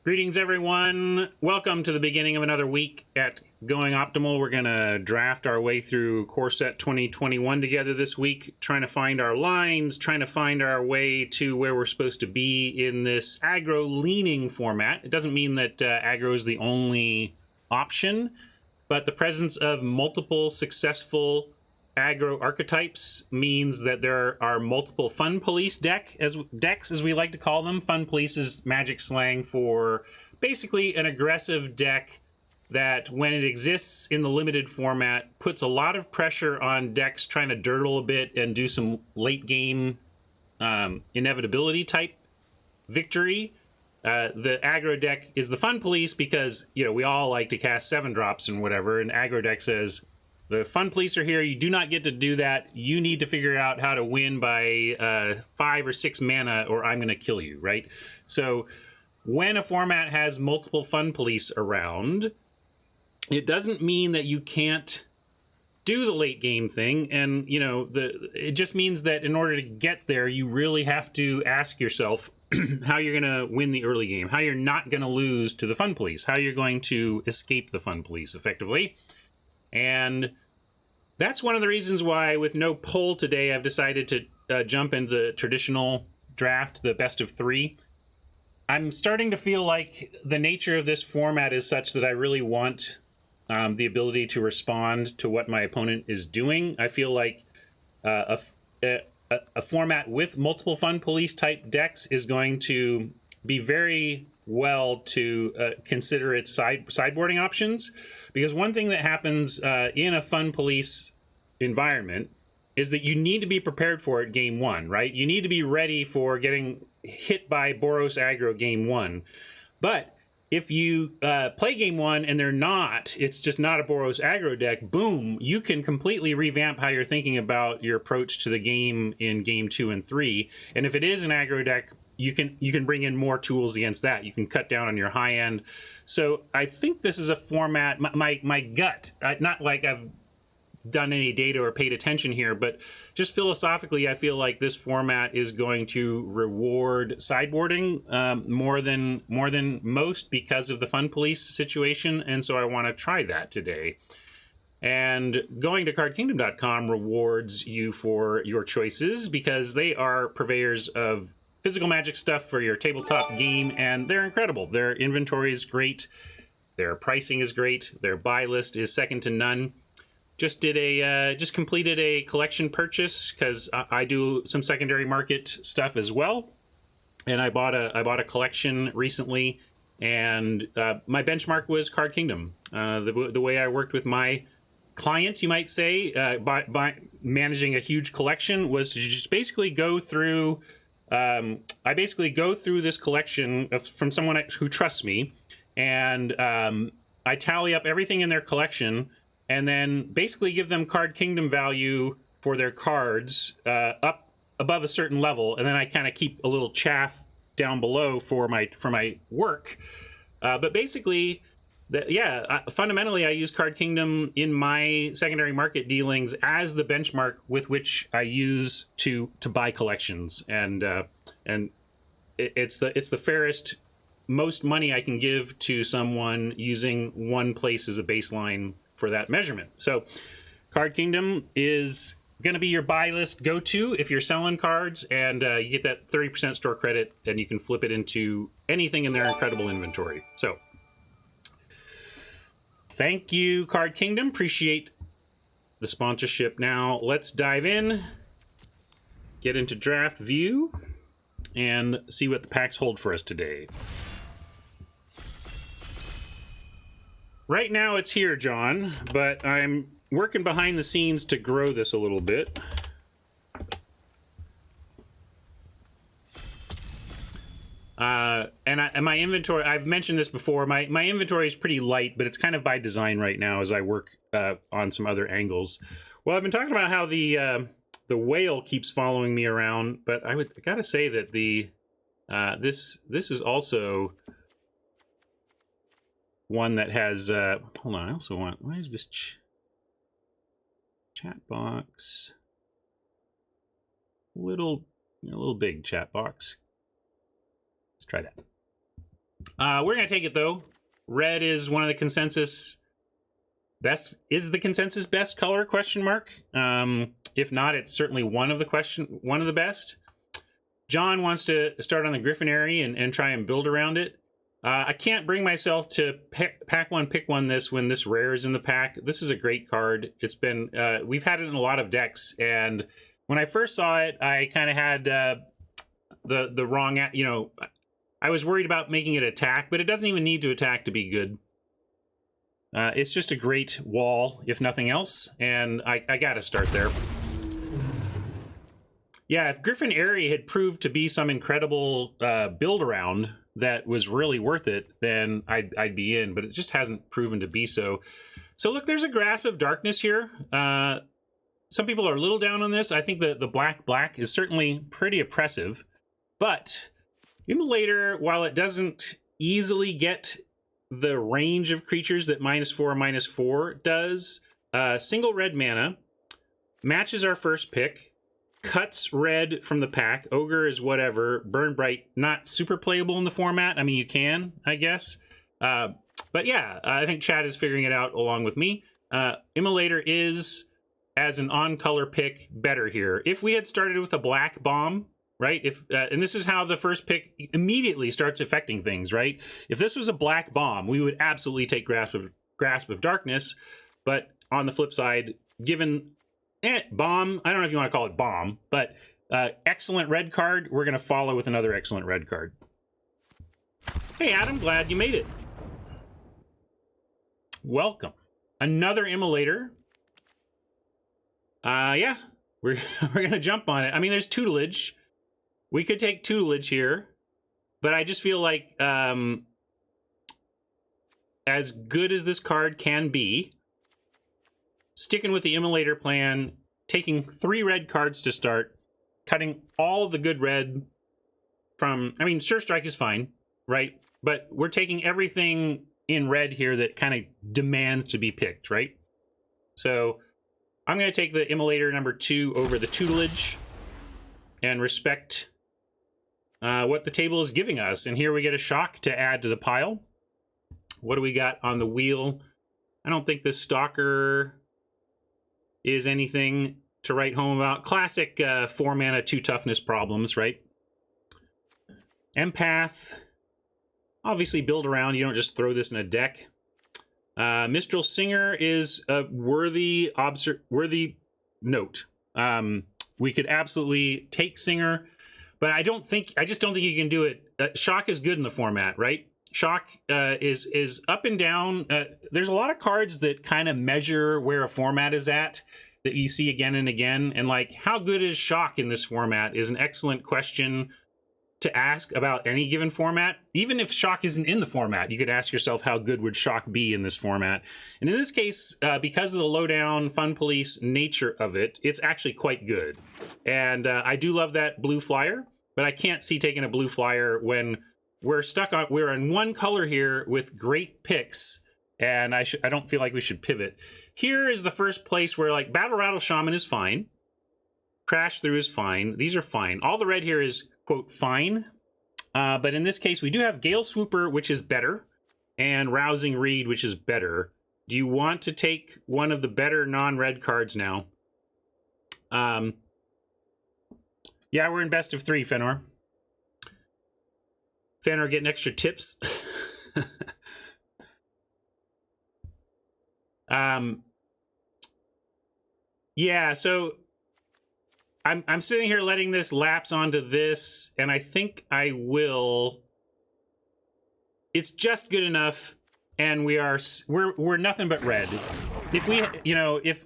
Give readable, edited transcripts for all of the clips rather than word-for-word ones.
Greetings, everyone. Welcome to the beginning of another week at Going Optimal. We're going to draft our way through Core Set 2021 together this week, trying to find our lines, trying to find our way to where we're supposed to be in this aggro-leaning format. It doesn't mean that aggro is the only option, but the presence of multiple successful aggro archetypes means that there are multiple fun police decks, as we like to call them. Fun police is Magic slang for basically an aggressive deck that, when it exists in the limited format, puts a lot of pressure on decks trying to durdle a bit and do some late game inevitability type victory. The aggro deck is the fun police because, you know, we all like to cast 7-drops and whatever, and aggro deck says, the fun police are here. You do not get to do that. You need to figure out how to win by 5 or 6 mana, or I'm going to kill you, right? So when a format has multiple fun police around, it doesn't mean that you can't do the late game thing. And, you know, it just means that in order to get there, you really have to ask yourself how you're going to win the early game, how you're not going to lose to the fun police, how you're going to escape the fun police effectively. And that's one of the reasons why, with no poll today, I've decided to jump into the traditional draft, the best of 3. I'm starting to feel like the nature of this format is such that I really want the ability to respond to what my opponent is doing. I feel like a format with multiple fun police type decks is going to be very well to consider its sideboarding options, because one thing that happens in a fun police environment is that you need to be prepared for it game 1, right? You need to be ready for getting hit by Boros aggro game 1. But if you play game 1 and it's just not a Boros aggro deck, boom, you can completely revamp how you're thinking about your approach to the game in game 2 and 3. And if it is an aggro deck, you can bring in more tools against that. You can cut down on your high end. So I think this is a format, my gut, not like I've done any data or paid attention here, but just philosophically, I feel like this format is going to reward sideboarding more than most because of the fun police situation. And so I want to try that today. And going to cardkingdom.com rewards you for your choices because they are purveyors of physical Magic stuff for your tabletop game, and they're incredible. Their inventory is great. Their pricing is great. Their buy list is second to none. Just completed a collection purchase because I do some secondary market stuff as well, and I bought a collection recently. And my benchmark was Card Kingdom. The way I worked with my client, you might say, by managing a huge collection, was to just basically go through. I basically go through this collection from someone who trusts me, and I tally up everything in their collection, and then basically give them Card Kingdom value for their cards up above a certain level, and then I kind of keep a little chaff down below for my work. But basically, fundamentally, I use Card Kingdom in my secondary market dealings as the benchmark with which I use to buy collections, and it's the fairest, most money I can give to someone using one place as a baseline for that measurement. So Card Kingdom is going to be your buy list go-to if you're selling cards, and you get that 30% store credit, and you can flip it into anything in their incredible inventory. So thank you, Card Kingdom. Appreciate the sponsorship. Now let's dive in, get into draft view, and see what the packs hold for us today. Right now it's here, John, but I'm working behind the scenes to grow this a little bit. And my inventory, I've mentioned this before, my inventory is pretty light, but it's kind of by design right now as I work on some other angles. Well, I've been talking about how the whale keeps following me around, but I gotta say that this is also one that has hold on, I also want, why is this chat box a little big? Chat box, let's try that. We're going to take it, though. Red is one of the consensus best. Is the consensus best color, question mark? If not, it's certainly one of the best. John wants to start on the Griffinary and try and build around it. I can't bring myself to pick one this when this rare is in the pack. This is a great card. It's been we've had it in a lot of decks, and when I first saw it, I kind of had the wrong, I was worried about making it attack, but it doesn't even need to attack to be good. It's just a great wall, if nothing else, and I got to start there. Yeah, if Griffinary had proved to be some incredible build around that was really worth it, then I'd be in, but it just hasn't proven to be so. So look, there's a Grasp of Darkness here. Some people are a little down on this. I think that the black is certainly pretty oppressive, but Immolator, while it doesn't easily get the range of creatures that -4/-4 does, single red mana, matches our first pick, cuts red from the pack. Ogre is whatever. Burn Bright, not super playable in the format. I mean, you can, I guess. But yeah, I think Chad is figuring it out along with me. Immolator is, as an on-color pick, better here. If we had started with a black bomb, right? And this is how the first pick immediately starts affecting things, right? If this was a black bomb, we would absolutely take Grasp of Darkness. But on the flip side, given bomb, I don't know if you want to call it bomb, but excellent red card, we're going to follow with another excellent red card. Hey, Adam, glad you made it. Welcome. Another Immolator. Yeah, we're going to jump on it. I mean, there's tutelage. We could take tutelage here, but I just feel like as good as this card can be, sticking with the Immolator plan, taking 3 red cards to start, cutting all the good red from, I mean, Sure Strike is fine, right? But we're taking everything in red here that kind of demands to be picked, right? So I'm going to take the Immolator number 2 over the tutelage and respect what the table is giving us. And here we get a shock to add to the pile. What do we got on the wheel? I don't think the Stalker is anything to write home about. Classic 4 mana, 2 toughness problems, right? Empath. Obviously build around. You don't just throw this in a deck. Mistral Singer is a worthy note. We could absolutely take Singer, but I just don't think you can do it. Shock is good in the format, right? Shock is up and down. There's a lot of cards that kind of measure where a format is at that you see again and again. And like, how good is Shock in this format is an excellent question to ask about any given format. Even if Shock isn't in the format, you could ask yourself, how good would Shock be in this format? And in this case, because of the lowdown fun police nature of it, it's actually quite good. And I do love that blue flyer, but I can't see taking a blue flyer when we're in one color here with great picks, and I don't feel like we should pivot. Here is the first place where, like, Battle Rattle Shaman is fine. Crash Through is fine. These are fine. All the red here is, quote, fine. But in this case, we do have Gale Swooper, which is better, and Rousing Reed, which is better. Do you want to take one of the better non-red cards now? Yeah, we're in best of 3, Fenor. Fenor getting extra tips. Yeah, so I'm sitting here letting this lapse onto this, and I think I will. It's just good enough, and we're nothing but red. If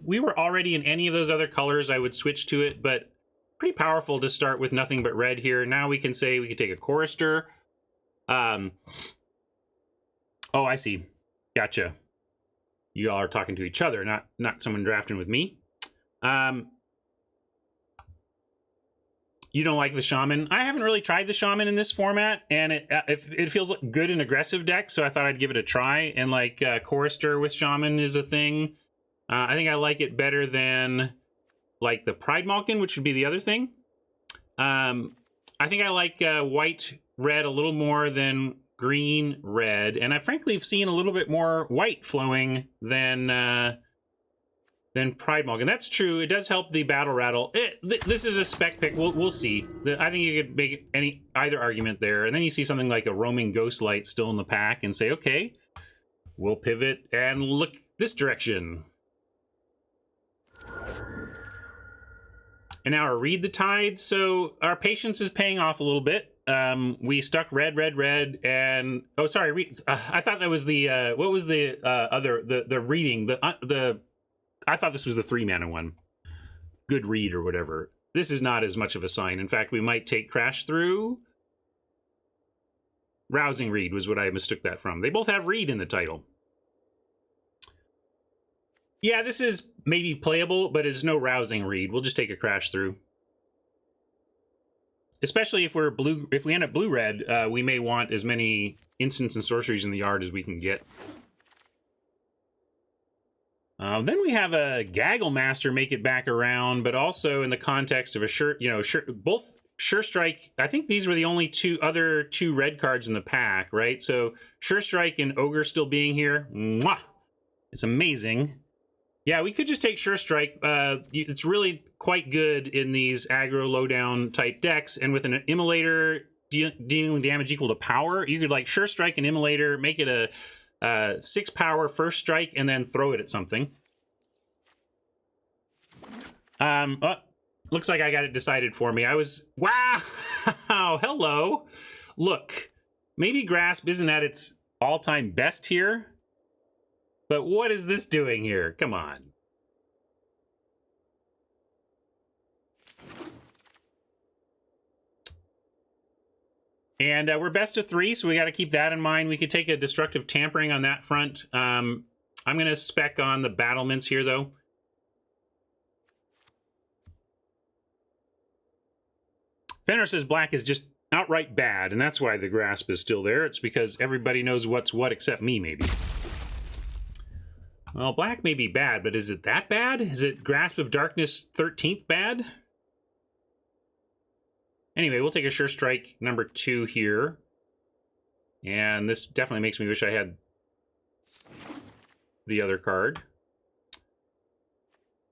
we were already in any of those other colors, I would switch to it, but pretty powerful to start with nothing but red here. Now we can say we could take a Chorister. Oh, I see. Gotcha. You all are talking to each other, not someone drafting with me. You don't like the Shaman? I haven't really tried the Shaman in this format, and it feels like good in aggressive deck, so I thought I'd give it a try. And like Chorister with Shaman is a thing. I think I like it better than like the Pride Malkin, which would be the other thing. I think I like white red a little more than green, red, and I frankly have seen a little bit more white flowing than Pride Mulligan. That's true. It does help the battle rattle. This is a spec pick. We'll see. I think you could make either argument there, and then you see something like a roaming Ghostlight still in the pack, and say, okay, we'll pivot and look this direction. And now our Read the Tide. So our patience is paying off a little bit. We stuck red, and oh, sorry. I thought that was the what was the other the reading I thought this was the 3-mana one. Good read or whatever. This is not as much of a sign. In fact, we might take Crash Through. Rousing Read was what I mistook that from. They both have read in the title. Yeah, this is maybe playable, but it's no rousing read. We'll just take a Crash Through. Especially if we're blue, if we end up blue-red, we may want as many instants and sorceries in the yard as we can get. Then we have a Gaggle Master make it back around, but also in the context of a both Sure Strike. I think these were the only other two red cards in the pack, right? So Sure Strike and Ogre still being here, mwah! It's amazing. Yeah, we could just take Sure Strike. It's really quite good in these aggro lowdown type decks, and with an Immolator dealing damage equal to power, you could like Sure Strike and Immolator, make it a 6 power first strike, and then throw it at something. Looks like I got it decided for me. Wow, hello. Look, maybe Grasp isn't at its all-time best here, but what is this doing here? Come on. And we're best of 3, so we got to keep that in mind. We could take a Destructive Tampering on that front. I'm going to spec on the battlements here, though. Fenrir says black is just outright bad, and that's why the Grasp is still there. It's because everybody knows what's what except me, maybe. Well, black may be bad, but is it that bad? Is it Grasp of Darkness 13th bad? Anyway, we'll take a Sure Strike number 2 here. And this definitely makes me wish I had the other card.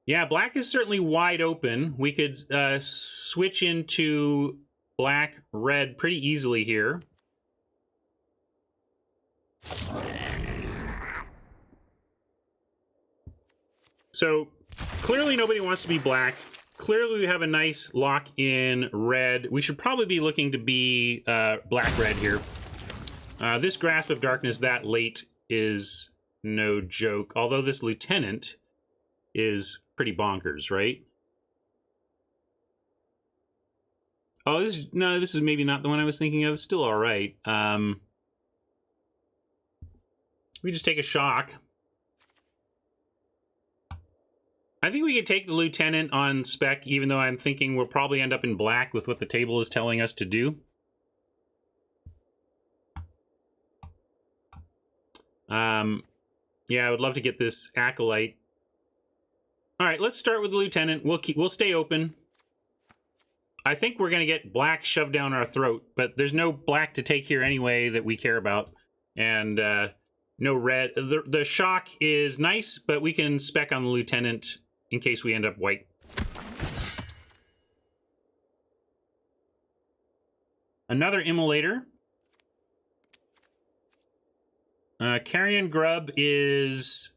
Yeah, black is certainly wide open. We could switch into black-red pretty easily here. So, clearly nobody wants to be black. Clearly we have a nice lock in red. We should probably be looking to be black-red here. This Grasp of Darkness that late is no joke. Although this Lieutenant is pretty bonkers, right? Oh, this is maybe not the one I was thinking of. Still all right. We just take a shock. I think we could take the Lieutenant on spec, even though I'm thinking we'll probably end up in black with what the table is telling us to do. Yeah, I would love to get this Acolyte. All right, let's start with the Lieutenant. We'll stay open. I think we're going to get black shoved down our throat, but there's no black to take here anyway that we care about. And no red. The shock is nice, but we can spec on the Lieutenant in case we end up white. Another Immolator. Carrion Grub is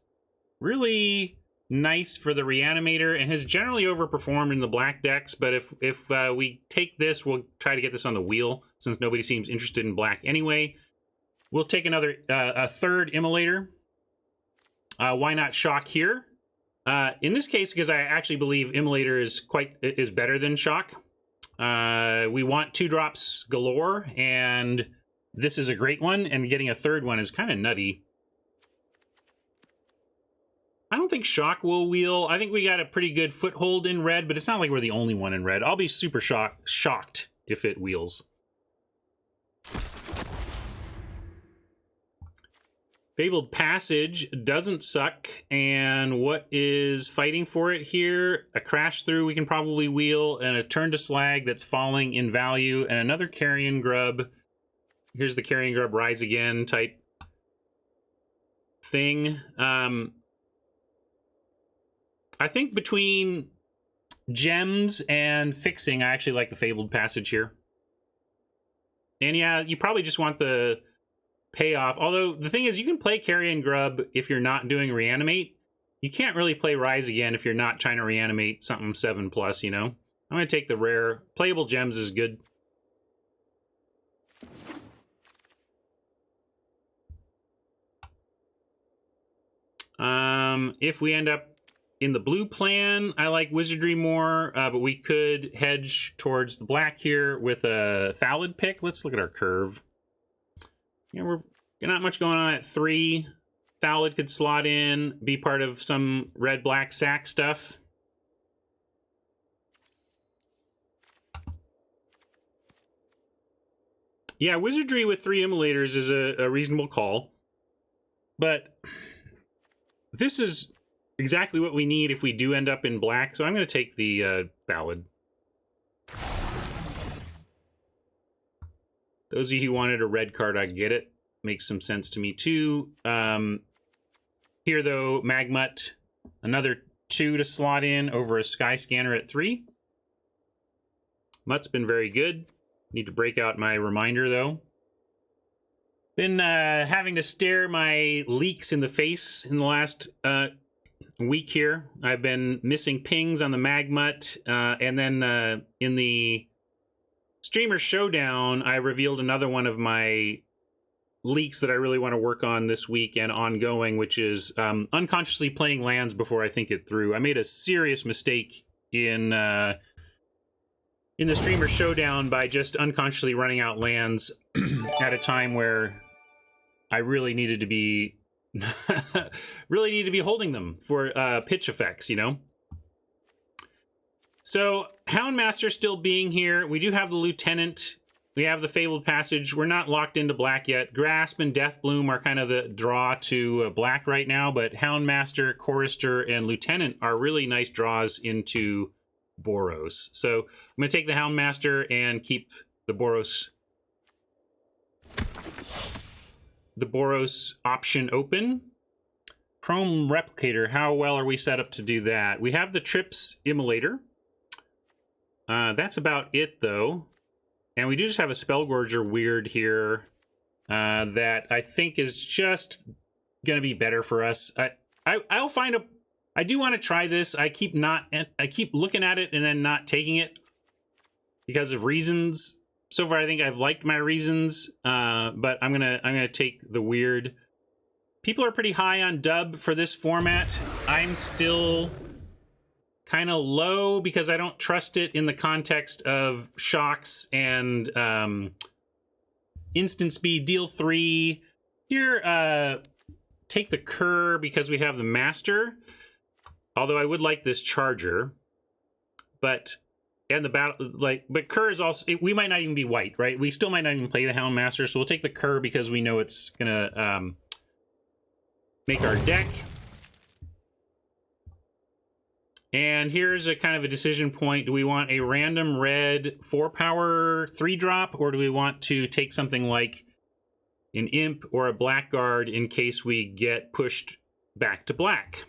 really nice for the Reanimator and has generally overperformed in the black decks, but if we take this, we'll try to get this on the wheel since nobody seems interested in black anyway. We'll take a third Immolator. Why not Shock here? In this case, because I actually believe Immolator is better than Shock. We want 2-drops galore, and this is a great one, and getting a third one is kind of nutty. I don't think Shock will wheel. I think we got a pretty good foothold in red, but it's not like we're the only one in red. I'll be super shocked if it wheels. Fabled Passage doesn't suck, and what is fighting for it here? A Crash Through we can probably wheel, and a Turn to Slag that's falling in value, and another Carrion Grub. Here's the Carrion Grub Rise Again type thing. I think between gems and fixing, I actually like the Fabled Passage here. And yeah, you probably just want the payoff. Although the thing is, you can play Carrion Grub if you're not doing Reanimate. You can't really play Rise Again if you're not trying to reanimate something 7+, you know? I'm going to take the rare. Playable gems is good. If we end up in the blue plan, I like Wizardry more, but we could hedge towards the black here with a Thallid pick. Let's look at our curve. Yeah, we're not much going on at 3. Thallid could slot in, be part of some red-black sack stuff. Yeah, Wizardry with 3 Immolators is a reasonable call. But this is exactly what we need if we do end up in black, so I'm going to take the Thallid. Those of you who wanted a red card, I get it. Makes some sense to me, too. Here, though, Magmut, another 2 to slot in over a Sky Scanner at 3. Mutt's been very good. Need to break out my reminder, though. Been having to stare my leaks in the face in the last week here. I've been missing pings on the Magmut, and then in the Streamer Showdown, I revealed another one of my leaks that I really want to work on this week and ongoing, which is unconsciously playing lands before I think it through. I made a serious mistake in the Streamer Showdown by just unconsciously running out lands at a time where I really needed to be holding them for pitch effects, you know? So, Houndmaster still being here. We do have the Lieutenant. We have the Fabled Passage. We're not locked into black yet. Grasp and Deathbloom are kind of the draw to black right now, but Houndmaster, Chorister, and Lieutenant are really nice draws into Boros. So I'm going to take the Houndmaster and keep the Boros option open. Chrome Replicator, how well are we set up to do that? We have the Trips Immolator. That's about it, though. And we do just have a Spellgorger Weird here that I think is just going to be better for us. I'll find a... I do want to try this. I keep looking at it and then not taking it because of reasons. So far, I think I've liked my reasons, but I'm gonna take the weird. People are pretty high on dub for this format. I'm still kind of low because I don't trust it in the context of shocks and instant speed. Deal 3 here. Take the Cur because we have the Master. Although I would like this Charger, but and the battle but Cur is also we might not even be white, right? We still might not even play the Houndmaster, so we'll take the Cur because we know it's gonna make our deck. And here's a kind of a decision point: do we want a random red 4-power 3-drop, or do we want to take something like an Imp or a Blackguard in case we get pushed back to black?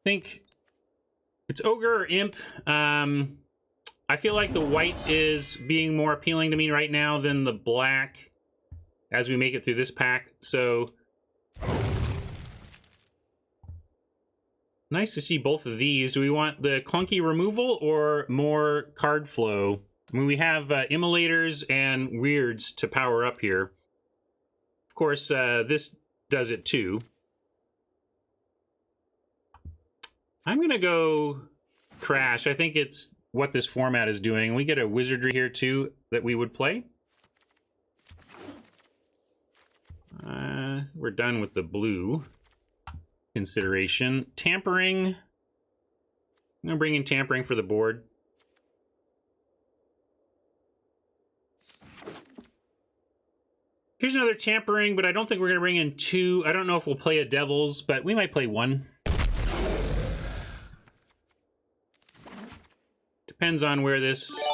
Think it's Ogre or Imp. I feel like the white is being more appealing to me right now than the black as we make it through this pack. So nice to see both of these. Do we want the clunky removal or more card flow? I mean, we have Immolators and Weirds to power up here. Of course, this does it too. I'm going to go Crash. I think it's what this format is doing. We get a Wizardry here, too, that we would play. We're done with the blue consideration. Tampering. I'm going to bring in Tampering for the board. Here's another Tampering, but I don't think we're going to bring in 2. I don't know if we'll play a Devils, but we might play 1. Depends on where this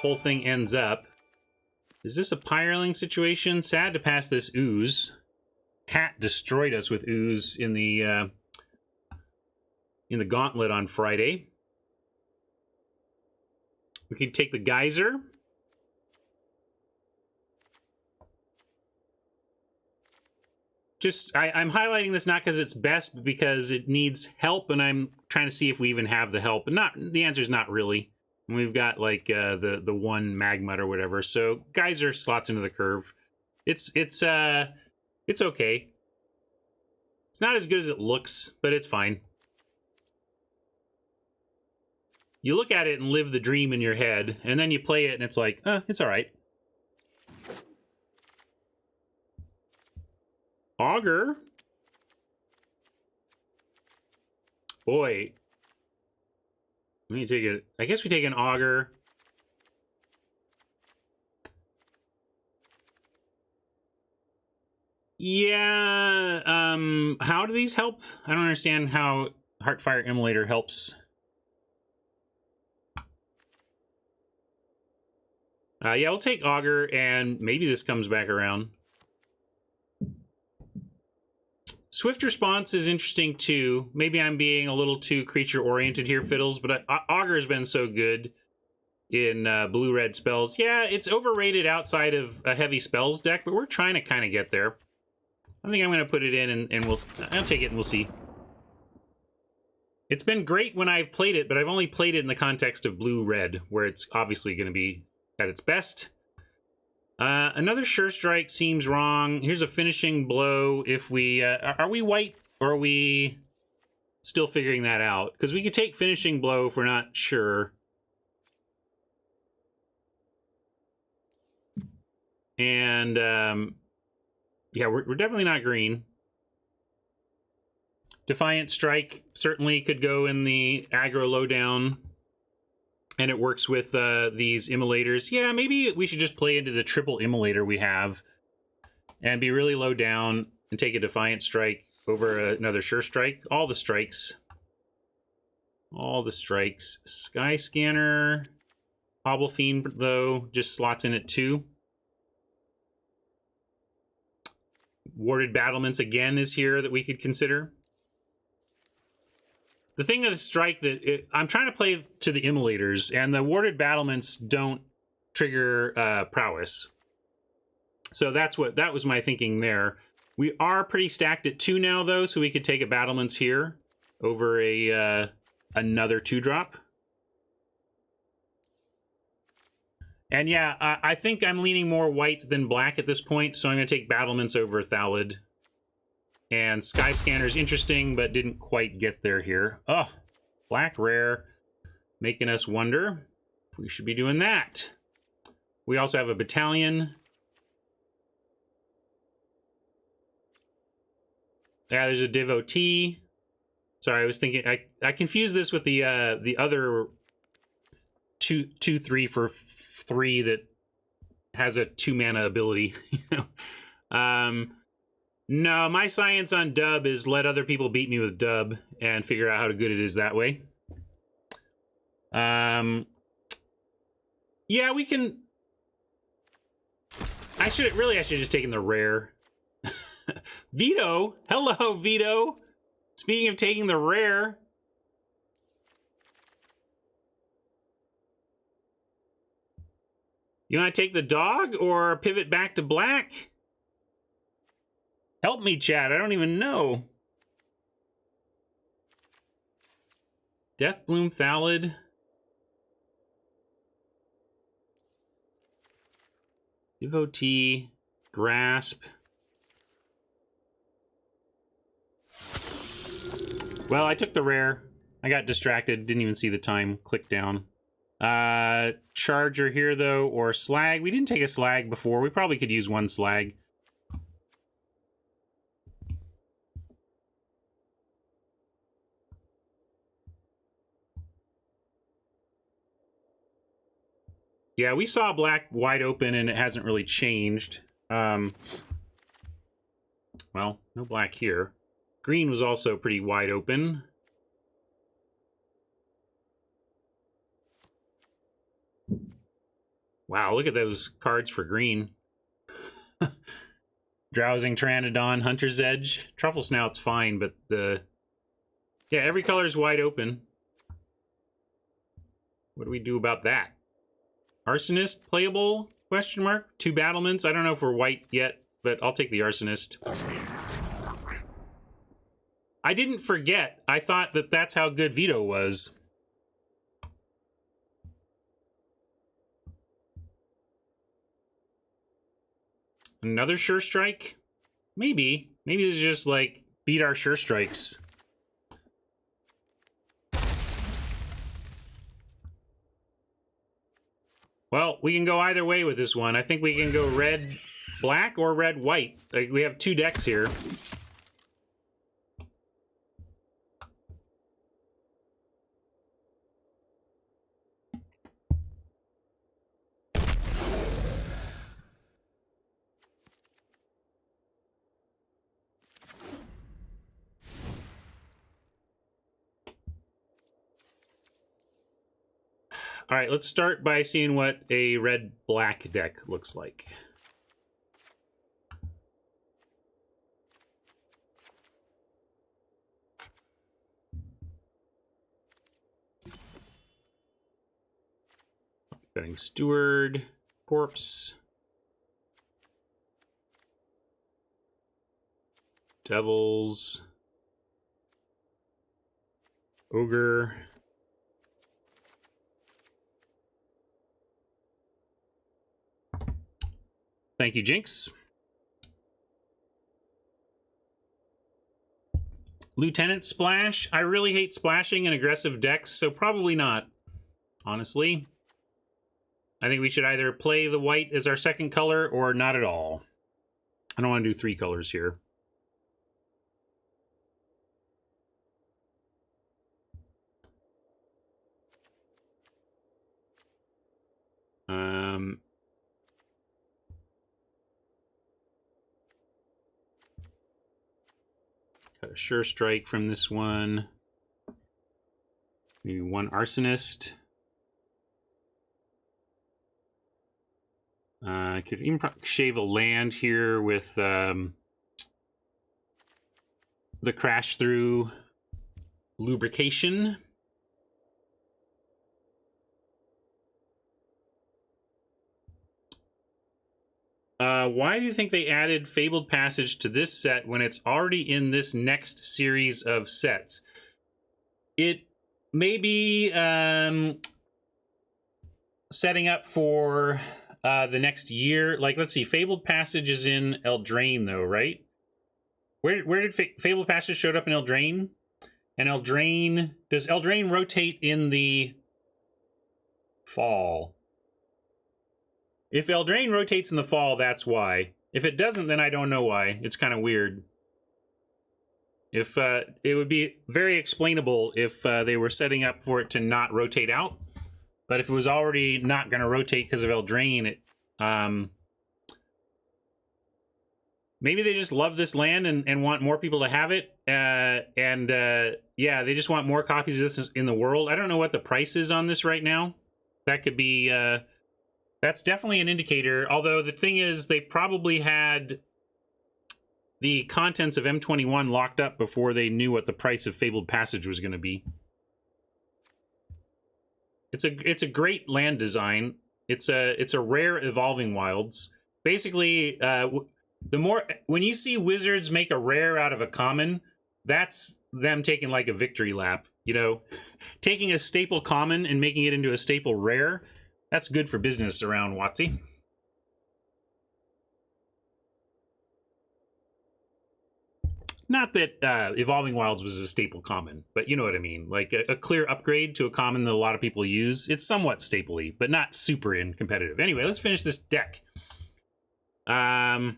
whole thing ends up. Is this a Pyreling situation? Sad to pass this ooze. Hat destroyed us with ooze in the gauntlet on Friday. We could take the geyser. Just, I'm highlighting this not because it's best, but because it needs help, and I'm trying to see if we even have the help. And the answer is not really. We've got like the one Magmut or whatever, so geyser slots into the curve. It's okay. It's not as good as it looks, but it's fine. You look at it and live the dream in your head, and then you play it, and it's like, it's all right. Augur. Boy. Let me take it. I guess we take an Augur. Yeah. How do these help? I don't understand how Heartfire Immolator helps. Yeah, we'll take Augur, and maybe this comes back around. Swift Response is interesting, too. Maybe I'm being a little too creature-oriented here, Fiddles, but Augur has been so good in blue-red spells. Yeah, it's overrated outside of a heavy spells deck, but we're trying to kind of get there. I think I'm going to put it in, and I'll take it, and we'll see. It's been great when I've played it, but I've only played it in the context of blue-red, where it's obviously going to be at its best. Another Sure Strike seems wrong. Here's a Finishing Blow. If we are we white, or are we still figuring that out? Because we could take Finishing Blow if we're not sure. And yeah, we're definitely not green. Defiant Strike certainly could go in the aggro lowdown. And it works with these immolators. Yeah, maybe we should just play into the triple immolator we have and be really low down and take a Defiant Strike over another Sure Strike. All the strikes. All the strikes. Sky Scanner. Hobble Fiend, though, just slots in at 2. Warded Battlements again is here that we could consider. The thing of the strike that I'm trying to play to the immolators, and the warded battlements don't trigger prowess. So that was my thinking there. We are pretty stacked at 2 now, though, so we could take a battlements here over a another 2-drop. And yeah, I think I'm leaning more white than black at this point, so I'm going to take battlements over Thallid. And Sky Scanner's interesting, but didn't quite get there here. Oh, black rare, making us wonder if we should be doing that. We also have a Battalion. Yeah, there's a Devotee. Sorry, I was thinking, I confused this with the other 2/3 for 3 that has a 2-mana ability. No, my science on dub is let other people beat me with dub and figure out how good it is that way. Yeah, we can... I should have just taken the rare. Vito! Hello, Vito! Speaking of taking the rare... You want to take the dog or pivot back to black? Help me, chat. I don't even know. Deathbloom Thallid. Devotee. Grasp. Well, I took the rare. I got distracted. Didn't even see the time. Click down. Charger here, though, or Slag. We didn't take a Slag before. We probably could use one Slag. Yeah, we saw black wide open, and it hasn't really changed. Well, no black here. Green was also pretty wide open. Wow, look at those cards for green. Drowsing Pteranodon, Hunter's Edge. Truffle Snout's fine, but yeah, every color is wide open. What do we do about that? Arsonist playable? Question mark. 2 battlements. I don't know if we're white yet, but I'll take the Arsonist. I didn't forget. I thought that that's how good Veto was. Another Sure Strike? Maybe. Maybe this is just like beat our Sure Strikes. Well, we can go either way with this one. I think we can go red black or red white. Like, we have 2 decks here. All right, let's start by seeing what a red-black deck looks like. Betting Steward, Corpse, Devils, Ogre, thank you, Jinx. Lieutenant Splash. I really hate splashing in aggressive decks, so probably not, honestly. I think we should either play the white as our second color or not at all. I don't want to do 3 colors here. Got a Sure Strike from this one. Maybe 1 Arsonist. I could even shave a land here with the Crash Through Lubrication. Why do you think they added Fabled Passage to this set when it's already in this next series of sets? It may be setting up for the next year. Like, let's see, Fabled Passage is in Eldraine, though, right? Where did Fabled Passage showed up in Eldraine? And Eldraine... Does Eldraine rotate in the fall? If Eldraine rotates in the fall, that's why. If it doesn't, then I don't know why. It's kind of weird. If it would be very explainable if they were setting up for it to not rotate out. But if it was already not going to rotate because of Eldraine, it maybe they just love this land and want more people to have it. Yeah, they just want more copies of this in the world. I don't know what the price is on this right now. That could be... that's definitely an indicator, although the thing is, they probably had the contents of M21 locked up before they knew what the price of Fabled Passage was going to be. It's a great land design. It's a rare Evolving Wilds. Basically, when you see Wizards make a rare out of a common, that's them taking like a victory lap. You know, taking a staple common and making it into a staple rare. That's good for business around WotC. Not that Evolving Wilds was a staple common, but you know what I mean. Like a clear upgrade to a common that a lot of people use. It's somewhat staple-y, but not super in competitive. Anyway, let's finish this deck. Maybe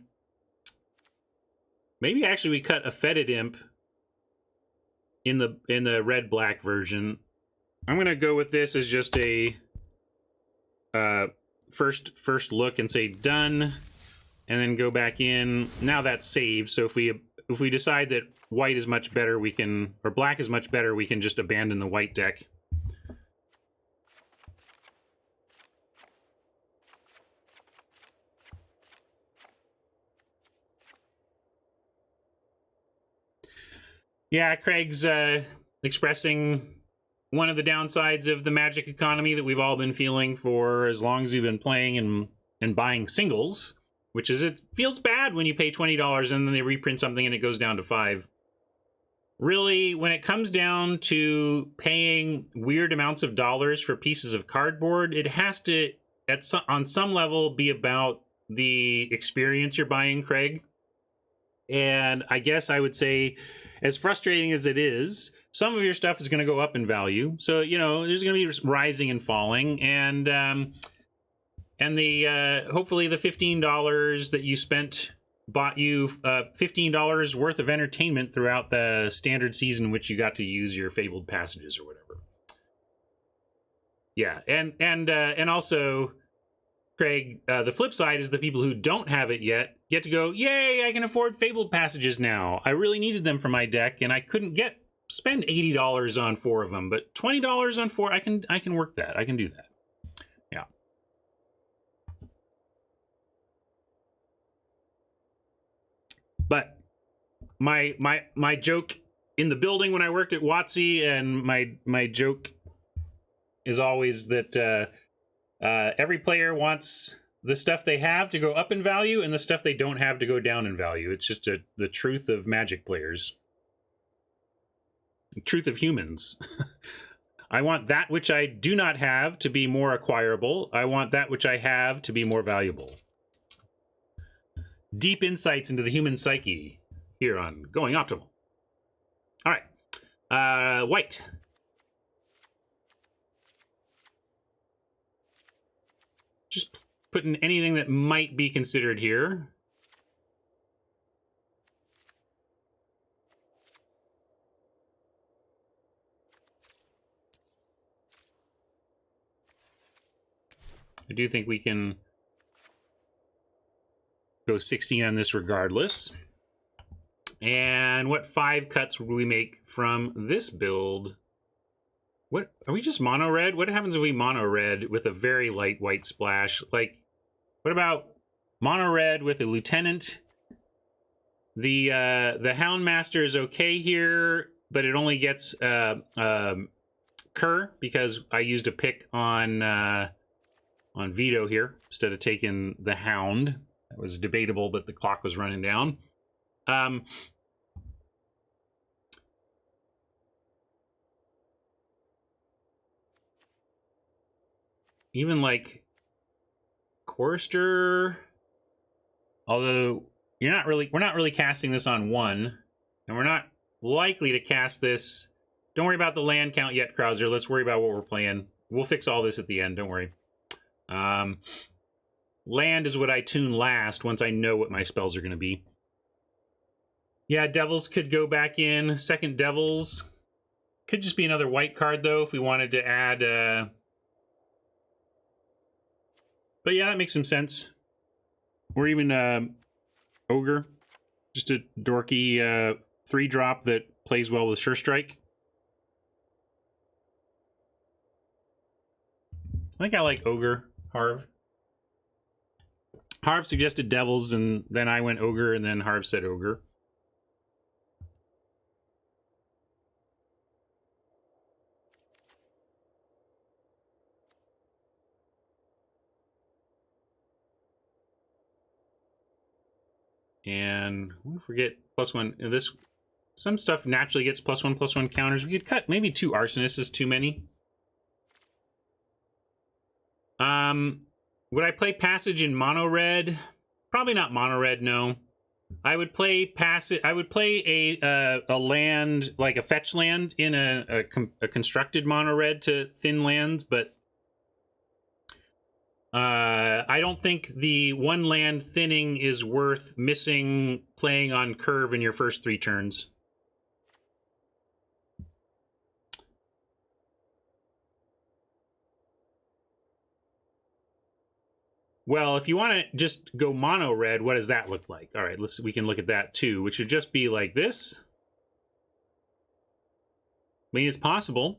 actually we cut a Fetid Imp in the red-black version. I'm going to go with this as just a... first look and say done, and then go back in. Now that's saved, so if we decide that white is much better, we can, or black is much better, we can just abandon the white deck. Yeah, Craig's expressing one of the downsides of the Magic economy that we've all been feeling for as long as we've been playing and buying singles, which is it feels bad when you pay $20 and then they reprint something and it goes down to $5. Really, when it comes down to paying weird amounts of dollars for pieces of cardboard, it has to, on some level, be about the experience you're buying, Craig. And I guess I would say, as frustrating as it is, some of your stuff is going to go up in value. So, you know, there's going to be rising and falling. And the hopefully the $15 that you spent bought you $15 worth of entertainment throughout the standard season in which you got to use your fabled passages or whatever. Yeah, and also, Craig, the flip side is the people who don't have it yet get to go, yay, I can afford fabled passages now. I really needed them for my deck, and I couldn't spend $80 on 4 of them, but $20 on 4, I can work that. I can do that. Yeah. But my joke in the building when I worked at WotC, and my joke is always that every player wants the stuff they have to go up in value and the stuff they don't have to go down in value. It's just the truth of Magic players. The truth of humans. I want that which I do not have to be more acquirable. I want that which I have to be more valuable. Deep insights into the human psyche here on Going Optimal. All right. White. Just putting anything that might be considered here. I do think we can go 16 on this regardless. And what 5 cuts would we make from this build? What are we just mono red? What happens if we mono red with a very light white splash? Like, what about mono red with a lieutenant? The Houndmaster is okay here, but it only gets Kerr because I used a pick on Veto here instead of taking the Hound. That was debatable, but the clock was running down. Even like Chorister, although we're not really casting this on 1, and we're not likely to cast this. Don't worry about the land count yet, Krauser. Let's worry about what we're playing. We'll fix all this at the end. Don't worry. Land is what I tune last once I know what my spells are going to be. Yeah, Devils could go back in. Second Devils. Could just be another white card, though, if we wanted to add... But yeah, that makes some sense. Or even Ogre. Just a dorky 3-drop that plays well with Sure Strike. I think I like Ogre, Harv. Harv suggested Devils, and then I went Ogre, and then Harv said Ogre. And I won't forget +1. This some stuff naturally gets +1/+1 counters. We could cut maybe 2 Arsonists is too many. Would I play Passage in mono red? Probably not mono red. No, I would play Passage. I would play a land like a fetch land in a constructed mono red to thin lands, but I don't think the 1 land thinning is worth missing playing on curve in your first 3 turns. Well, if you want to just go mono red, what does that look like? All right, we can look at that too, which would just be like this. I mean, it's possible.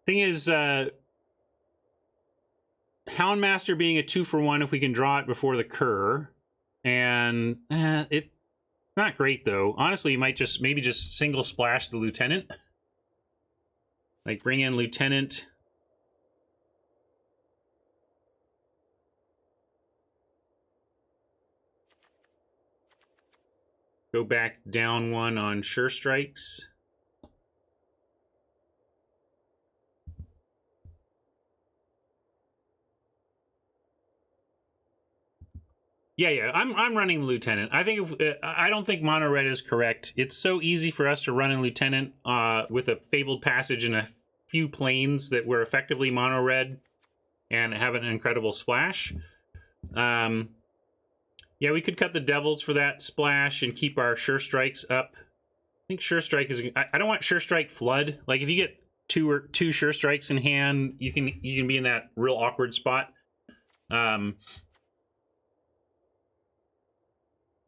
Thing is, Houndmaster being a 2-for-1 if we can draw it before the Kerr, and it's not great though. Honestly, you might just maybe just single splash the lieutenant, like bring in lieutenant. Go back down one on sure strikes. Yeah, I'm running lieutenant. I think I don't think mono red is correct. It's so easy for us to run in lieutenant with a fabled passage and a few planes that were effectively mono red and have an incredible splash. Yeah, we could cut the devils for that splash and keep our sure strikes up. I think sure strike is. I don't want sure strike flood. Like if you get two sure strikes in hand, you can be in that real awkward spot.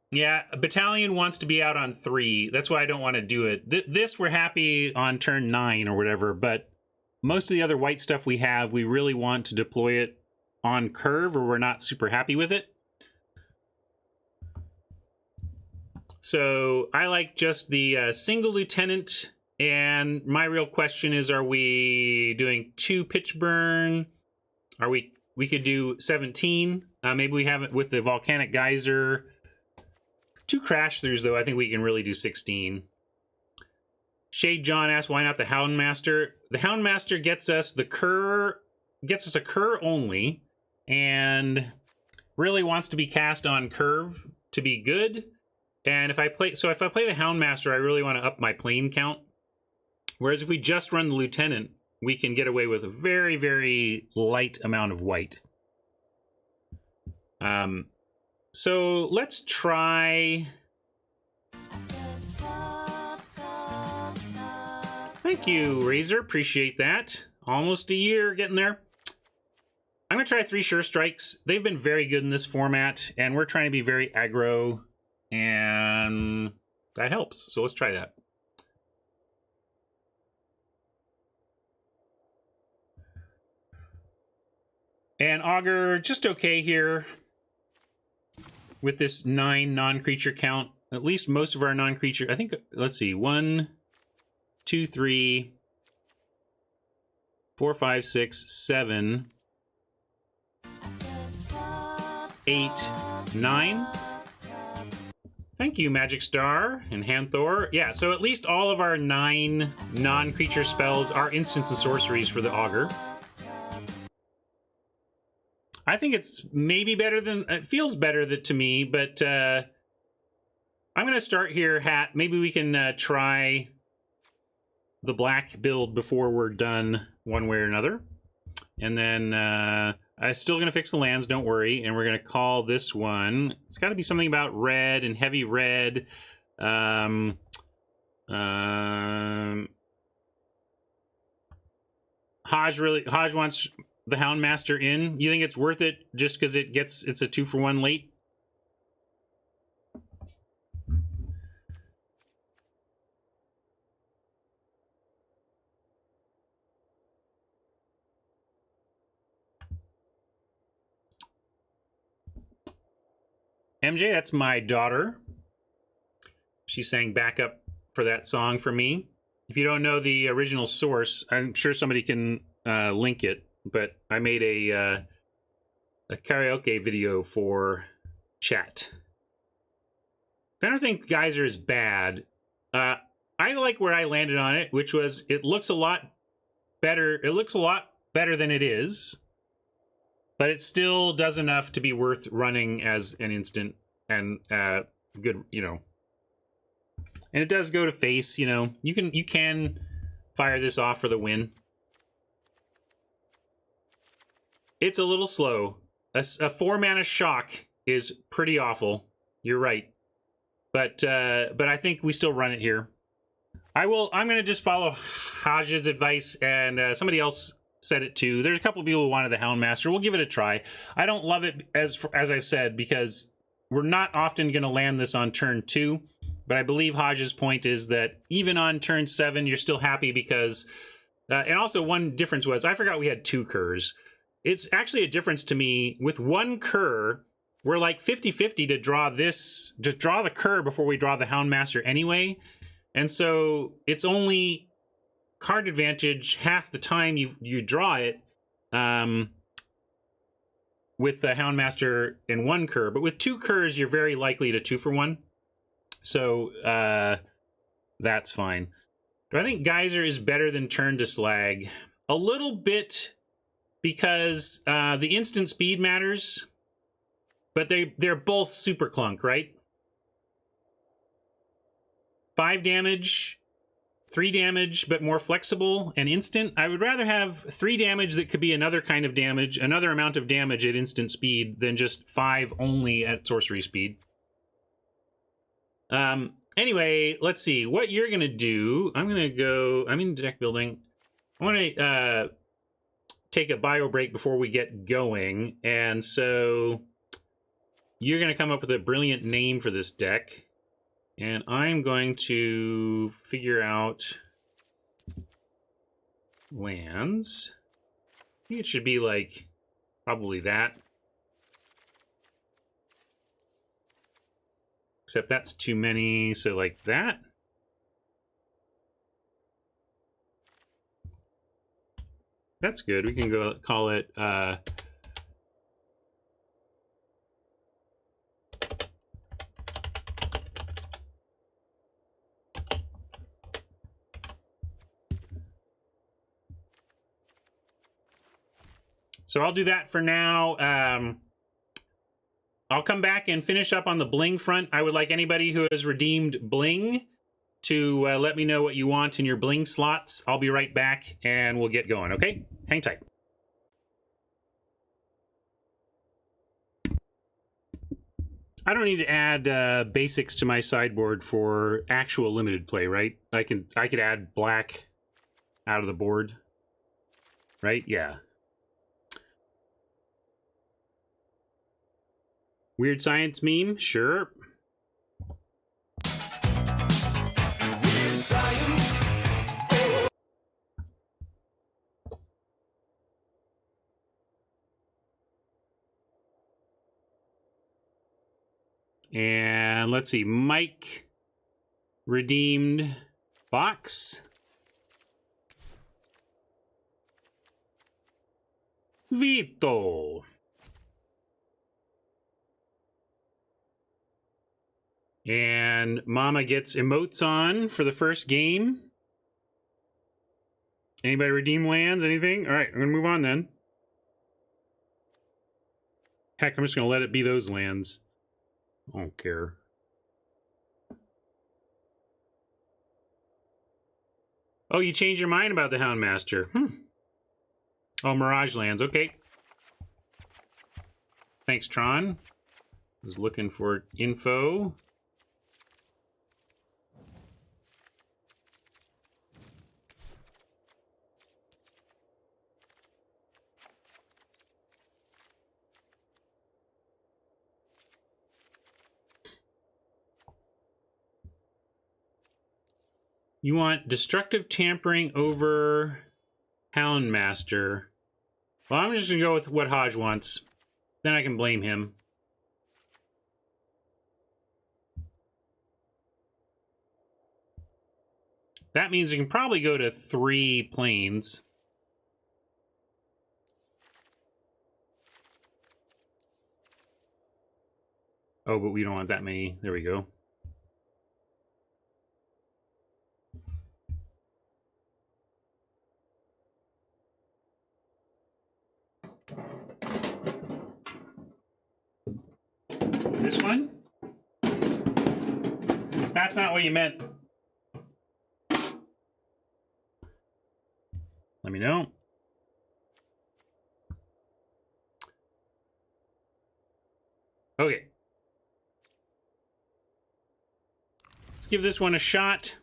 Yeah, a battalion wants to be out on 3. That's why I don't want to do it. This we're happy on turn 9 or whatever, but most of the other white stuff we have, we really want to deploy it on curve or we're not super happy with it. So I like just the single lieutenant, and my real question is, are we doing 2 pitch burn? Are we could do 17. Maybe we have it with the volcanic geyser. 2 crash throughs, though. I think we can really do 16. Shade John asked, why not the Houndmaster? The Houndmaster gets us the cur, gets us a cur only, and really wants to be cast on curve to be good. And if I play the Houndmaster, I really want to up my plane count. Whereas if we just run the Lieutenant, we can get away with a very, very light amount of white. So let's try. Thank you, Razor. Appreciate that. Almost a year getting there. I'm going to try 3 Sure Strikes. They've been very good in this format, and we're trying to be very aggro, and that helps. So let's try that. And Augur, just okay here with this 9 non-creature count. At least most of our non-creature, I think, let's see, 1, 2, 3, 4, 5, 6, 7, 8, 9. Thank you, Magic Star and Hanthor. Yeah, so at least all of our 9 non-creature spells are instants and sorceries for the Augur. I think it's maybe better than, it feels better to me, but I'm going to start here, Hat. Maybe we can try the black build before we're done one way or another. And then I'm still going to fix the lands, don't worry. And we're going to call this one, it's got to be something about red and heavy red. Haj wants the Houndmaster in. You think it's worth it just because it's a 2-for-1 late? MJ, that's my daughter. She sang backup for that song for me. If you don't know the original source, I'm sure somebody can link it. But I made a karaoke video for chat. I don't think Geyser is bad. I like where I landed on it, which was it looks a lot better. It looks a lot better than it is, but it still does enough to be worth running as an instant and good, you know. And it does go to face, you know. You can fire this off for the win. It's a little slow. A 4-mana shock is pretty awful. You're right, but I think we still run it here. I'm going to just follow Haj's advice, and somebody else said it too. There's a couple of people who wanted the Houndmaster. We'll give it a try. I don't love it as I've said because we're not often going to land this on turn 2. But I believe Haj's point is that even on turn 7, you're still happy because, and also one difference was I forgot we had 2 curs. It's actually a difference to me. With 1 cur, we're like 50-50 to draw this, to draw the cur before we draw the Houndmaster anyway. And so it's only card advantage half the time you draw it with the Houndmaster in one cur. But with two curs, you're very likely to 2-for-1. So that's fine. Do I think Geyser is better than Turn to Slag? A little bit, because the instant speed matters, but they're both super clunk, right? 5 damage, 3 damage, but more flexible and instant. I would rather have 3 damage that could be another kind of damage, another amount of damage at instant speed, than just 5 only at sorcery speed. Anyway, let's see what you're gonna do. I'm in deck building. I want to take a bio break before we get going, and so you're gonna come up with a brilliant name for this deck, and I'm going to figure out lands. I think it should be like probably that. Except that's too many, so like that. That's good. We can go call it so I'll do that for now. I'll come back and finish up on the bling front. I would like anybody who has redeemed bling to let me know what you want in your bling slots. I'll be right back and we'll get going, okay? Hang tight. I don't need to add basics to my sideboard for actual limited play, right? I could add black out of the board, right? Yeah. Weird science meme? Sure. Weird science. And let's see, Mike redeemed box. Vito. And Mama gets emotes on for the first game. Anybody redeem lands? Anything? All right, I'm going to move on then. Heck, I'm just going to let it be those lands. I don't care. Oh, you changed your mind about the Houndmaster. Oh, Mirage lands. Okay. Thanks, Tron. Was looking for info. You want destructive tampering over Houndmaster. Well, I'm just going to go with what Hodge wants. Then I can blame him. That means you can probably go to 3 planes. Oh, but we don't want that many. There we go. This one? If that's not what you meant, let me know. Okay. Let's give this one a shot.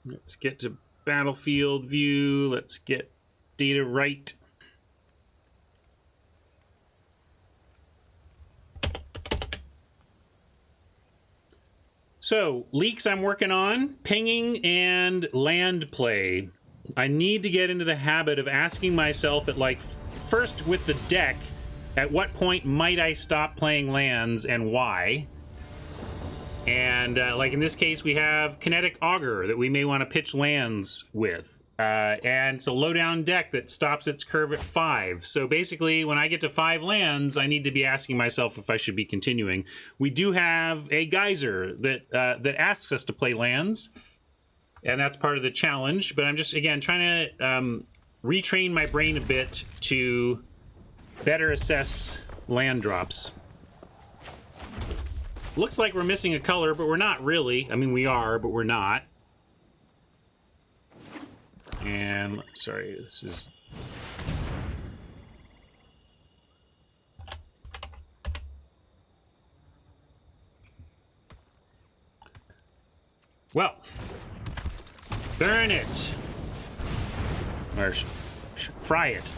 Let's get to battlefield view. Let's get data right. So, leaks I'm working on, pinging and land play. I need to get into the habit of asking myself at, like, first with the deck, at what point might I stop playing lands and why? And like in this case, we have Kinetic Augur that we may want to pitch lands with. And it's a low-down deck that stops its curve at 5. So basically, when I get to 5 lands, I need to be asking myself if I should be continuing. We do have a Geyser that asks us to play lands, and that's part of the challenge. But I'm just, again, trying to retrain my brain a bit to better assess land drops. Looks like we're missing a color, but we're not really. I mean, we are, but we're not. And, sorry, this is... Well, burn it. Or fry it.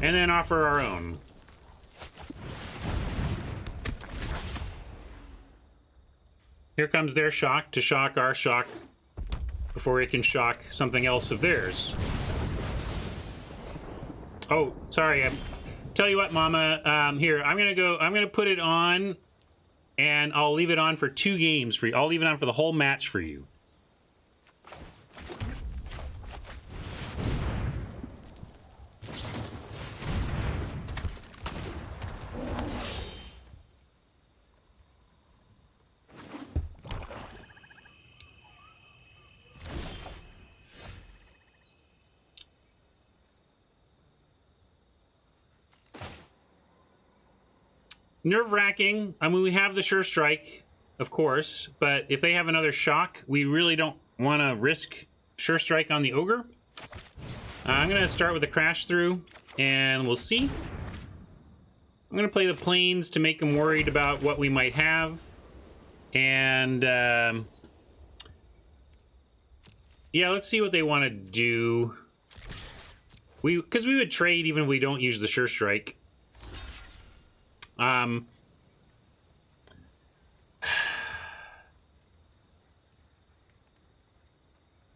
And then offer our own. Here comes their shock to shock our shock before it can shock something else of theirs. Oh, sorry. Tell you what, Mama. Here, I'm gonna put it on, and I'll leave it on for 2 games for you. I'll leave it on for the whole match for you. Nerve-wracking. I mean, we have the Sure Strike, of course, but if they have another shock, we really don't want to risk Sure Strike on the Ogre. I'm going to start with a Crash Through, and we'll see. I'm going to play the Plains to make them worried about what we might have. And, yeah, let's see what they want to do. Because we would trade even if we don't use the Sure Strike.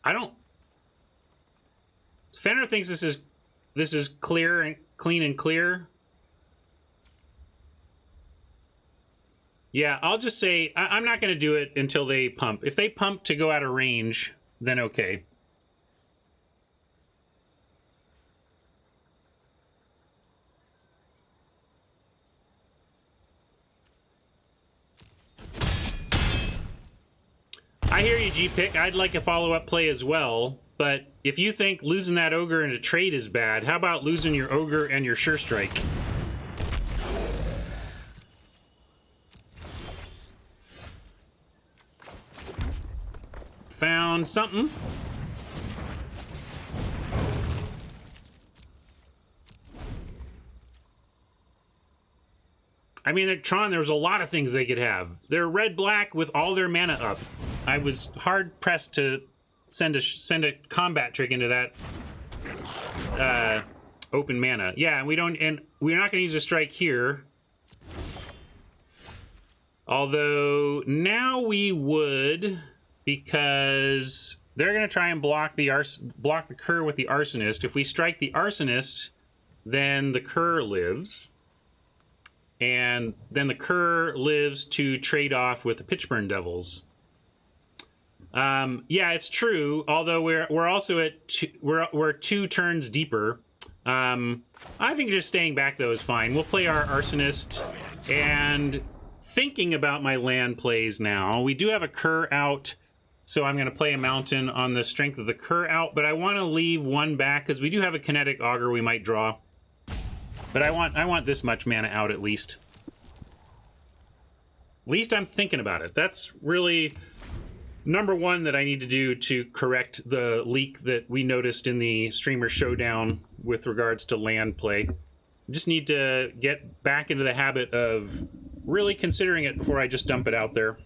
I don't... Fenner thinks this is clear and clean and clear. Yeah, I'll just say I'm not going to do it until they pump. If they pump to go out of range, then okay. I hear you, G-Pick. I'd like a follow-up play as well, but if you think losing that Ogre in a trade is bad, how about losing your Ogre and your Sure Strike? Found something. I mean, at Tron, there was a lot of things they could have. They're red-black with all their mana up. I was hard-pressed to send a combat trick into that open mana. Yeah, and we're not going to use a strike here. Although, now we would, because they're going to try and block the Cur with the Arsonist. If we strike the Arsonist, then the Cur lives. And then the Cur lives to trade off with the Pitchburn Devils. Yeah, it's true. Although we're also at we're 2 turns deeper. I think just staying back though is fine. We'll play our Arsonist, and thinking about my land plays now. We do have a Cur out, so I'm going to play a Mountain on the strength of the Cur out. But I want to leave 1 back because we do have a Kinetic Augur we might draw. But I want this much mana out at least. At least I'm thinking about it. That's really number 1 that I need to do to correct the leak that we noticed in the Streamer Showdown with regards to land play. I just need to get back into the habit of really considering it before I just dump it out there.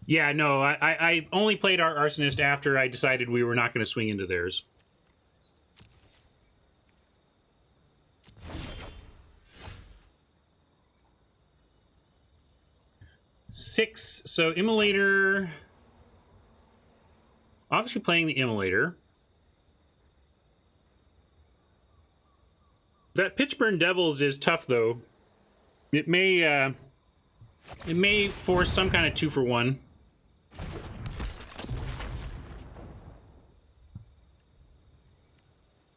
Yeah, no, I only played our Arsonist after I decided we were not going to swing into theirs. 6. So Immolator... Obviously playing the Immolator. That Pitchburn Devils is tough, though. It may force some kind of 2-for-1.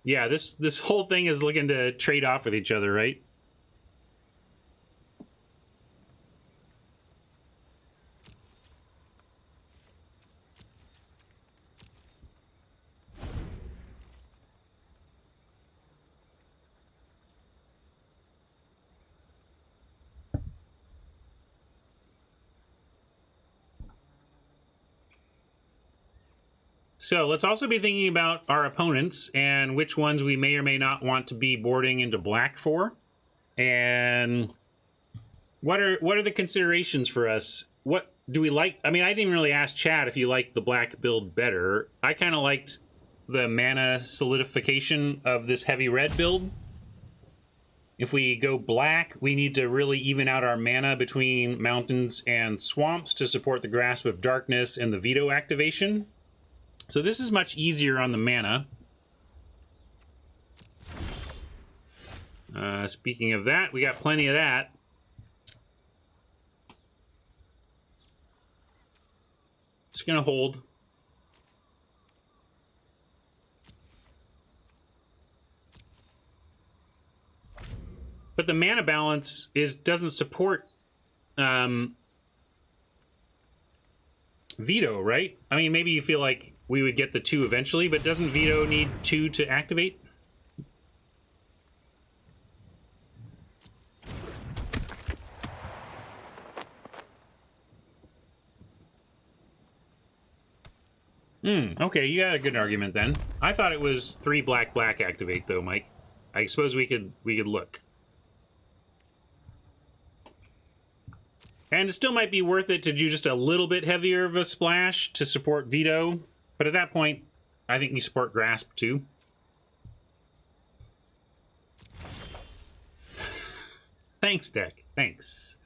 Yeah, this whole thing is looking to trade off with each other, right? So let's also be thinking about our opponents and which ones we may or may not want to be boarding into black for. And what are the considerations for us? What do we like? I mean, I didn't even really ask Chad if you liked the black build better. I kind of liked the mana solidification of this heavy red build. If we go black, we need to really even out our mana between mountains and swamps to support the Grasp of Darkness and the Veto activation. So this is much easier on the mana. Speaking of that, we got plenty of that. Just gonna hold. But the mana balance doesn't support Veto, right? I mean, maybe you feel like we would get the 2 eventually, but doesn't Veto need 2 to activate? Okay, you got a good argument then. I thought it was 3 black activate though, Mike. I suppose we could look. And it still might be worth it to do just a little bit heavier of a splash to support Veto. But at that point, I think we support Grasp too. Thanks, deck. Thanks.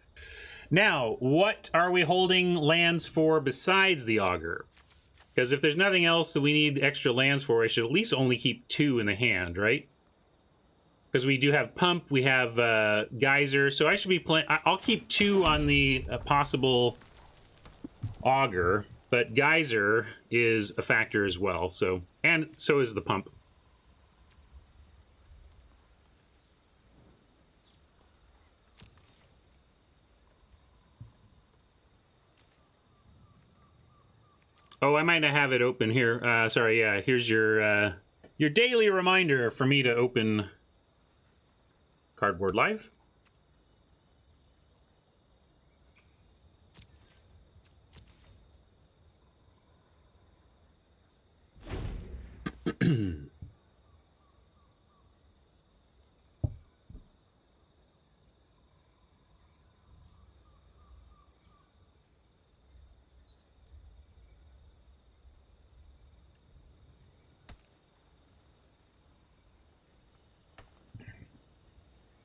Now, what are we holding lands for besides the Augur? Because if there's nothing else that we need extra lands for, I should at least only keep 2 in the hand, right? Because we do have Pump, we have Geyser, so I should be playing... I'll keep 2 on the possible Augur, but Geyser is a factor as well, so... And so is the Pump. Oh, I might not have it open here. Sorry, yeah, here's your daily reminder for me to open Cardboard Live.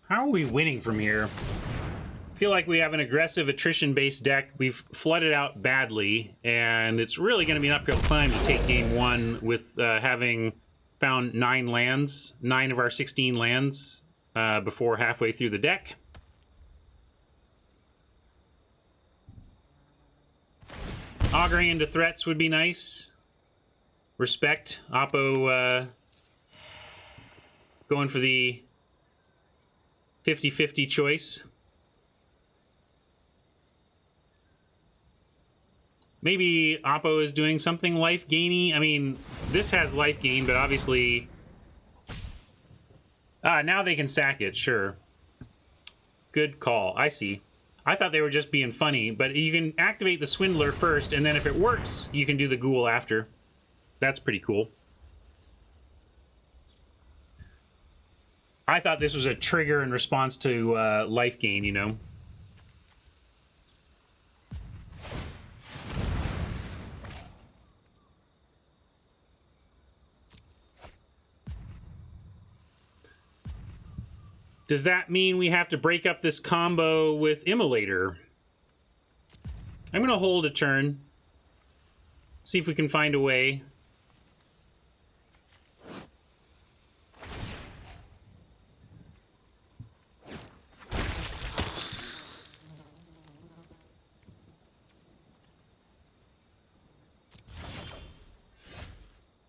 How are we winning from here? I feel like we have an aggressive attrition-based deck. We've flooded out badly, and it's really going to be an uphill climb to take game 1 with having found 9 lands, 9 of our 16 lands before halfway through the deck. Auguring into threats would be nice. Respect. Oppo going for the 50-50 choice. Maybe Oppo is doing something life gainy. I mean, this has life gain, but obviously... now they can sack it, sure. Good call. I see. I thought they were just being funny, but you can activate the Swindler first, and then if it works, you can do the Ghoul after. That's pretty cool. I thought this was a trigger in response to life gain, you know? Does that mean we have to break up this combo with Immolator? I'm going to hold a turn. See if we can find a way.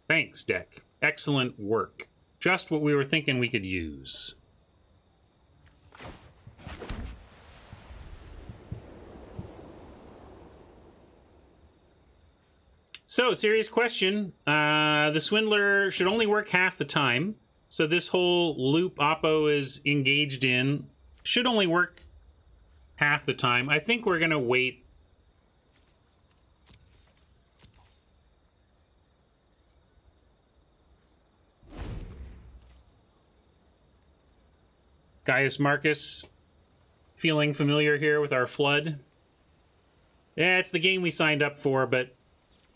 Thanks, deck. Excellent work. Just what we were thinking we could use. So, serious question. The Swindler should only work half the time. So this whole loop Oppo is engaged in should only work half the time. I think we're going to wait. Gaius Marcus, feeling familiar here with our flood. Yeah, it's the game we signed up for, but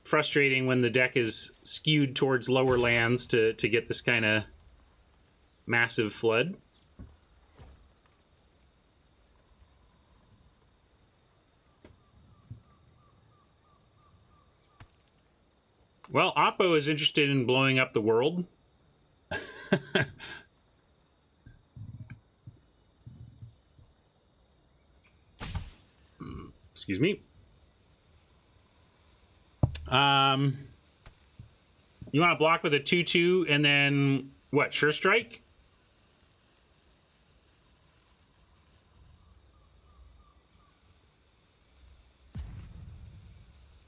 frustrating when the deck is skewed towards lower lands to get this kind of massive flood. Well, Oppo is interested in blowing up the world. Excuse me. You want to block with a 2/2 and then what? Sure strike?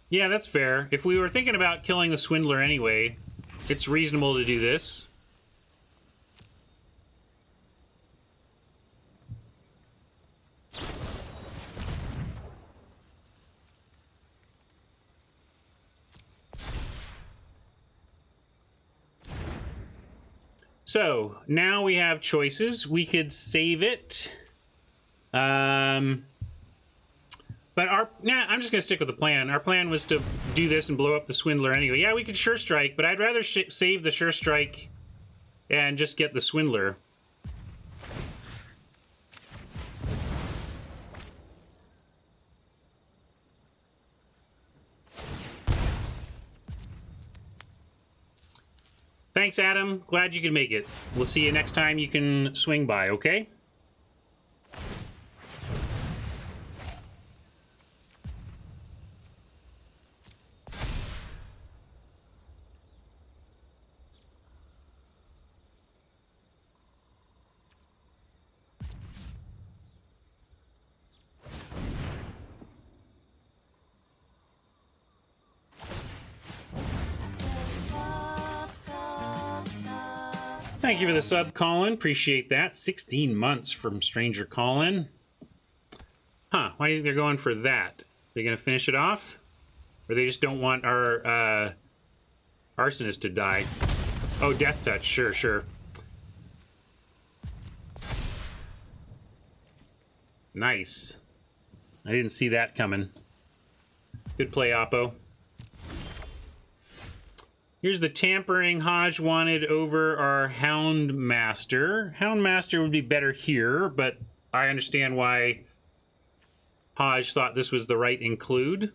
Yeah, that's fair. If we were thinking about killing the Swindler anyway, it's reasonable to do this. So, now we have choices. We could save it. But I'm just going to stick with the plan. Our plan was to do this and blow up the Swindler anyway. Yeah, we could Sure Strike, but I'd rather save the Sure Strike and just get the Swindler. Thanks, Adam. Glad you could make it. We'll see you next time you can swing by, okay? Thank you for the sub, Colin. Appreciate that. 16 months from Stranger Colin. Huh, why do you think they're going for that? They gonna finish it off? Or they just don't want our arsonist to die? Oh, Death Touch, sure, sure. Nice. I didn't see that coming. Good play, Oppo. Here's the tampering Hodge wanted over our Houndmaster. Houndmaster would be better here, but I understand why Hodge thought this was the right include.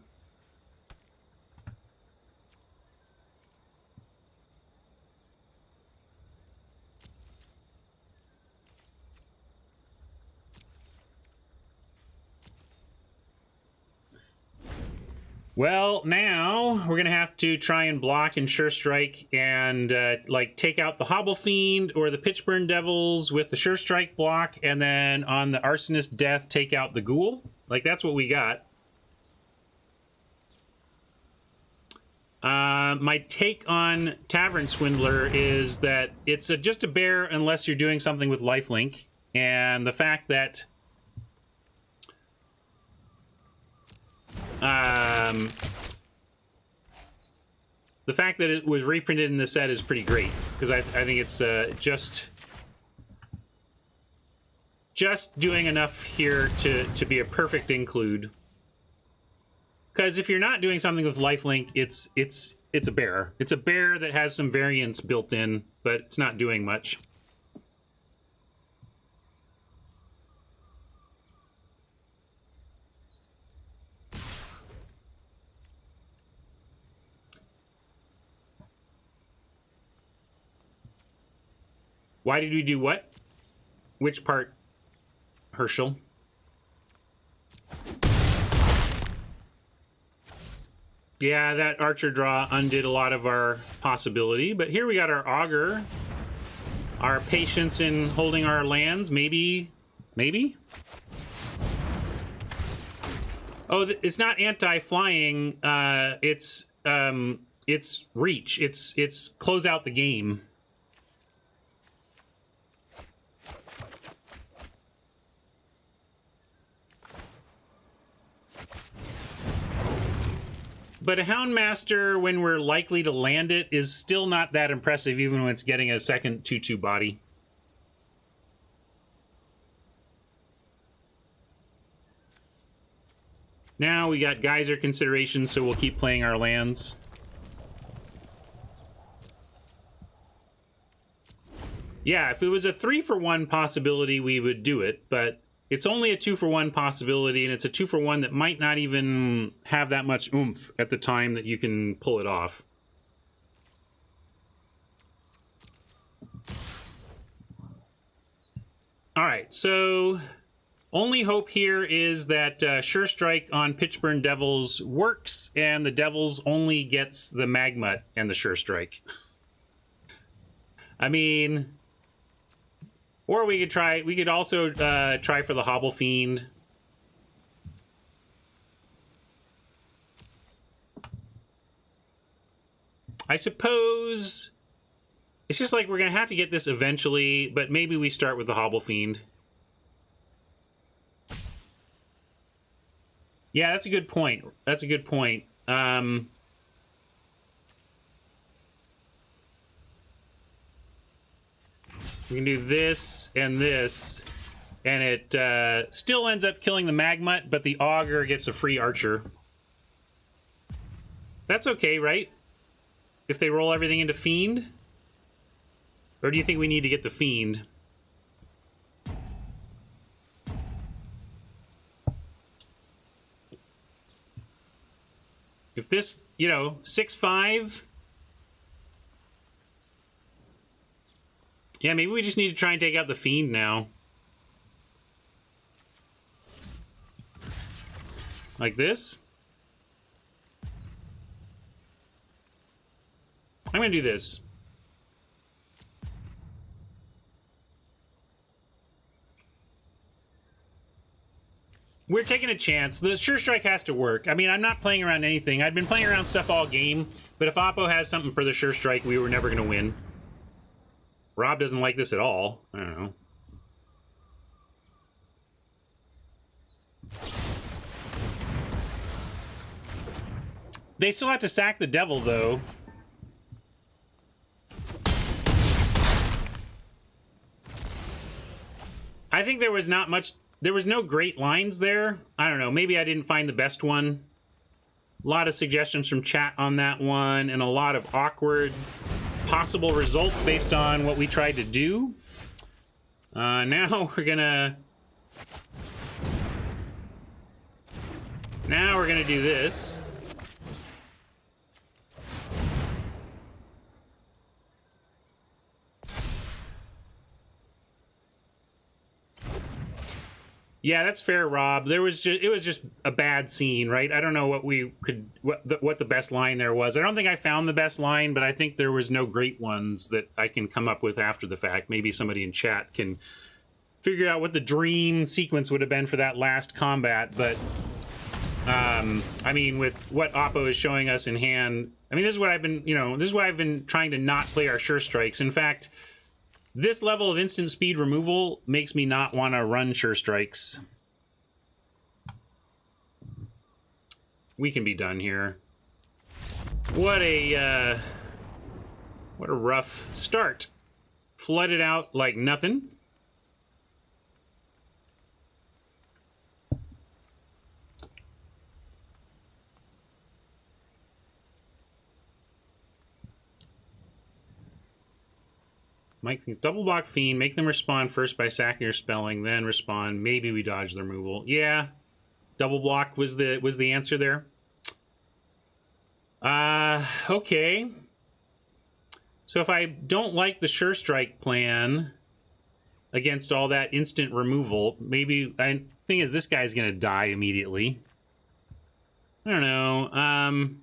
Well, now we're going to have to try and block and Sure Strike and, like, take out the Hobble Fiend or the Pitchburn Devils with the Sure Strike block, and then on the Arsonist Death, take out the Ghoul. Like, that's what we got. My take on Tavern Swindler is that it's just a bear unless you're doing something with lifelink, and the fact that it was reprinted in the set is pretty great, because I think it's just doing enough here to be a perfect include. Because if you're not doing something with lifelink, it's a bear. It's a bear that has some variance built in, but it's not doing much. Why did we do what? Which part, Herschel? Yeah, that archer draw undid a lot of our possibility, but here we got our augur. Our patience in holding our lands, maybe? Maybe? Oh, it's not anti-flying, it's reach. It's close out the game. But a Houndmaster, when we're likely to land it, is still not that impressive, even when it's getting a second 2/2 body. Now we got geyser considerations, so we'll keep playing our lands. Yeah, if it was a 3-for-1 possibility, we would do it, but it's only a 2-for-1 possibility, and it's a 2-for-1 that might not even have that much oomph at the time that you can pull it off. All right, so only hope here is that Sure Strike on Pitchburn Devils works, and the Devils only gets the Magmut and the Sure Strike. I mean, or we could also try for the Hobble Fiend. I suppose it's just like we're gonna have to get this eventually, but maybe we start with the Hobble Fiend. Yeah, that's a good point. That's a good point. We can do this, and it still ends up killing the Magmut, but the Augur gets a free Archer. That's okay, right? If they roll everything into Fiend? Or do you think we need to get the Fiend? If this, 6/5... Yeah, maybe we just need to try and take out the Fiend now. Like this? I'm gonna do this. We're taking a chance. The Sure Strike has to work. I mean, I'm not playing around anything. I've been playing around stuff all game, but if Oppo has something for the Sure Strike, we were never gonna win. Rob doesn't like this at all. I don't know. They still have to sack the Devil, though. I think there was not much... There was no great lines there. I don't know. Maybe I didn't find the best one. A lot of suggestions from chat on that one, and a lot of awkward possible results based on what we tried to do. Now we're gonna do this. Yeah, that's fair, Rob. It was just a bad scene, right? I don't know what the best line there was. I don't think I found the best line, but I think there was no great ones that I can come up with after the fact. Maybe somebody in chat can figure out what the dream sequence would have been for that last combat. But I mean, with what Oppo is showing us in hand, I mean, this is what I've been, this is why I've been trying to not play our Sure Strikes. In fact, this level of instant speed removal makes me not want to run Sure Strikes. We can be done here. What a rough start. Flooded out like nothing. Mike thinks double block Fiend, make them respond first by sacking or spelling, then respond. Maybe we dodge the removal. Yeah, double block was the answer there. Okay. So if I don't like the Sure Strike plan against all that instant removal, maybe... thing is, this guy's going to die immediately. I don't know.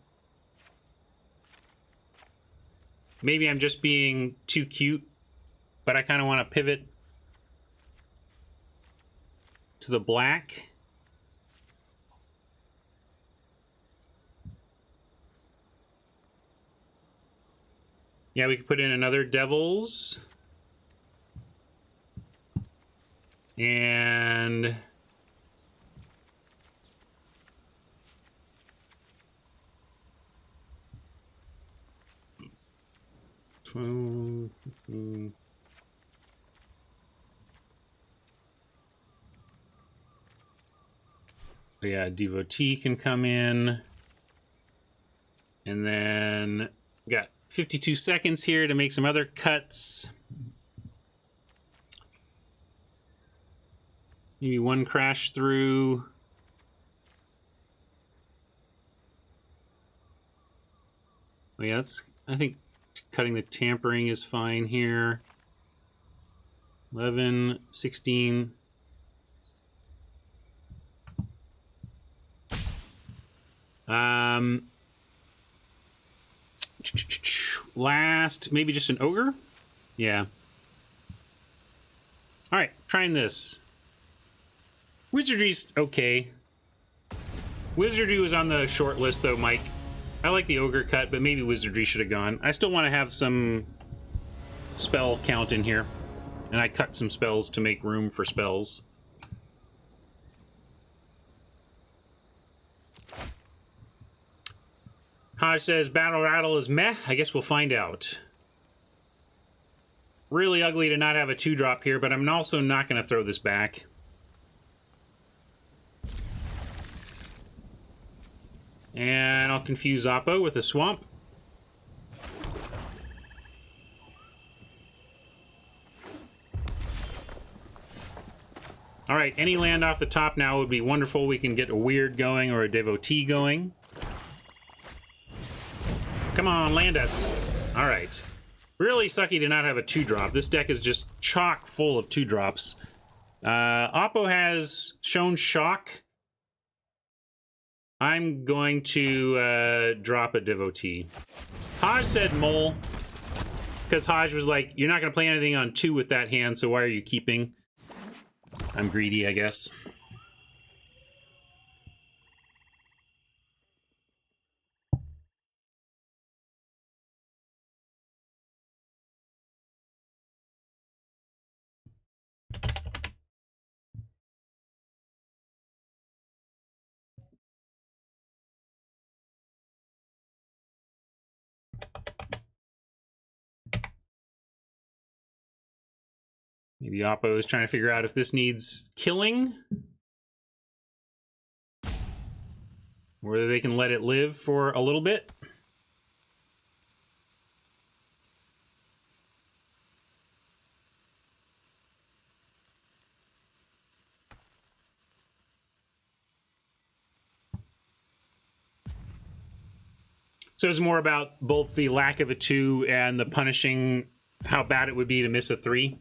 Maybe I'm just being too cute, but I kind of want to pivot to the black. Yeah, we could put in another Devils. And... Oh yeah, Devotee can come in. And then got 52 seconds here to make some other cuts. Maybe one crash through. Oh yeah, I think cutting the tampering is fine here. 11, 16. Last, maybe just an ogre? Yeah. Alright, trying this. Wizardry's okay. Wizardry was on the short list though, Mike. I like the ogre cut, but maybe Wizardry should have gone. I still want to have some spell count in here. And I cut some spells to make room for spells. Hodge says, Battle Rattle is meh. I guess we'll find out. Really ugly to not have a 2-drop here, but I'm also not going to throw this back. And I'll confuse Oppo with a Swamp. Alright, any land off the top now would be wonderful. We can get a Weird going or a Devotee going. Come on, land us. Alright. Really sucky to not have a 2-drop. This deck is just chock full of 2-drops. Oppo has shown Shock. I'm going to drop a Devotee. Hodge said Mole. Because Hodge was like, you're not going to play anything on 2 with that hand, so why are you keeping? I'm greedy, I guess. Maybe Oppo is trying to figure out if this needs killing. Or whether they can let it live for a little bit. So it's more about both the lack of a 2 and the punishing how bad it would be to miss a 3.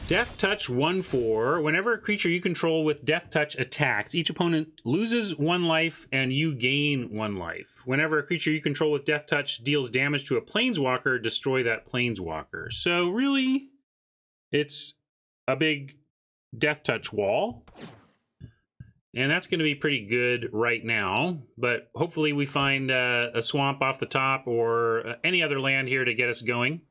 Death Touch 1/4. Whenever a creature you control with Death Touch attacks, each opponent loses 1 life and you gain 1 life. Whenever a creature you control with Death Touch deals damage to a Planeswalker, destroy that Planeswalker. So really, it's a big Death Touch wall. And that's going to be pretty good right now. But hopefully we find a swamp off the top or any other land here to get us going.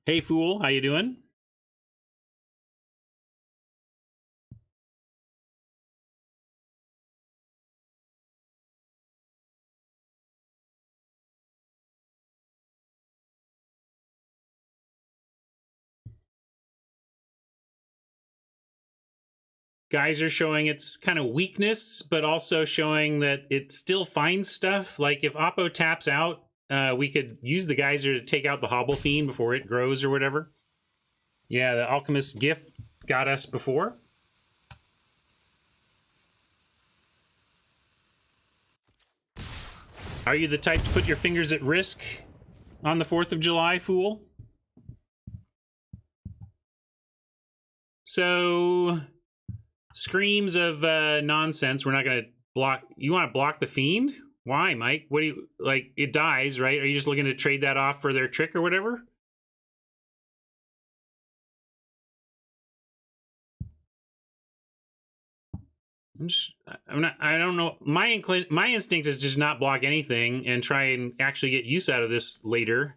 Hey, Fool, how you doing? Geyser showing its kind of weakness, but also showing that it still finds stuff. Like if Oppo taps out, we could use the Geyser to take out the Hobble Fiend before it grows or whatever. Yeah, the Alchemist's Gift got us before. Are you the type to put your fingers at risk on the 4th of July, fool? So, screams of nonsense. We're not going to block. You want to block the fiend? Why, Mike? What do you, like, it dies, right? Are you just looking to trade that off for their trick or whatever? I don't know. My instinct is just not block anything and try and actually get use out of this later.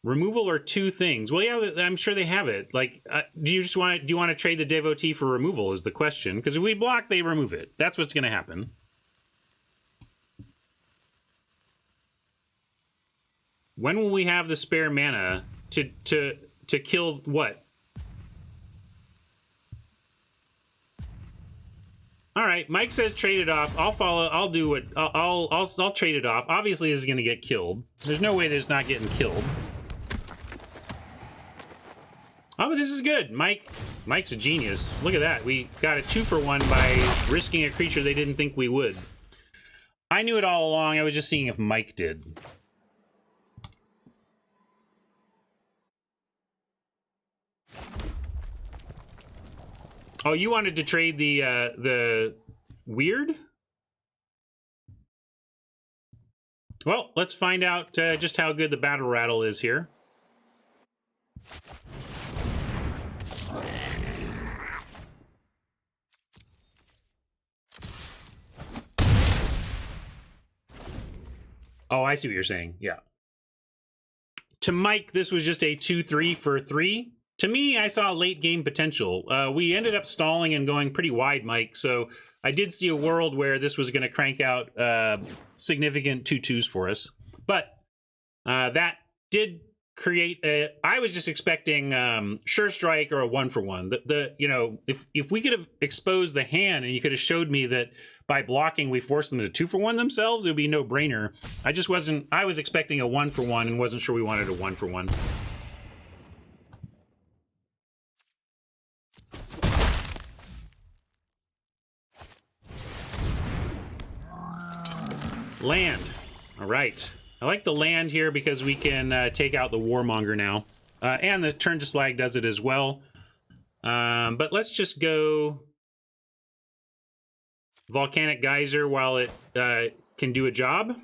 Removal or 2 things. Well, yeah, I'm sure they have it. Like, do you want to trade the devotee for removal is the question? Because if we block, they remove it. That's what's going to happen. When will we have the spare mana to kill what? All right, Mike says trade it off. I'll follow. I'll do it. I'll trade it off. Obviously, this is going to get killed. There's no way there's not getting killed. Oh, but this is good. Mike's a genius. Look at that. We got a 2-for-1 by risking a creature they didn't think we would. I knew it all along. I was just seeing if Mike did. Oh, you wanted to trade the weird? Well, let's find out just how good the battle rattle is here. Oh, I see what you're saying. Yeah. To Mike, this was just a 2-3 for 3. To me, I saw late game potential. We ended up stalling and going pretty wide, Mike. So I did see a world where this was going to crank out significant 2-2s for us. But that did create a... I was just expecting Sure Strike or a 1-for-1. You know, if we could have exposed the hand and you could have showed me that by blocking we forced them to 2-for-1 themselves, it would be no brainer. I just wasn't... I was expecting a 1-for-1 and wasn't sure we wanted a 1-for-1. Land. All right. I like the land here because we can take out the Warmonger now. And the Turn to Slag does it as well. But let's just go Volcanic Geyser while it can do a job.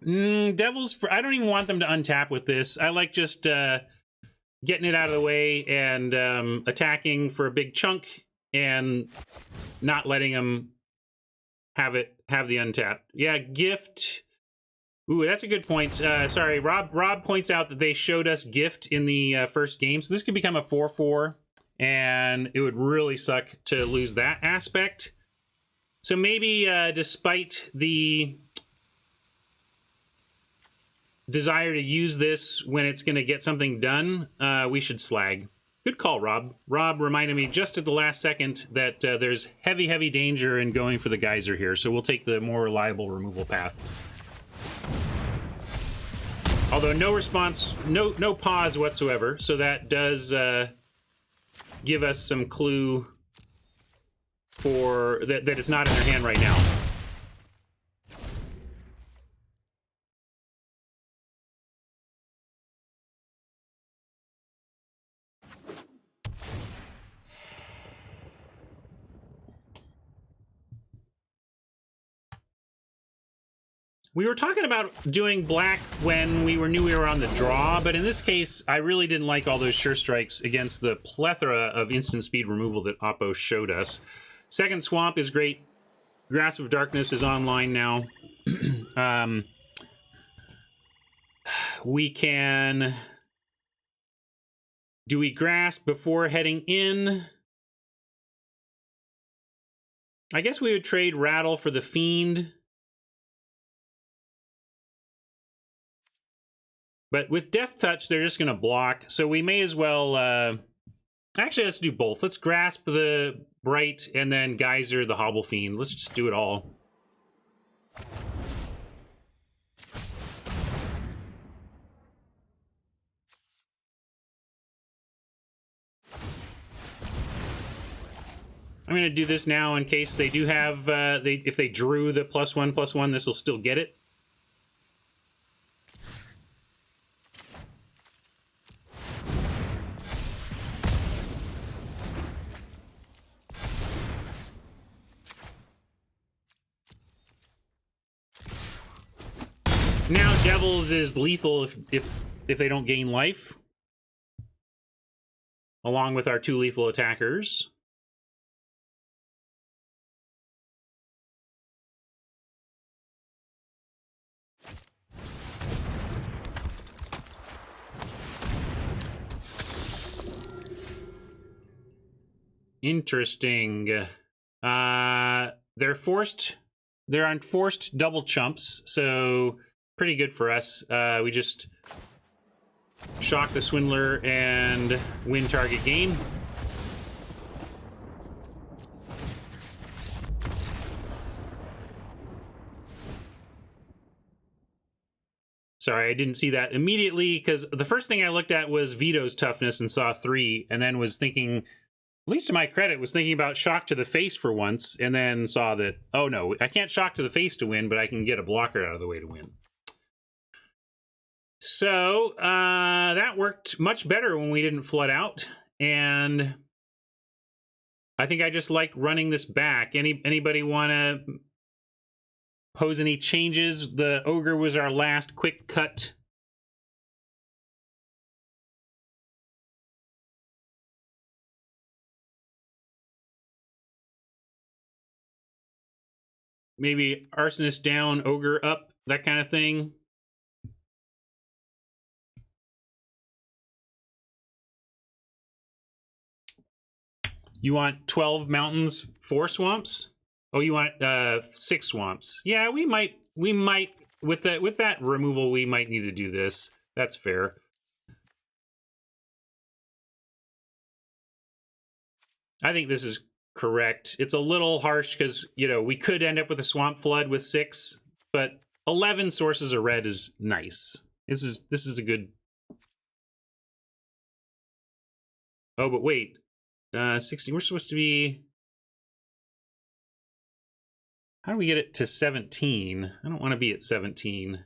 Devils, I don't even want them to untap with this. I like just getting it out of the way and attacking for a big chunk and not letting them have the untap. Yeah, gift. Ooh, that's a good point. Sorry, Rob points out that they showed us gift in the first game, so this could become a 4-4, and it would really suck to lose that aspect. So maybe, despite the desire to use this when it's going to get something done, we should slag. Good call, Rob. Rob reminded me just at the last second that there's heavy danger in going for the geyser here, so we'll take the more reliable removal path. Although no response, no pause whatsoever, so that does give us some clue for that it's not in their hand right now. We were talking about doing black when we knew we were on the draw, but in this case, I really didn't like all those Sure Strikes against the plethora of instant speed removal that Oppo showed us. Second Swamp is great. Grasp of Darkness is online now. We can... Do we Grasp before heading in? I guess we would trade Rattle for the Fiend. But with Death Touch, they're just going to block. So we may as well... Actually, let's do both. Let's Grasp the Bright and then Geyser the Hobble Fiend. Let's just do it all. I'm going to do this now in case they do have, if they drew the +1/+1, this will still get it. Now Devils is lethal if they don't gain life, along with our 2 lethal attackers. Interesting. They're on forced double chumps, so pretty good for us. We just shock the Swindler and win target game. Sorry, I didn't see that immediately, because the first thing I looked at was Vito's toughness and saw 3, and then was thinking, at least to my credit, was thinking about shock to the face for once, and then saw that, oh no, I can't shock to the face to win, but I can get a blocker out of the way to win. So, that worked much better when we didn't flood out, and I think I just like running this back. Anybody want to pose any changes? The Ogre was our last quick cut. Maybe Arsonist down, Ogre up, that kind of thing. You want 12 mountains, 4 swamps? Oh, you want 6 swamps? Yeah, we might with that removal, we might need to do this. That's fair. I think this is correct. It's a little harsh because, you know, we could end up with a swamp flood with 6, but 11 sources of red is nice. This is a good. Oh, but wait. 16. We're supposed to be. How do we get it to 17? I don't want to be at 17.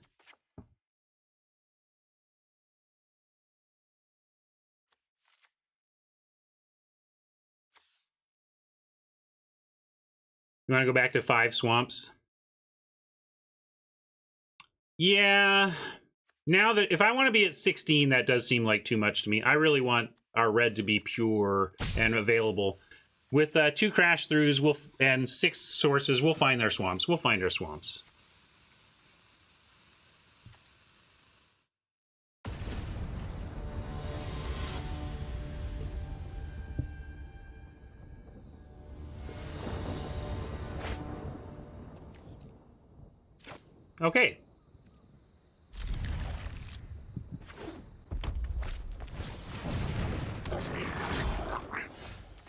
You want to go back to 5 swamps? Yeah. Now that if I want to be at 16, that does seem like too much to me. I really want our red to be pure and available. With 2 crash throughs and 6 sources, we'll find our swamps. We'll find our swamps. Okay.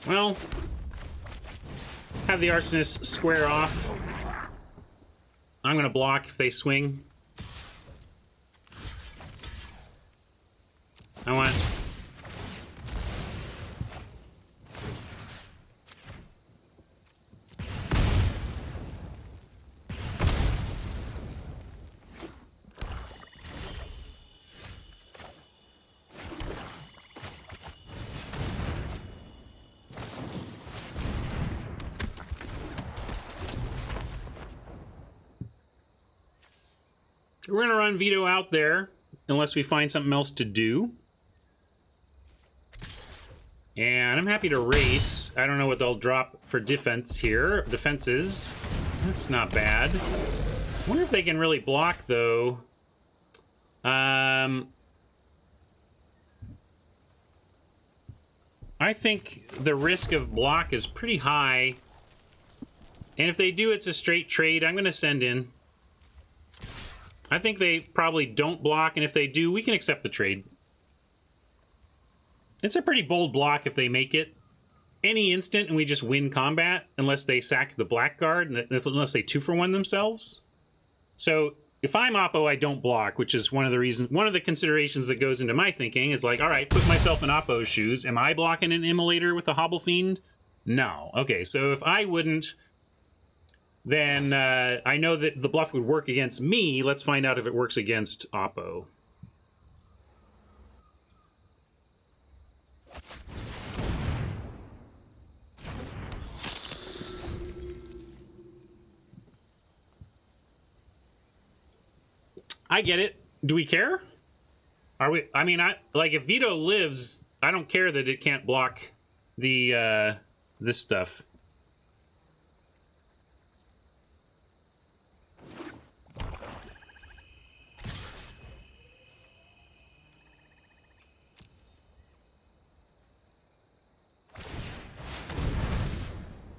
Well, have the Arsonist square off. I'm going to block if they swing. I want... We're going to run Vito out there, unless we find something else to do. And I'm happy to race. I don't know what they'll drop for defense here. Defenses. That's not bad. I wonder if they can really block, though. I think the risk of block is pretty high. And if they do, it's a straight trade. I'm going to send in. I think they probably don't block, and if they do, we can accept the trade. It's a pretty bold block if they make it. Any instant, and we just win combat, unless they sack the blackguard, and unless they 2-for-1 themselves. So, if I'm Oppo, I don't block, which is one of the considerations that goes into my thinking, is like, alright, put myself in Oppo's shoes. Am I blocking an Immolator with a Hobble Fiend? No. Okay, so if I wouldn't, then I know that the bluff would work against me. Let's find out if it works against Oppo. I get it. Do we care? Are we? I mean, like if Vito lives, I don't care that it can't block the this stuff.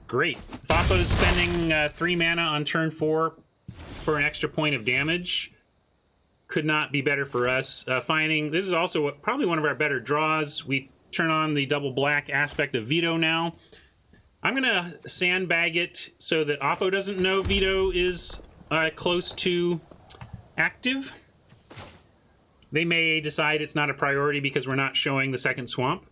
Great. Fapo's spending 3 mana on turn 4 for an extra point of damage. Could not be better for us. Finding this is also probably one of our better draws. We turn on the double black aspect of Vito now. I'm gonna sandbag it so that Oppo doesn't know Vito is close to active. They may decide it's not a priority because we're not showing the second swamp.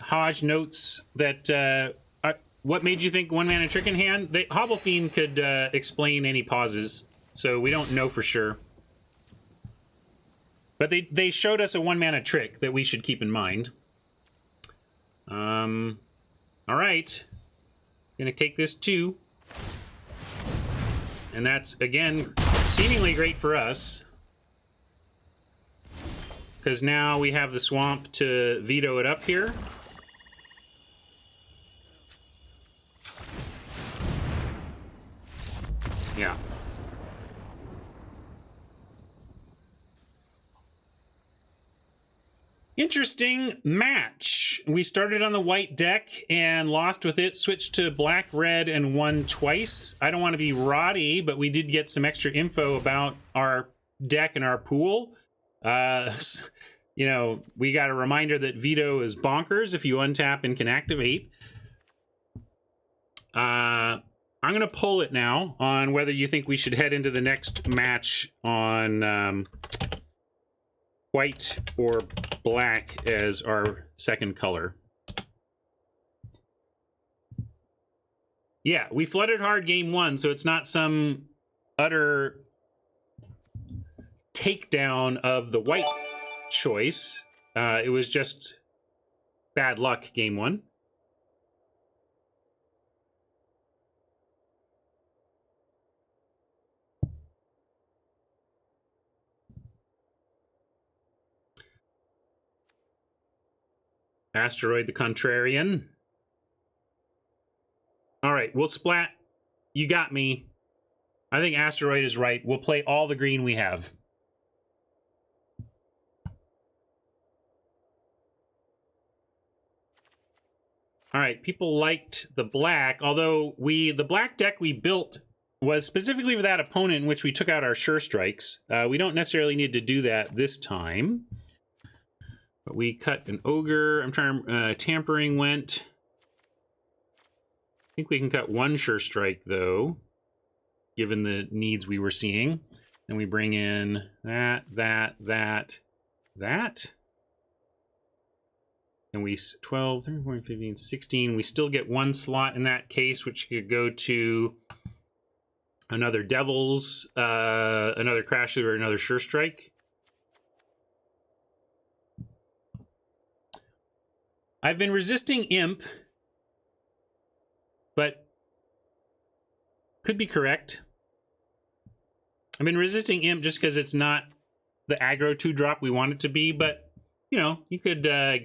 Hodge notes that what made you think 1 mana trick in hand? Hobble Fiend could explain any pauses, so we don't know for sure. But they showed us a 1 mana trick that we should keep in mind. All right, gonna take this 2, and that's again seemingly great for us because now we have the swamp to veto it up here. Yeah. Interesting match. We started on the white deck and lost with it, switched to black, red, and won twice. I don't want to be Roddy, but we did get some extra info about our deck and our pool. You know, we got a reminder that Vito is bonkers if you untap and can activate. I'm going to pull it now on whether you think we should head into the next match on white or black as our second color. Yeah, we flooded hard game 1, so it's not some utter takedown of the white choice. It was just bad luck game 1. Asteroid the Contrarian. All right, we'll splat. You got me. I think Asteroid is right. We'll play all the green we have. All right, people liked the black, although the black deck we built was specifically for that opponent in which we took out our Sure Strikes. We don't necessarily need to do that this time. But we cut an Ogre. I'm trying, Tampering went. I think we can cut 1 Sure Strike, though, given the needs we were seeing. Then we bring in that. And we 12, 13, 14, 15, 16. We still get 1 slot in that case, which could go to another Devils, another Crash or another Sure Strike. I've been resisting Imp, but could be correct. I've been resisting Imp just because it's not the aggro 2-drop we want it to be, but, you know, you could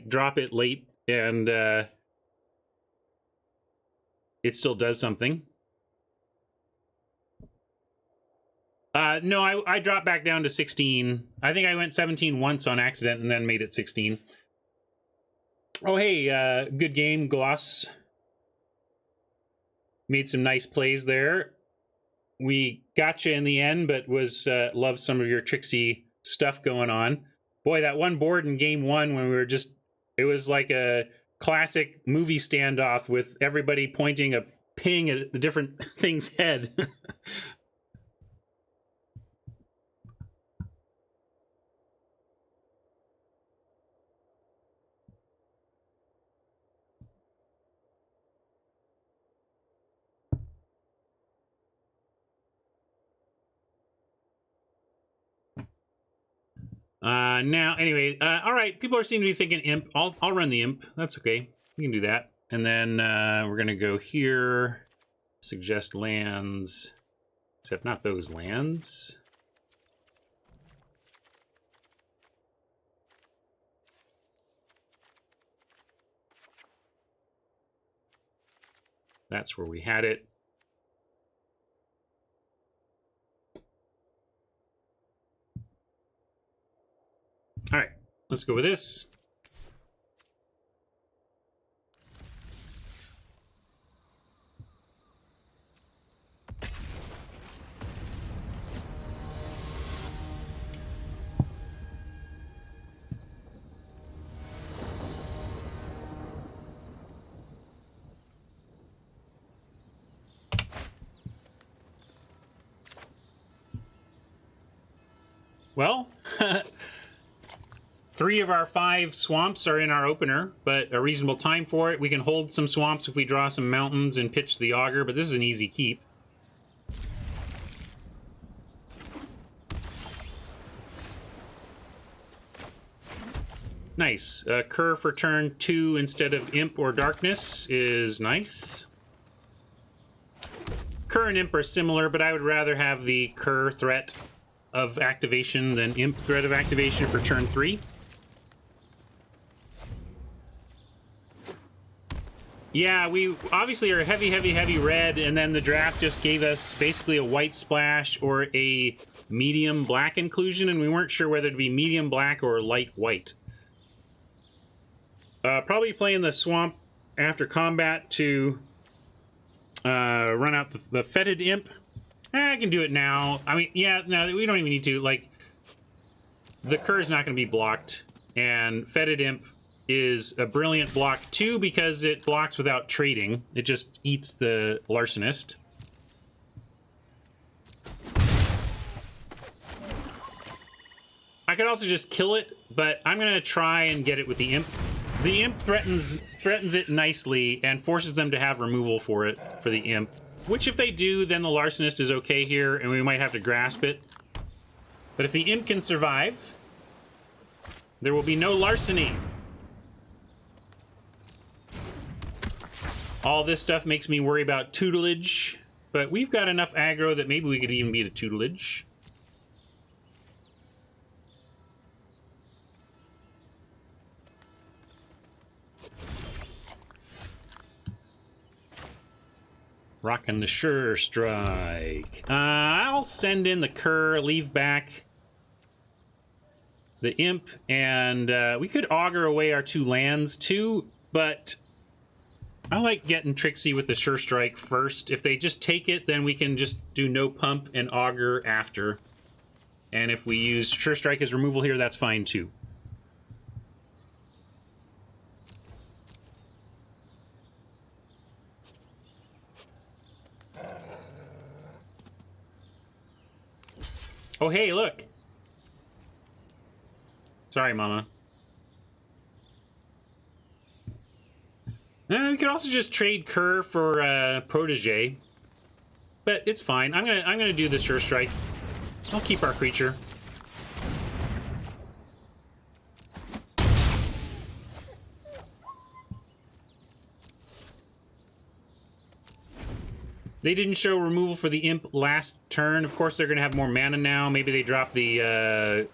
drop it late and it still does something. No, I dropped back down to 16. I think I went 17 once on accident and then made it 16. Oh, hey, good game, Gloss. Made some nice plays there. We got you in the end, but was loved some of your tricksy stuff going on. Boy, that one board in game one when we were just, it was like a classic movie standoff with everybody pointing a ping at a different thing's head. Now, anyway, all right. People are seeming to be thinking imp. I'll run the imp. That's okay. We can do that. And then we're gonna go here. Suggest lands, except not those lands. That's where we had it. All right, let's go with this. Well, 3 of our 5 swamps are in our opener, but a reasonable time for it. We can hold some swamps if we draw some mountains and pitch the auger, but this is an easy keep. Nice. Cur for turn 2 instead of Imp or Darkness is nice. Cur and Imp are similar, but I would rather have the Cur threat of activation than Imp threat of activation for turn 3. Yeah, we obviously are heavy red, and then the draft just gave us basically a white splash or a medium black inclusion, and we weren't sure whether to be medium black or light white. Probably playing the swamp after combat to run out the fetid imp. I can do it now. I mean, yeah, no, we don't even need to. Like, the Cur is not going to be blocked, and fetid imp is a brilliant block too because it blocks without trading. It just eats the Larcenist. I could also just kill it, but I'm going to try and get it with the imp. The imp threatens it nicely and forces them to have removal for it, for the imp. Which if they do, then the Larcenist is okay here, and we might have to grasp it. But if the imp can survive, there will be no larceny. All this stuff makes me worry about tutelage, but we've got enough aggro that maybe we could even beat a tutelage. Rocking the Sure Strike. I'll send in the Cur, leave back the Imp, and we could auger away our 2 lands too, but I like getting tricksy with the Sure Strike first. If they just take it, then we can just do no pump and auger after. And if we use Sure Strike as removal here, that's fine too. Oh, hey, look. Sorry, Mama. We could also just trade Cur for Protege, but it's fine. I'm gonna do the Sure Strike. I'll keep our creature. They didn't show removal for the Imp last turn. Of course, they're going to have more mana now. Maybe they drop the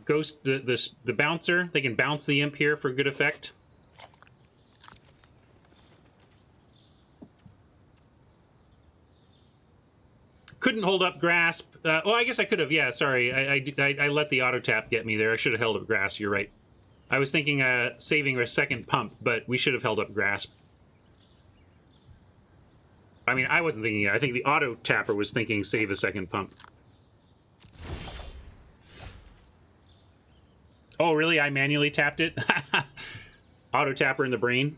Ghost, the Bouncer. They can bounce the Imp here for good effect. Couldn't hold up Grasp. Well, I guess I could have. Yeah, sorry. I let the auto tap get me there. I should have held up Grasp. You're right. I was thinking saving a second pump, but we should have held up Grasp. I mean, I wasn't thinking it. I think the auto tapper was thinking save a second pump. Oh, really? I manually tapped it? Auto tapper in the brain.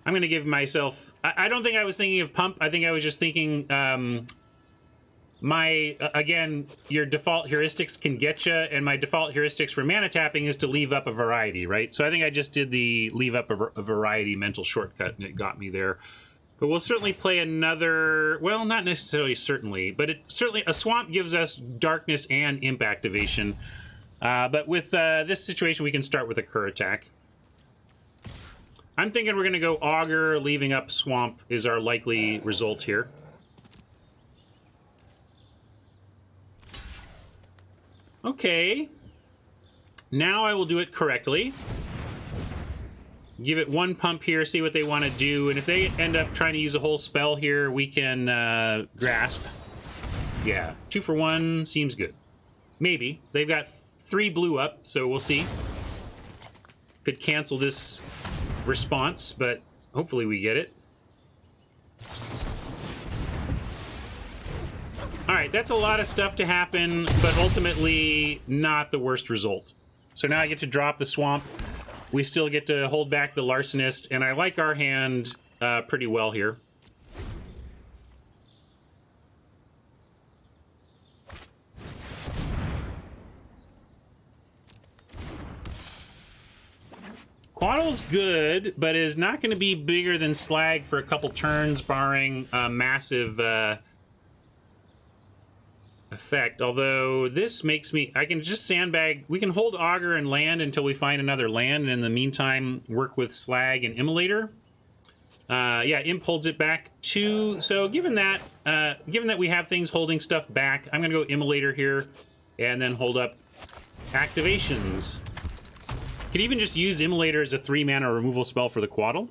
I'm going to give myself... I don't think I was thinking of pump. I think I was just thinking... again, your default heuristics can get you, and my default heuristics for mana tapping is to leave up a variety, right? So I think I just did the leave up a variety mental shortcut, and it got me there. But we'll certainly play another... Well, not necessarily certainly, but certainly a swamp gives us darkness and imp activation. But with this situation, we can start with a cur attack. I'm thinking we're going to go augur, leaving up swamp is our likely result here. Okay. Now I will do it correctly. Give it one pump here, see what they want to do, and if they end up trying to use a whole spell here, we can grasp. Yeah, 2 for 1 seems good. Maybe. They've got 3 blue up, so we'll see. Could cancel this response, but hopefully we get it. Alright, that's a lot of stuff to happen, but ultimately not the worst result. So now I get to drop the swamp. We still get to hold back the Larcenist, and I like our hand pretty well here. Quaddle's good, but is not going to be bigger than Slag for a couple turns, barring a massive effect. Although this makes me... I can just sandbag... We can hold Augur and land until we find another land, and in the meantime, work with Slag and Immolator. Yeah, Imp holds it back too. So given that we have things holding stuff back, I'm going to go Immolator here, and then hold up activations. Could even just use Immolator as a 3-mana removal spell for the Quaddle.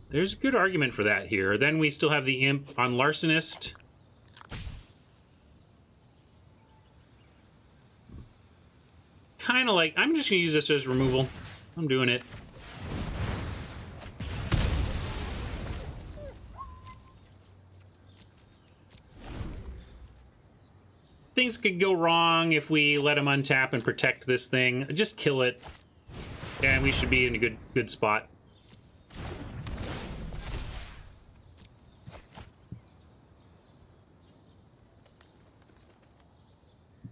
There's a good argument for that here. Then we still have the Imp on Larcenist. Kind of like... I'm just going to use this as removal. I'm doing it. Things could go wrong if we let him untap and protect this thing. Just kill it, and we should be in a good spot.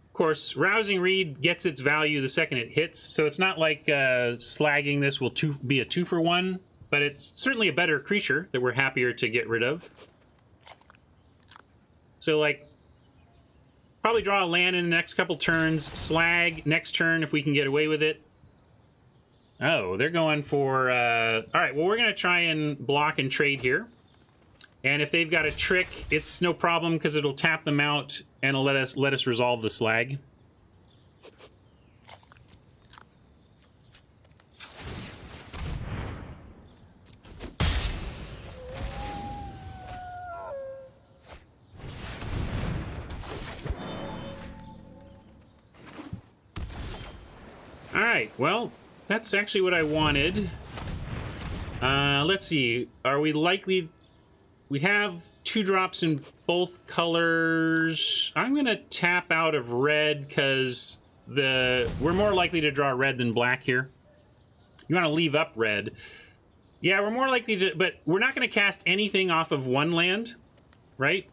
Of course, Rousing Reed gets its value the second it hits, so it's not like slagging this will be a 2 for 1, but it's certainly a better creature that we're happier to get rid of. So, like, probably draw a land in the next couple turns, slag next turn if we can get away with it. Oh, they're going for... Alright, well, we're going to try and block and trade here. And if they've got a trick, it's no problem because it'll tap them out and it'll let us resolve the slag. Alright, well, that's actually what I wanted. Let's see. Are we likely... We have 2 drops in both colors. I'm going to tap out of red because we're more likely to draw red than black here. You want to leave up red. Yeah, we're more likely to... But we're not going to cast anything off of one land, right?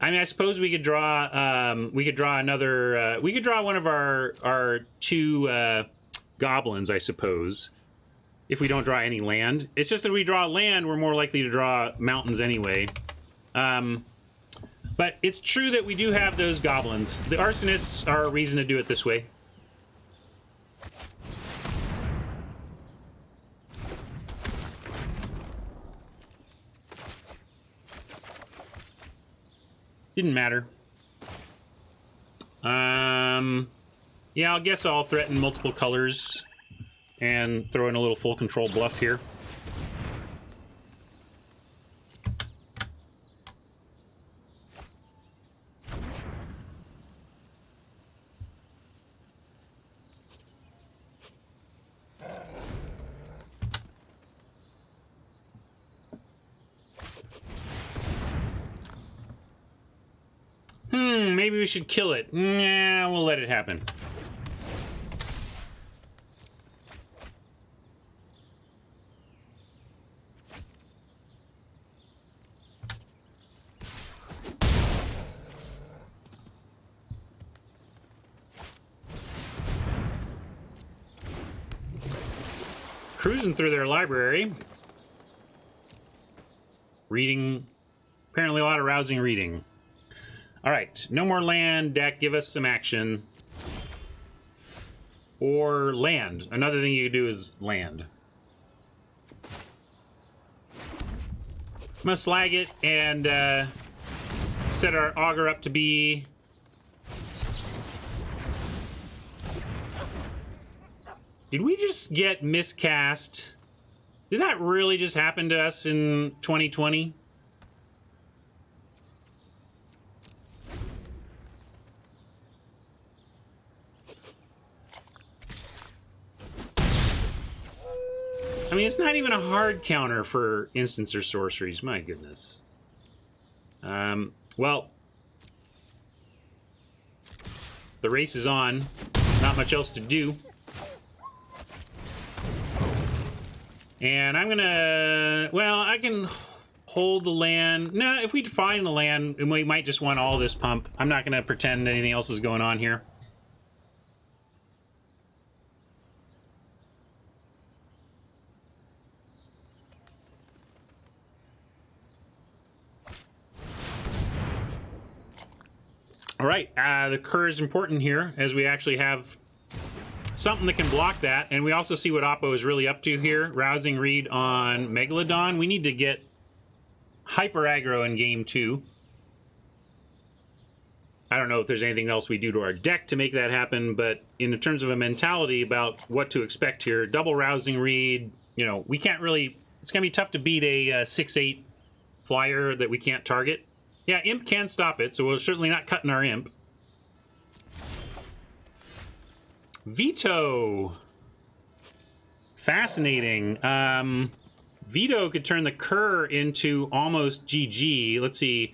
I mean, I suppose we could draw another... we could draw one of our 2 goblins, I suppose, if we don't draw any land. It's just that we draw land, we're more likely to draw mountains anyway. But it's true that we do have those goblins. The arsonists are a reason to do it this way. Didn't matter. Yeah, I guess I'll threaten multiple colors and throw in a little full control bluff here. Maybe we should kill it. Nah, we'll let it happen. Cruising through their library. Reading. Apparently a lot of rousing reading. Alright, no more land. Deck, give us some action. Or land. Another thing you could do is land. I'm gonna slag it and set our auger up to be... Did we just get miscast? Did that really just happen to us in 2020? I mean, it's not even a hard counter for instants or sorceries. My goodness. Well, the race is on. Not much else to do. And I'm gonna... Well, I can hold the land. No, if we find the land, we might just want all this pump. I'm not gonna pretend anything else is going on here. All right, the cur is important here, as we actually have something that can block that, and we also see what Oppo is really up to here. Rousing Read on Megalodon. We need to get hyper aggro in game 2. I don't know if there's anything else we do to our deck to make that happen, but in terms of a mentality about what to expect here, double Rousing Read, you know, we can't really... It's going to be tough to beat a 6/8 flyer that we can't target. Yeah, Imp can stop it, so we're certainly not cutting our Imp. Veto. Fascinating. Veto could turn the cur into almost GG. Let's see.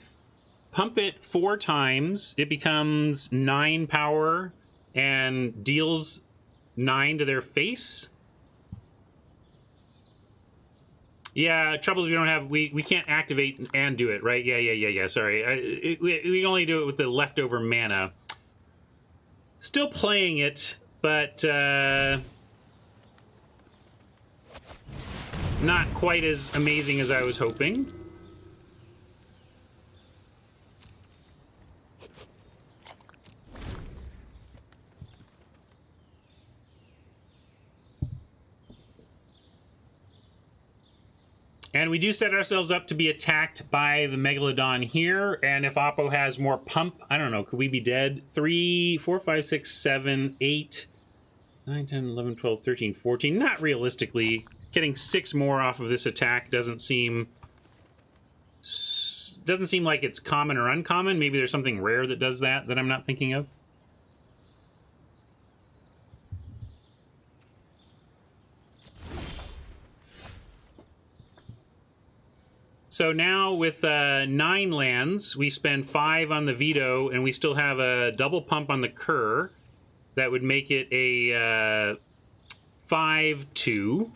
Pump it 4 times. It becomes 9 power and deals 9 to their face. Yeah, trouble is we don't have... We can't activate and do it, right? Yeah. Sorry. We can only do it with the leftover mana. Still playing it, but not quite as amazing as I was hoping. And we do set ourselves up to be attacked by the Megalodon here. And if Oppo has more pump, I don't know, could we be dead? 3, 4, 5, 6, 7, 8, 9, 10, 11, 12, 13, 14. Not realistically. Getting 6 more off of this attack doesn't seem like it's common or uncommon. Maybe there's something rare that does that I'm not thinking of. So now with 9 lands, we spend 5 on the veto, and we still have a double pump on the cur. That would make it a 5/2.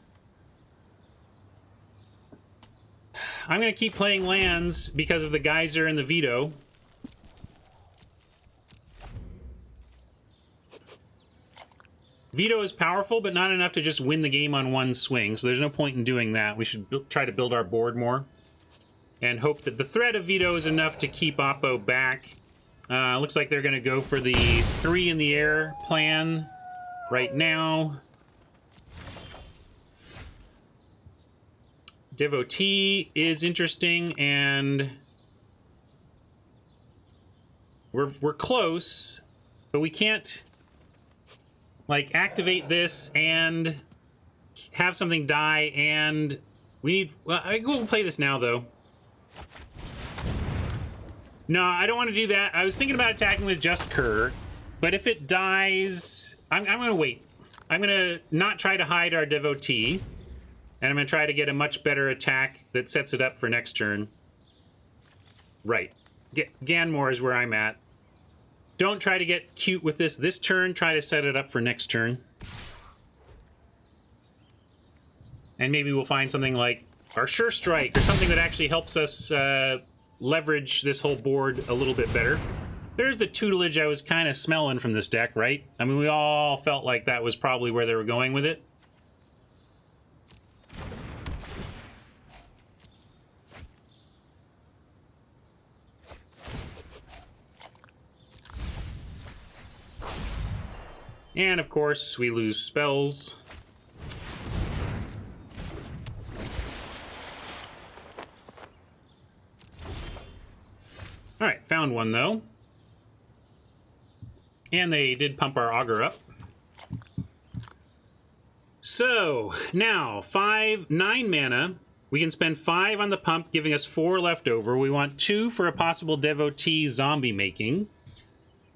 I'm going to keep playing lands because of the geyser and the veto. Veto is powerful, but not enough to just win the game on one swing, so there's no point in doing that. We should try to build our board more. And hope that the threat of veto is enough to keep Oppo back. Looks like they're going to go for the 3 in the air plan right now. Devotee is interesting, and we're close, but we can't like activate this and have something die, and we need... Well, I will play this now, though. No, I don't want to do that. I was thinking about attacking with just cur, but if it dies, I'm going to wait. I'm going to not try to hide our devotee, and I'm going to try to get a much better attack that sets it up for next turn. Right. Ganmore is where I'm at. Don't try to get cute with this turn. Try to set it up for next turn. And maybe we'll find something like our Sure Strike or something that actually helps us leverage this whole board a little bit better. There's the tutelage I was kind of smelling from this deck, right? I mean, we all felt like that was probably where they were going with it. And, of course, we lose spells. Alright, found one, though. And they did pump our auger up. So, now, 9 mana. We can spend 5 on the pump, giving us 4 left over. We want 2 for a possible devotee zombie making,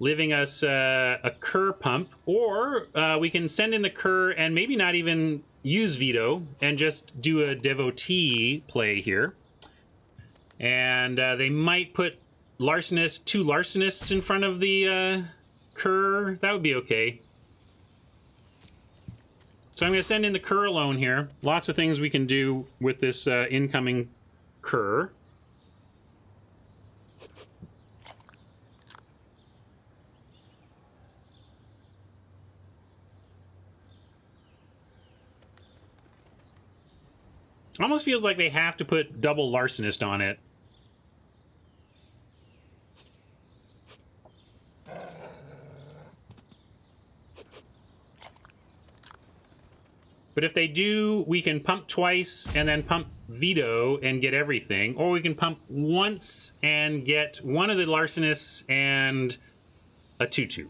leaving us a cur pump, or we can send in the cur and maybe not even use veto and just do a devotee play here. And they might put larcenist, 2 larcenists in front of the cur. That would be okay. So I'm going to send in the cur alone here. Lots of things we can do with this incoming cur. Almost feels like they have to put double larcenist on it. But if they do, we can pump twice and then pump veto and get everything. Or we can pump once and get one of the larcenists and a 2/2.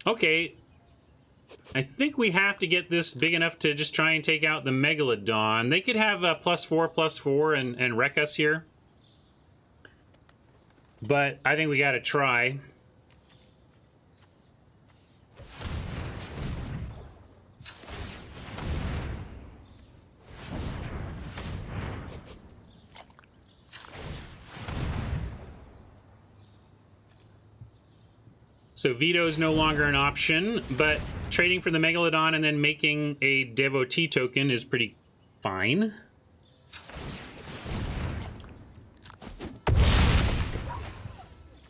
Okay. I think we have to get this big enough to just try and take out the Megalodon. They could have a +4/+4 and wreck us here. But I think we got to try. So veto is no longer an option, but trading for the Megalodon and then making a devotee token is pretty fine.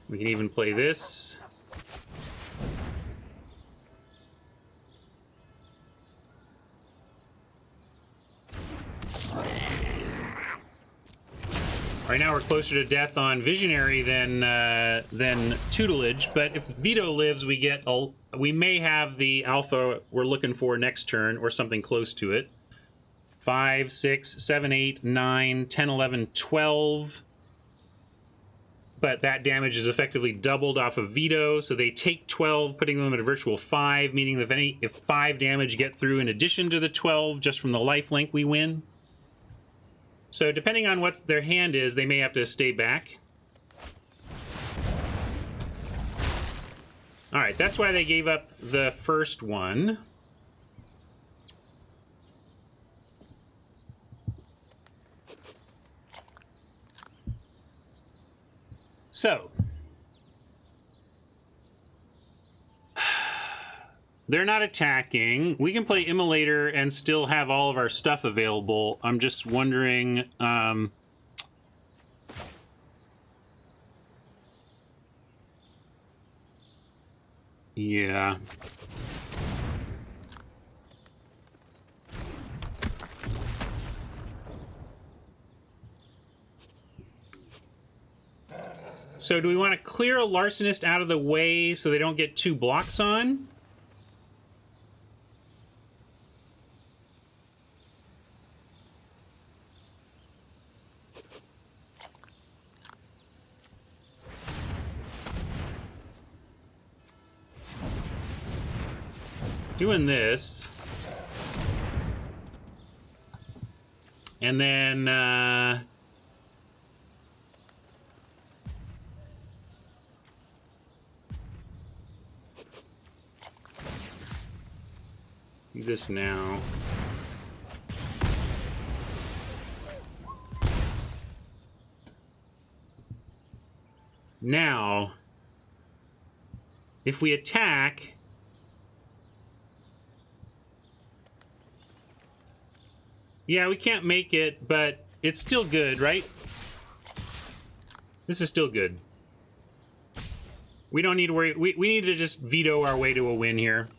We can even play this. Right now we're closer to death on Visionary than Tutelage, but if Veto lives, we may have the alpha we're looking for next turn, or something close to it. 5, 6, 7, 8, 9, 10, 11, 12. But that damage is effectively doubled off of Veto, so they take 12, putting them at a virtual 5, meaning that if 5 damage get through in addition to the 12, just from the lifelink, we win. So depending on what their hand is, they may have to stay back. All right, that's why they gave up the first one. So they're not attacking. We can play Immolator and still have all of our stuff available. I'm just wondering... yeah. So do we want to clear a Larcenist out of the way so they don't get 2 blocks on? Doing this. And then, do this now. Now, if we attack... Yeah, we can't make it, but it's still good, right? This is still good. We don't need to worry. We need to just veto our way to a win here.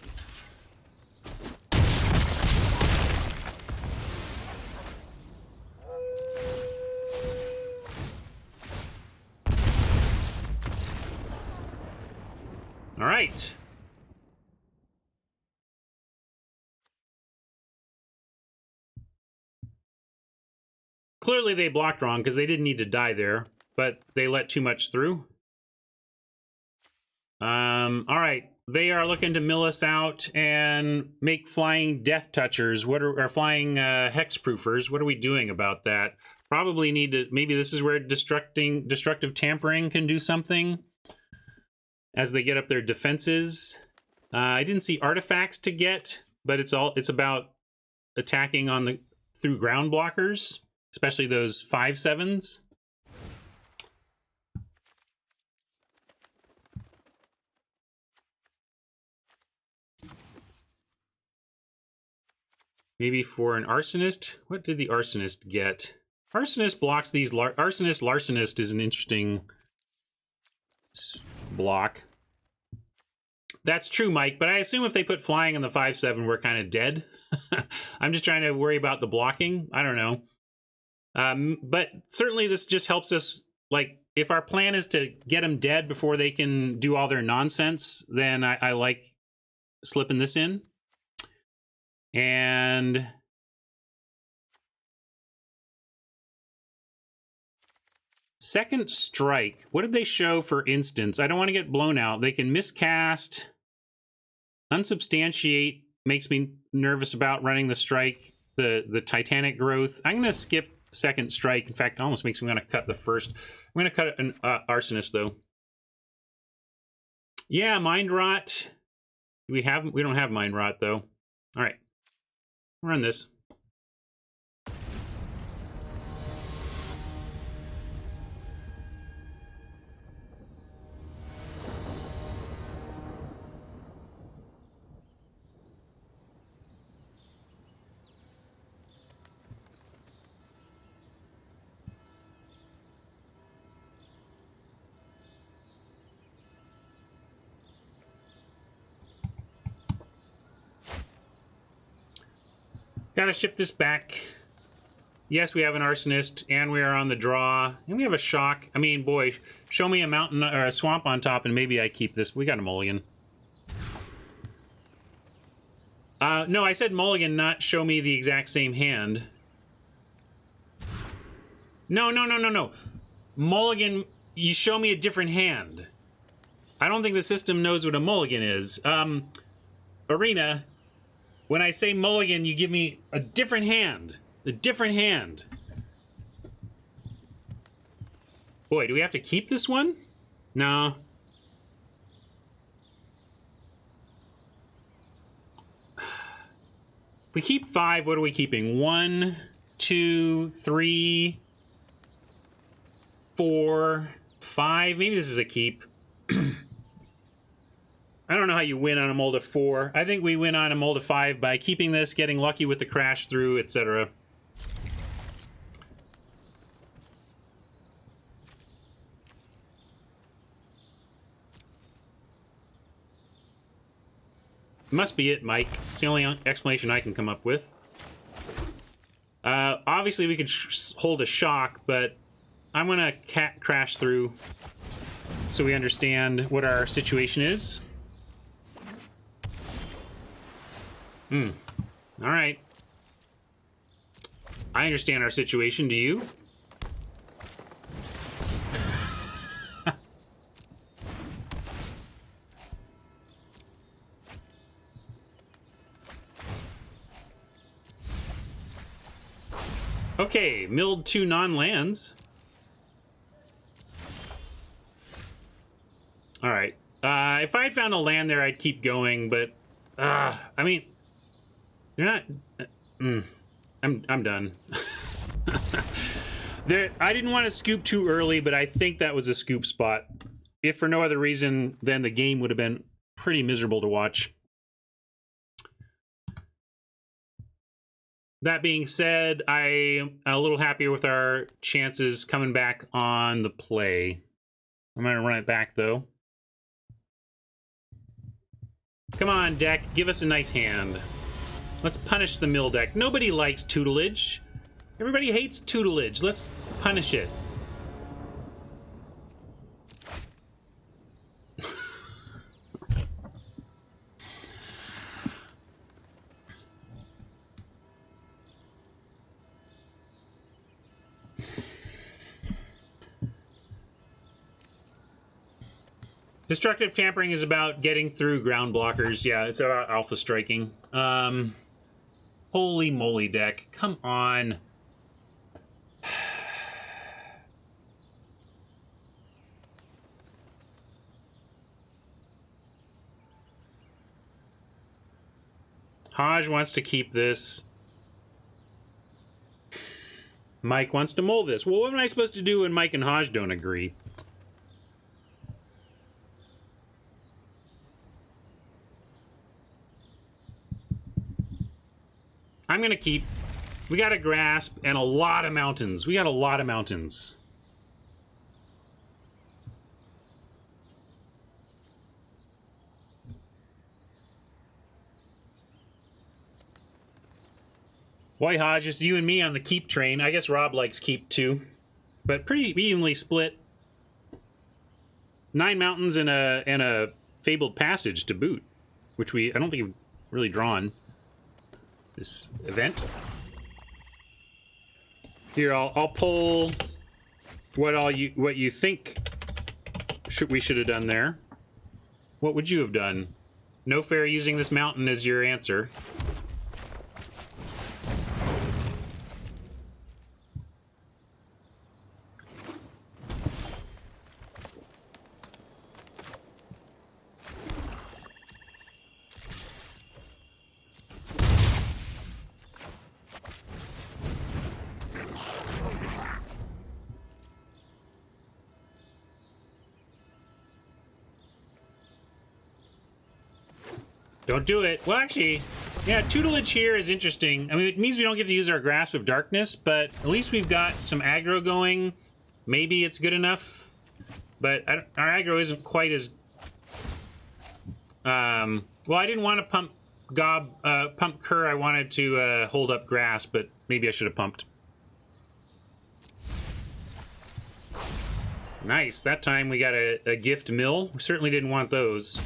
All right. Clearly they blocked wrong because they didn't need to die there, but they let too much through. All right. They are looking to mill us out and make flying death touchers. Or flying hexproofers. What are we doing about that? Probably need to... Maybe this is where destructive tampering can do something as they get up their defenses. I didn't see artifacts to get, but it's about attacking on through ground blockers, especially those 5/7s. Maybe for an arsonist. What did the arsonist get? Arsonist blocks these. Larcenist is an interesting block. That's true, Mike, but I assume if they put flying on the 5/7, we're kind of dead. I'm just trying to worry about the blocking. I don't know. But certainly this just helps us, like, if our plan is to get them dead before they can do all their nonsense, then I like slipping this in. And second strike. What did they show for instance? I don't want to get blown out. They can miscast. Unsubstantiate makes me nervous about running the strike. The Titanic growth. I'm going to skip second strike. In fact, it almost makes me want to cut the first. I'm going to cut an arsonist though. Yeah, mind rot. We don't have mind rot though. All right. Run this. Gotta ship this back. Yes, we have an arsonist, and we are on the draw, and we have a shock. I mean, boy, show me a mountain or a swamp on top, and maybe I keep this. We got a mulligan. No, I said mulligan, not show me the exact same hand. No. Mulligan, you show me a different hand. I don't think the system knows what a mulligan is. Arena... When I say mulligan, you give me a different hand. A different hand. Boy, do we have to keep this one? No. We keep 5, what are we keeping? 1, 2, 3, 4, 5. Maybe this is a keep. I don't know how you win on a mold of 4. I think we win on a mold of 5 by keeping this, getting lucky with the crash through, etc. Must be it, Mike. It's the only explanation I can come up with. Obviously, we could hold a shock, but I'm going to crash through so we understand what our situation is. All right. I understand our situation. Do you? Okay, milled 2 non-lands. All right. If I had found a land there, I'd keep going, but I mean, they're not. I'm done. I didn't want to scoop too early, but I think that was a scoop spot. if for no other reason, then the game would have been pretty miserable to watch. That being said, I'm a little happier with our chances coming back on the play. I'm going to run it back, though. Come on, deck. Give us a nice hand. Let's punish the mill deck. Nobody likes tutelage. Everybody hates tutelage. Let's punish it. Destructive tampering is about getting through ground blockers. Yeah, it's about alpha striking. Holy moly, deck. Come on. Hodge wants to keep this. Mike wants to mull this. Well, what am I supposed to do when Mike and Hodge don't agree? I'm going to keep... We got a grasp and a lot of mountains. We got a lot of mountains. Boy, Hodge, it's you and me on the keep train. I guess Rob likes keep too. But pretty evenly split. 9 mountains and a fabled passage to boot. Which I don't think we've really drawn this event. Here, I'll pull what you think we should have done there. What would you have done? No fair using this mountain as your answer. Don't do it. Well, actually, yeah, tutelage here is interesting. I mean, it means we don't get to use our Grasp of Darkness, but at least we've got some aggro going. Maybe it's good enough, but our aggro isn't quite as... well, I didn't want to pump Cur. I wanted to hold up Grasp, but maybe I should have pumped. Nice. That time we got a gift mill. We certainly didn't want those.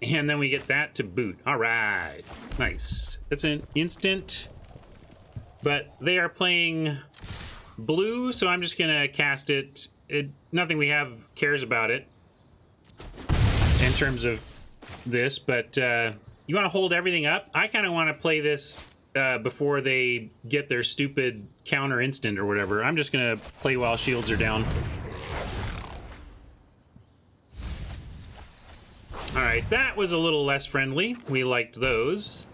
And then we get that to boot. All right. Nice. It's an instant. But they are playing blue, so I'm just going to cast it. Nothing we have cares about it in terms of this, but you want to hold everything up? I kind of want to play this before they get their stupid counter instant or whatever. I'm just going to play while shields are down. All right, that was a little less friendly. We liked those.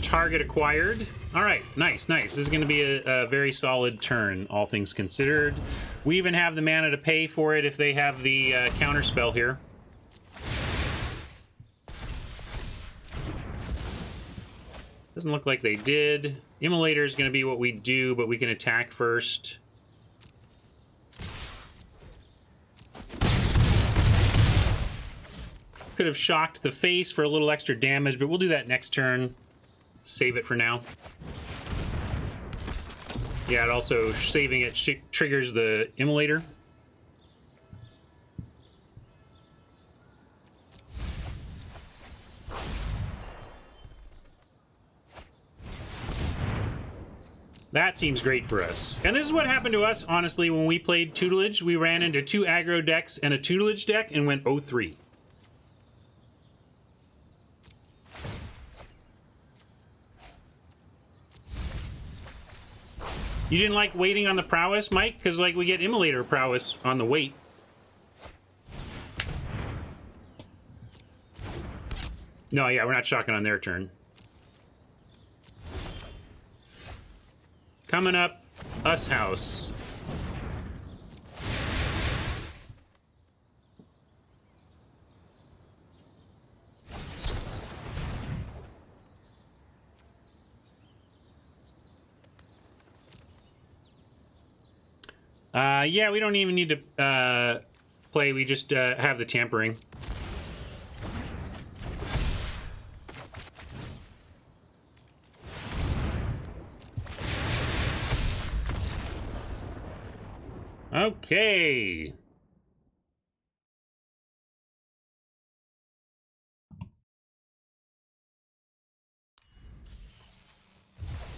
Target acquired. All right, nice, nice. This is going to be a very solid turn, all things considered. We even have the mana to pay for it if they have the counter spell here. Doesn't look like they did. Immolator is going to be what we do, but we can attack first. Could have shocked the face for a little extra damage, but we'll do that next turn. Save it for now. Yeah, it also, saving it triggers the Immolator. That seems great for us. And this is what happened to us, honestly, when we played Tutelage. We ran into 2 aggro decks and a Tutelage deck and went 0-3. You didn't like waiting on the prowess, Mike? Because, like, we get Immolator prowess on the wait. No, yeah, we're not shocking on their turn. Coming up, us house. Yeah, we don't even need to play. We just have the tampering. Okay.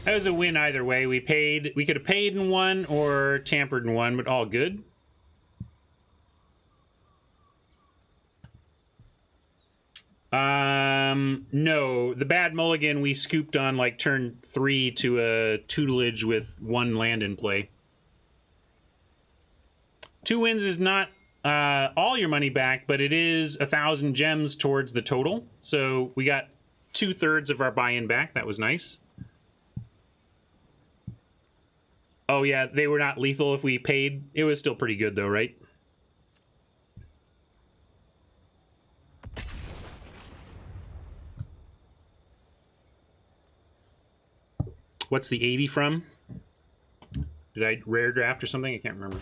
That was a win either way. We could have paid in one or tampered in one, but all good. No. The bad mulligan we scooped on like turn 3 to a tutelage with 1 land in play. 2 wins is not all your money back, but it is 1,000 gems towards the total. So we got 2/3 of our buy-in back. That was nice. Oh yeah, they were not lethal if we paid. It was still pretty good though, right? What's the 80 from? Did I rare draft or something? I can't remember.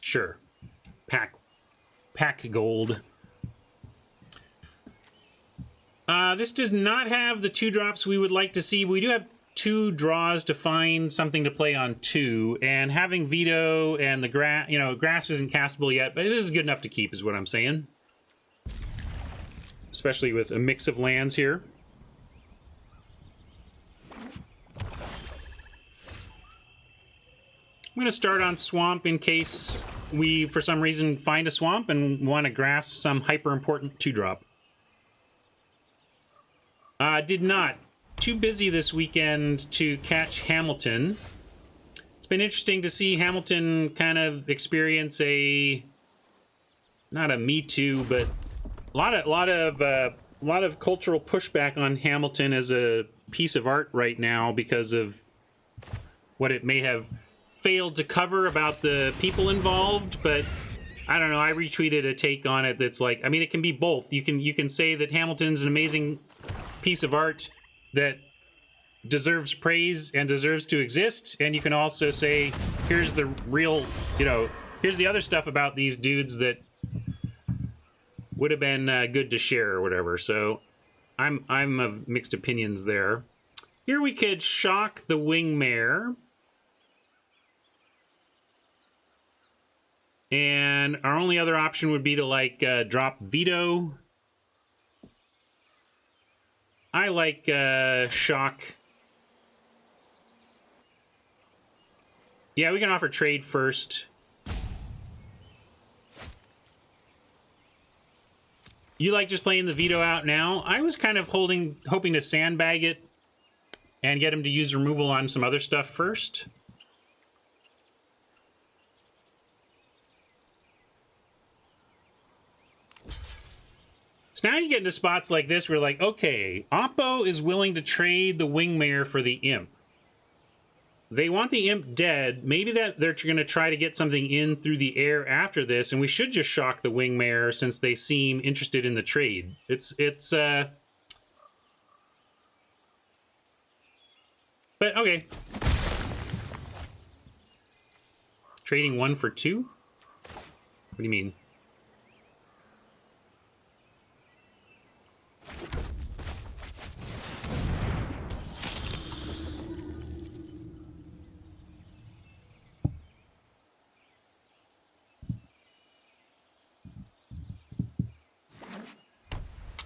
Sure. Pack gold. This does not have the 2-drops we would like to see. We do have 2 draws to find something to play on 2, and having veto and the grasp isn't castable yet, but this is good enough to keep, is what I'm saying. Especially with a mix of lands here. I'm going to start on swamp in case we, for some reason, find a swamp and want to grasp some hyper-important 2-drop. Did not. Too busy this weekend to catch Hamilton. It's been interesting to see Hamilton kind of experience not a Me Too, but a lot of cultural pushback on Hamilton as a piece of art right now because of what it may have failed to cover about the people involved. But I don't know. I retweeted a take on it that's like, I mean, it can be both. You can say that Hamilton's an amazing piece of art that deserves praise and deserves to exist, and you can also say, here's the real, here's the other stuff about these dudes that would have been good to share or whatever. So I'm of mixed opinions there. Here we could shock the Wingmare, and our only other option would be to like drop veto. I like shock. Yeah, we can offer trade first. You like just playing the veto out now? I was kind of hoping to sandbag it and get him to use removal on some other stuff first. So now you get into spots like this where, like, okay, Oppo is willing to trade the Wingmare for the Imp. They want the Imp dead. Maybe that they're going to try to get something in through the air after this, and we should just shock the Wingmare since they seem interested in the trade. But okay. Trading 1 for 2? What do you mean?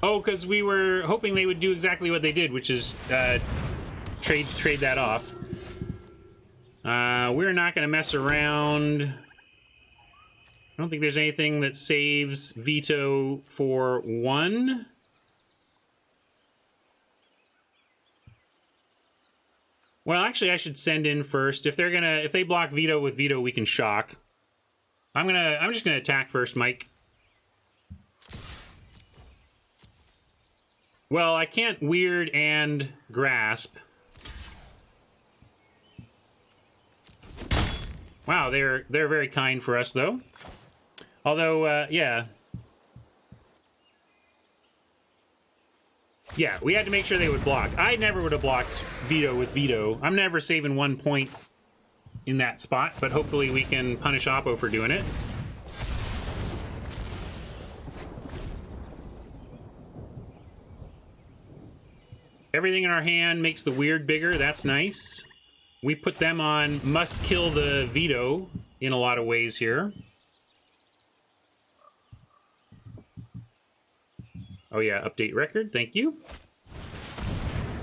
Oh, because we were hoping they would do exactly what they did, which is trade that off. We're not going to mess around. I don't think there's anything that saves veto for 1. Well, actually, I should send in first. If they block veto with veto, we can shock. I'm just gonna attack first, Mike. Well, I can't weird and grasp. Wow, they're very kind for us, though. Although, yeah. Yeah, we had to make sure they would block. I never would have blocked veto with veto. I'm never saving 1 point in that spot, but hopefully we can punish Oppo for doing it. Everything in our hand makes the weird bigger. That's nice. We put them on must kill the veto in a lot of ways here. Oh yeah, update record. Thank you.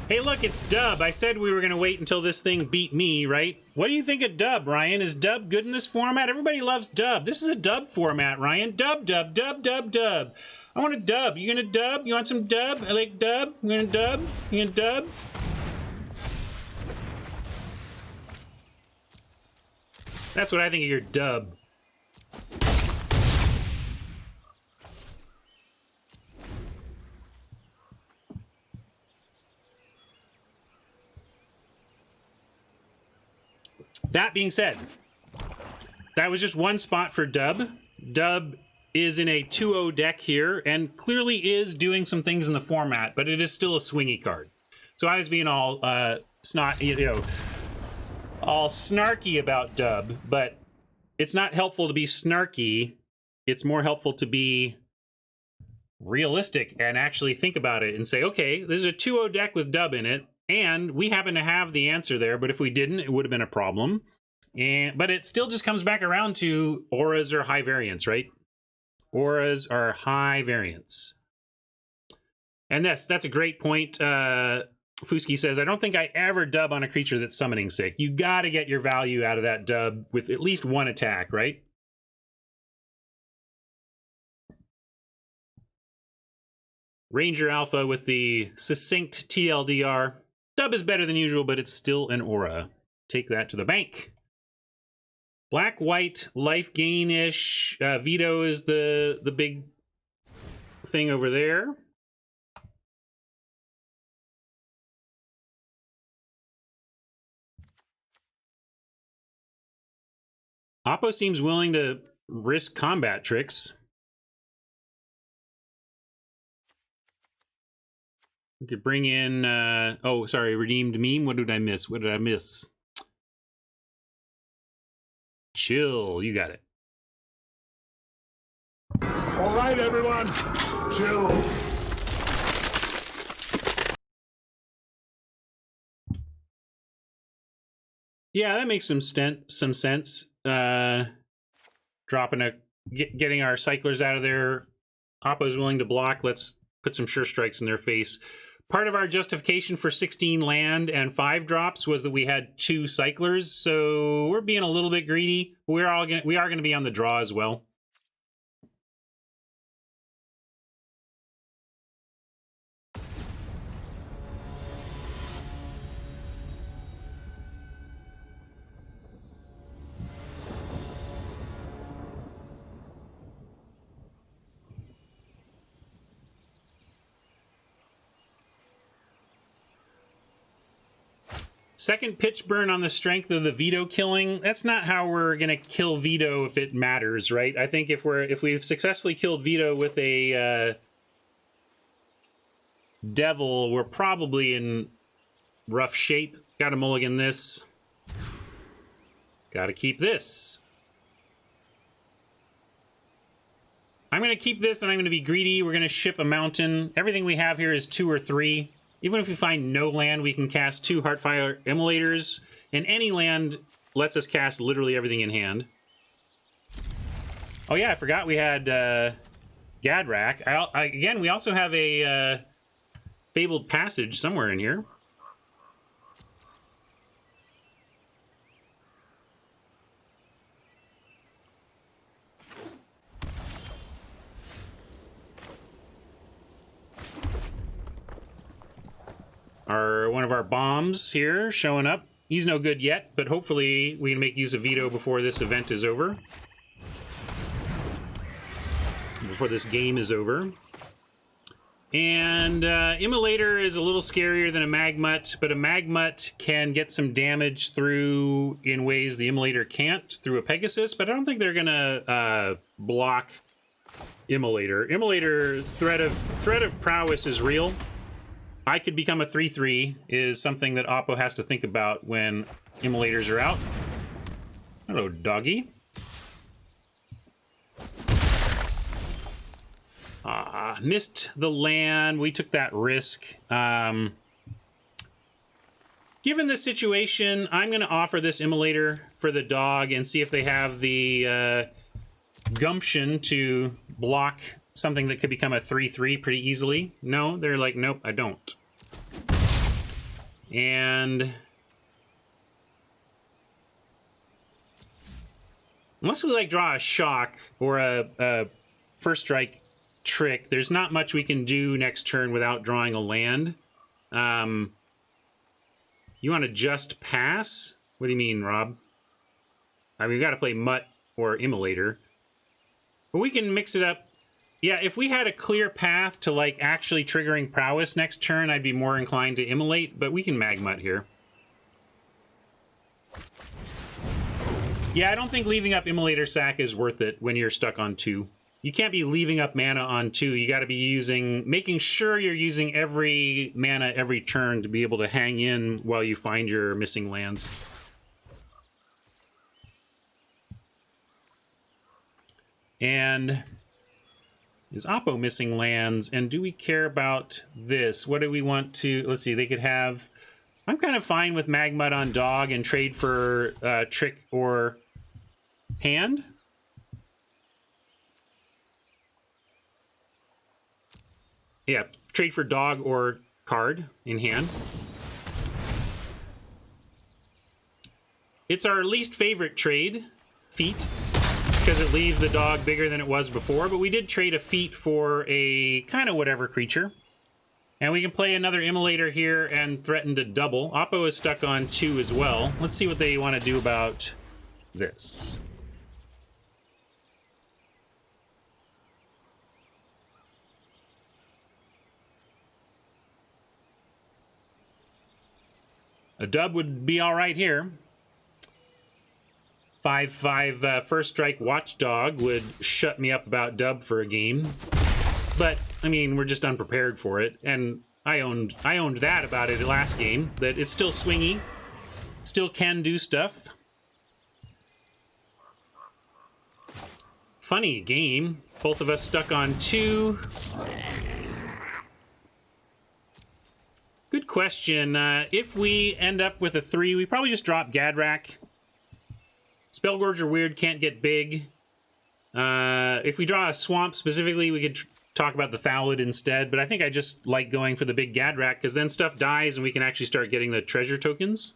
Hey, look, it's Dub. I said we were going to wait until this thing beat me, right? What do you think of Dub, Ryan? Is Dub good in this format? Everybody loves Dub. This is a Dub format, Ryan. Dub, dub, dub, dub, dub. I want a dub. You gonna dub? You want some dub? I like dub. You gonna dub? You gonna dub? That's what I think of your dub. That being said, that was just one spot for Dub. Dub is in a 2-0 deck here and clearly is doing some things in the format, but it is still a swingy card. So I was being all all snarky about Dub, but it's not helpful to be snarky. It's more helpful to be realistic and actually think about it and say, okay, this is a 2-0 deck with Dub in it, and we happen to have the answer there, but if we didn't, it would have been a problem. But it still just comes back around to auras are high variance, right? Auras are high variance. And that's a great point. Fuski says, I don't think I ever dub on a creature that's summoning sick. You got to get your value out of that dub with at least one attack, right? Ranger Alpha with the succinct TLDR. Dub is better than usual, but it's still an aura. Take that to the bank. Black-white, life gain-ish. Veto is the big thing over there. Oppo seems willing to risk combat tricks. We could bring in, oh, sorry, redeemed meme. What did I miss? What did I miss? Chill, you got it. All right, everyone, chill. Yeah, that makes some sense. Getting our cyclers out of there. Oppo's willing to block. Let's put some sure strikes in their face. Part of our justification for 16 land and 5 drops was that we had 2 cyclers, so we're being a little bit greedy. We are gonna be on the draw as well. Second pitch burn on the strength of the veto killing. That's not how we're gonna kill veto if it matters, right? I think if we've successfully killed veto with a devil, we're probably in rough shape. Gotta mulligan this. Gotta keep this. I'm gonna keep this and I'm gonna be greedy. We're gonna ship a mountain. Everything we have here is 2 or 3. Even if we find no land, we can cast 2 Heartfire Immolators, and any land lets us cast literally everything in hand. Oh yeah, I forgot we had Gadrak. Again, we also have a Fabled Passage somewhere in here. One of our bombs here showing up. He's no good yet, but hopefully we can make use of veto before this event is over. Before this game is over. And Immolator is a little scarier than a Magmut, but a Magmut can get some damage through in ways the Immolator can't through a Pegasus, but I don't think they're going to block Immolator. Immolator, threat of prowess is real. I could become a 3/3 is something that Oppo has to think about when Immolators are out. Hello, doggy. Missed the land. We took that risk. Given the situation, I'm going to offer this Immolator for the dog and see if they have the gumption to block something that could become a 3/3 pretty easily. No, they're like, nope, I don't. And unless we like draw a shock or a first strike trick, there's not much we can do next turn without drawing a land. You want to just pass? What do you mean, Rob? I mean, we've got to play Mutt or Immolator. But we can mix it up. Yeah, if we had a clear path to, like, actually triggering prowess next turn, I'd be more inclined to immolate, but we can Magmut here. Yeah, I don't think leaving up Immolator Sack is worth it when you're stuck on 2. You can't be leaving up mana on 2. You got to be making sure you're using every mana every turn to be able to hang in while you find your missing lands. And is Oppo missing lands? And do we care about this? What do we want to... Let's see, they could have... I'm kind of fine with Magmut on dog and trade for trick or hand. Yeah, trade for dog or card in hand. It's our least favorite trade, feat, because it leaves the dog bigger than it was before, but we did trade a feat for a kind of whatever creature. And we can play another Immolator here and threaten to double. Oppo is stuck on 2 as well. Let's see what they want to do about this. A dub would be all right here. 5/5 first strike watchdog would shut me up about dub for a game. But I mean, we're just unprepared for it, and I owned that about it last game, that it's still swingy, still can do stuff. Funny game. Both of us stuck on 2. Good question. If we end up with a 3, we probably just drop Gadrak. Spellgorger weird, can't get big. If we draw a swamp specifically, we could talk about the Thallid instead, but I think I just like going for the big Gadrak, because then stuff dies and we can actually start getting the treasure tokens.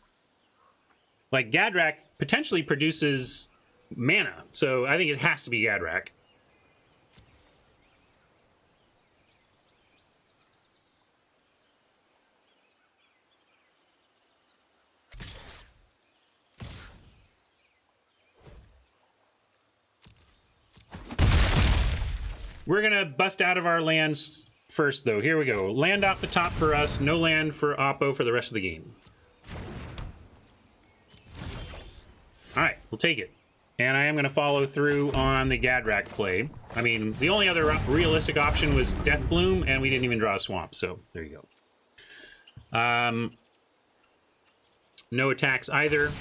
Like, Gadrak potentially produces mana, so I think it has to be Gadrak. We're going to bust out of our lands first, though. Here we go. Land off the top for us. No land for Oppo for the rest of the game. All right, we'll take it. And I am going to follow through on the Gadrak play. I mean, the only other realistic option was Deathbloom, and we didn't even draw a swamp, so there you go. No attacks either.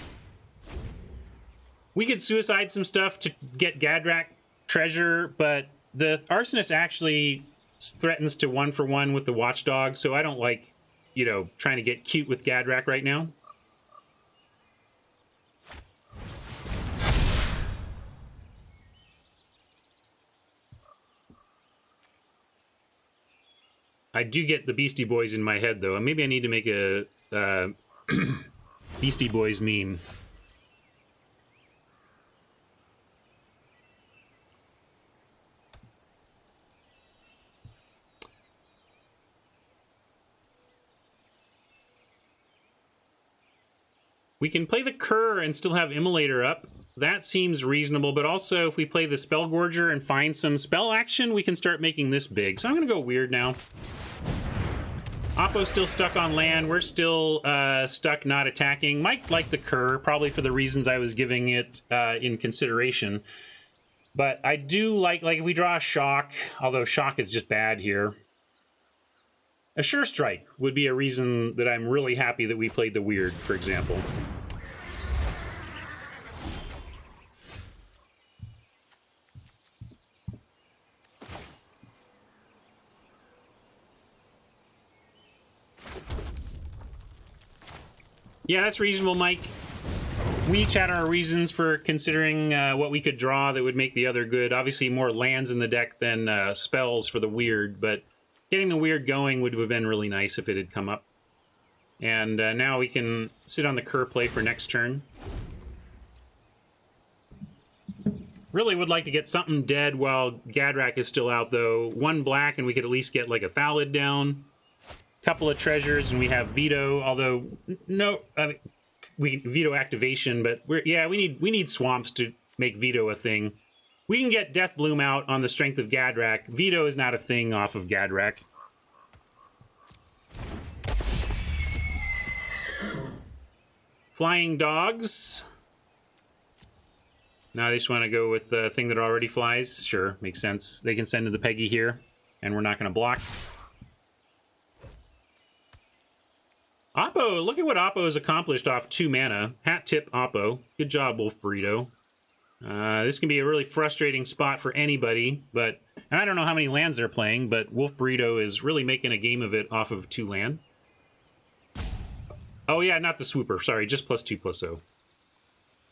We could suicide some stuff to get Gadrak treasure, but the Arsonist actually threatens to 1-for-1 with the Watchdog, so I don't like, you know, trying to get cute with Gadrak right now. I do get the Beastie Boys in my head, though, and maybe I need to make a Beastie Boys meme. We can play the Cur and still have Immolator up. That seems reasonable, but also if we play the Spell Gorger and find some spell action, we can start making this big. So I'm going to go weird now. Oppo's still stuck on land. We're still stuck not attacking. Might like the Cur, probably for the reasons I was giving it in consideration. But I do like if we draw a Shock, although Shock is just bad here. A Sure Strike would be a reason that I'm really happy that we played the Weird, for example. Yeah, that's reasonable, Mike. We each had our reasons for considering what we could draw that would make the other good. Obviously, more lands in the deck than spells for the Weird, but getting the Weird going would have been really nice if it had come up. And now we can sit on the Cur play for next turn. Really would like to get something dead while Gadrak is still out, though. 1 black, and we could at least get like a Thallid down. Couple of treasures, and we have Veto, although no, I mean, we Veto activation, but we need swamps to make Veto a thing. We can get Death Bloom out on the strength of Gadrak. Veto is not a thing off of Gadrak. Flying Dogs. Now they just want to go with the thing that already flies. Sure, makes sense. They can send to the Peggy here, and we're not going to block. Oppo, look at what Oppo has accomplished off 2 mana. Hat tip Oppo. Good job, Wolf Burrito. This can be a really frustrating spot for anybody, but and I don't know how many lands they're playing, but Wolf Burrito is really making a game of it off of 2 land. Oh yeah, not the Swooper. Sorry, just +2/+0.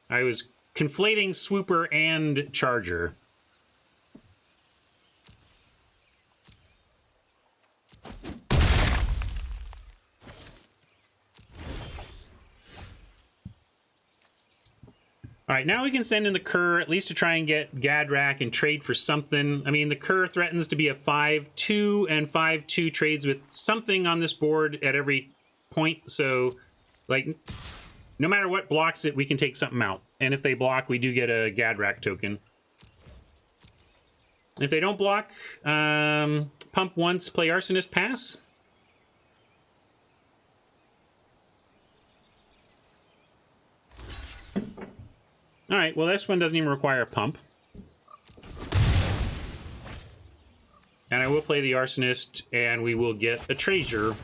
I was conflating Swooper and Charger. All right, now we can send in the Cur, at least to try and get Gadrak and trade for something. I mean, the Cur threatens to be a 5/2, and 5/2 trades with something on this board at every point. So, like, no matter what blocks it, we can take something out. And if they block, we do get a Gadrak token. If they don't block, pump once, play Arsonist, pass. All right, well, this one doesn't even require a pump. And I will play the Arsonist, and we will get a treasure.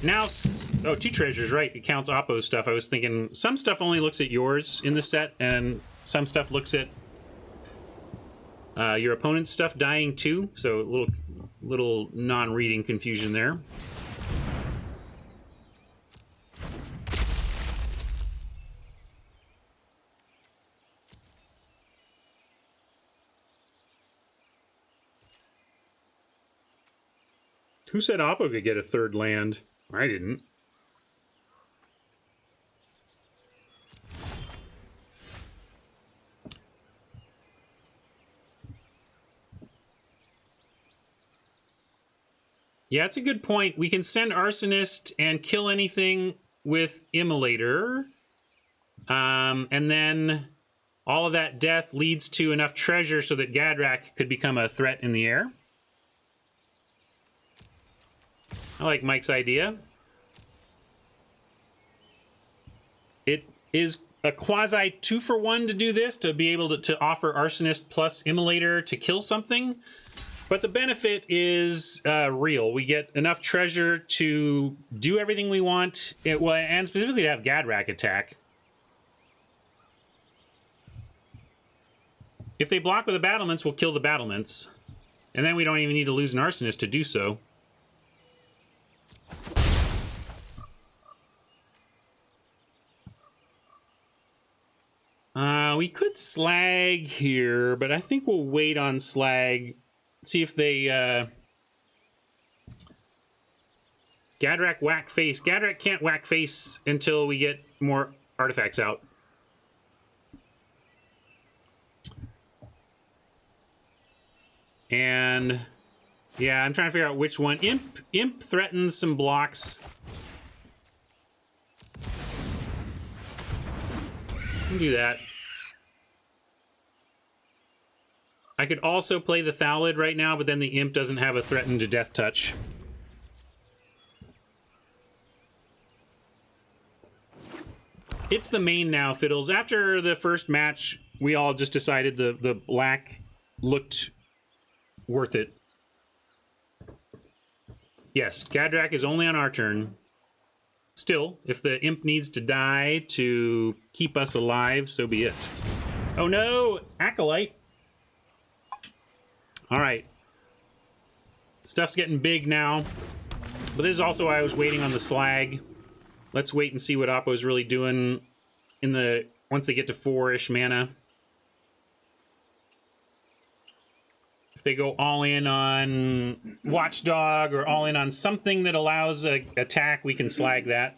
Now, oh, 2 treasures, right. It counts Oppo's stuff. I was thinking some stuff only looks at yours in the set, and some stuff looks at your opponent's stuff dying too. So a little non-reading confusion there. Who said Oppo could get a 3rd land? I didn't. Yeah, it's a good point. We can send Arsonist and kill anything with Immolator. And then all of that death leads to enough treasure so that Gadrak could become a threat in the air. I like Mike's idea. It is a quasi 2-for-1 to do this, to be able to offer Arsonist plus Immolator to kill something. But the benefit is real. We get enough treasure to do everything we want, and specifically to have Gadrak attack. If they block with the battlements, we'll kill the battlements. And then we don't even need to lose an Arsonist to do so. We could slag here, but I think we'll wait on slag. See if they... Gadrak whack face. Gadrak can't whack face until we get more artifacts out. And... yeah, I'm trying to figure out which one. Imp threatens some blocks. Can do that. I could also play the Thallid right now, but then the Imp doesn't have a threatened to death touch. It's the main now, Fiddles. After the first match, we all just decided the black looked worth it. Yes, Gadrak is only on our turn. Still, if the Imp needs to die to keep us alive, so be it. Oh no! Acolyte! Alright. Stuff's getting big now. But this is also why I was waiting on the slag. Let's wait and see what Oppo's really doing in the once they get to 4-ish mana. If they go all in on Watchdog or all in on something that allows a attack, we can slag that.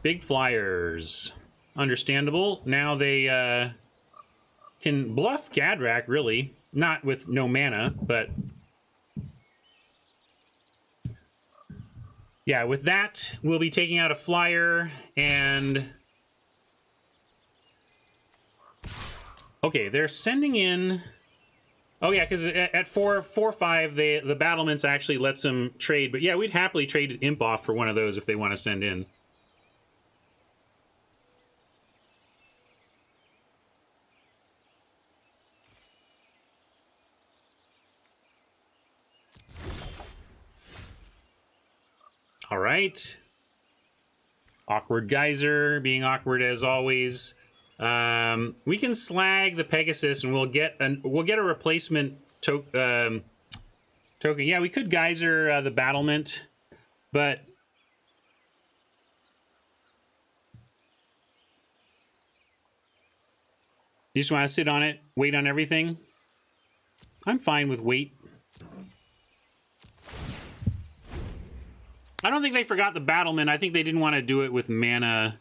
Big flyers. Understandable. Now they can bluff Gadrak, really. Not with no mana, but... yeah, with that, we'll be taking out a flyer, and... okay, they're sending in... oh yeah, because at 4/5, the battlements actually lets them trade. But yeah, we'd happily trade Imp off for one of those if they want to send in. All right. Awkward Geyser, being awkward as always. We can slag the Pegasus, and we'll get a replacement token. Yeah, we could Geyser the battlement, but you just want to sit on it, wait on everything. I'm fine with wait. I don't think they forgot the battlement. I think they didn't want to do it with mana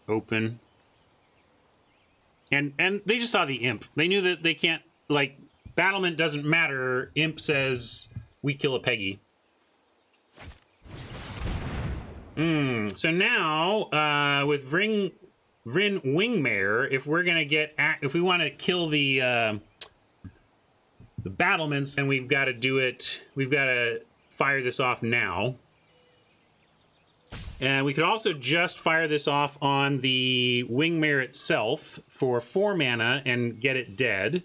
open. And they just saw the Imp. They knew that they can't, like, battlement doesn't matter. Imp says, we kill a Peggy. So now, with Vryn Wingmare, if we're gonna get, if we want to kill the battlements, then we've got to do it, we've got to fire this off now. And we could also just fire this off on the Wingmare itself for 4 mana and get it dead.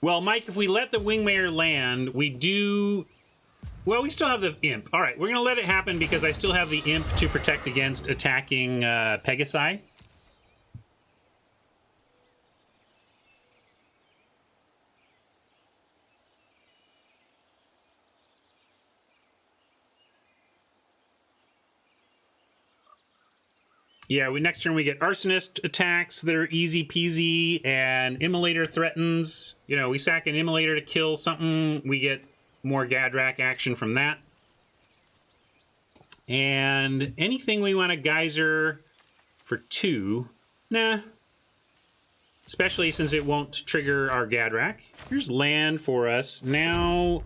Well, Mike, if we let the Wingmare land, we do... well, we still have the Imp. All right, we're going to let it happen because I still have the Imp to protect against attacking Pegasi. Yeah, next turn we get Arsonist attacks that are easy peasy, and Immolator threatens. You know, we sack an Immolator to kill something, we get more Gadrak action from that. And anything we want to Geyser for 2, nah. Especially since it won't trigger our Gadrak. Here's land for us. Now,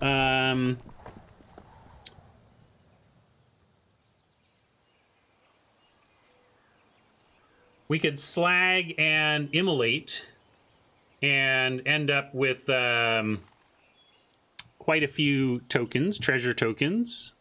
we could slag and immolate and end up with quite a few tokens, treasure tokens.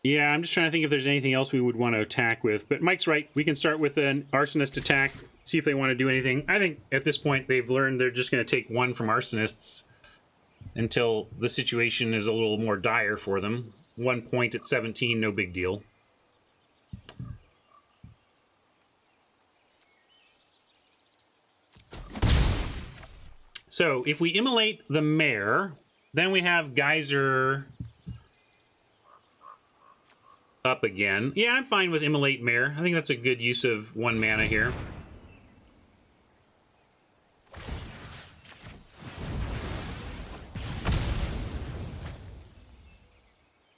Yeah, I'm just trying to think if there's anything else we would want to attack with. But Mike's right. We can start with an Arsonist attack, see if they want to do anything. I think at this point they've learned they're just going to take 1 from Arsonists until the situation is a little more dire for them. 1 point at 17, no big deal. So if we immolate the mare, then we have Geyser up again. Yeah, I'm fine with immolate mare. I think that's a good use of 1 mana here.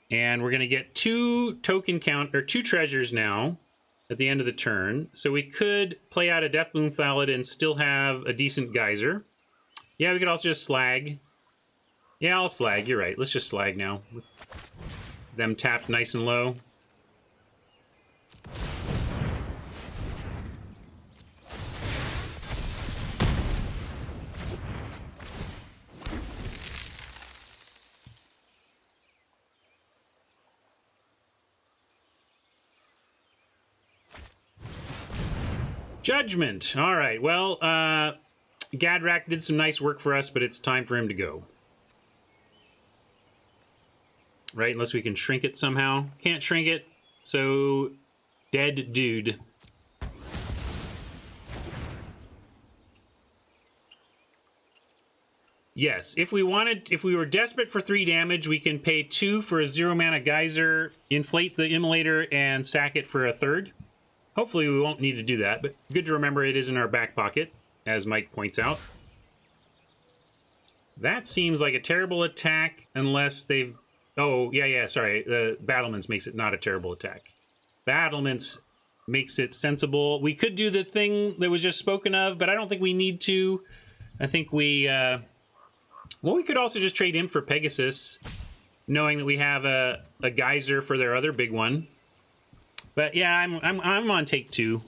And we're going to get 2 token count, or 2 treasures now. at the end of the turn. So we could play out a Deathbloom Thallid and still have a decent geyser. Yeah, we could also just slag. Yeah, I'll slag. You're right. Let's just slag now. Them tapped nice and low. Judgment. All right. Well, Gadrak did some nice work for us, but it's time for him to go. Right? Unless we can shrink it somehow. Can't shrink it. So, dead dude. Yes, if we were desperate for 3 damage, we can pay 2 for a 0 mana geyser, inflate the immolator, and sack it for a 3rd. Hopefully we won't need to do that, but good to remember it is in our back pocket, as Mike points out. That seems like a terrible attack unless they've... Oh, yeah, sorry. The Battlements makes it not a terrible attack. Battlements makes it sensible. We could do the thing that was just spoken of, but I don't think we need to. I think we... Well, we could also just trade him for Pegasus, knowing that we have a geyser for their other big one. But yeah, I'm on take 2.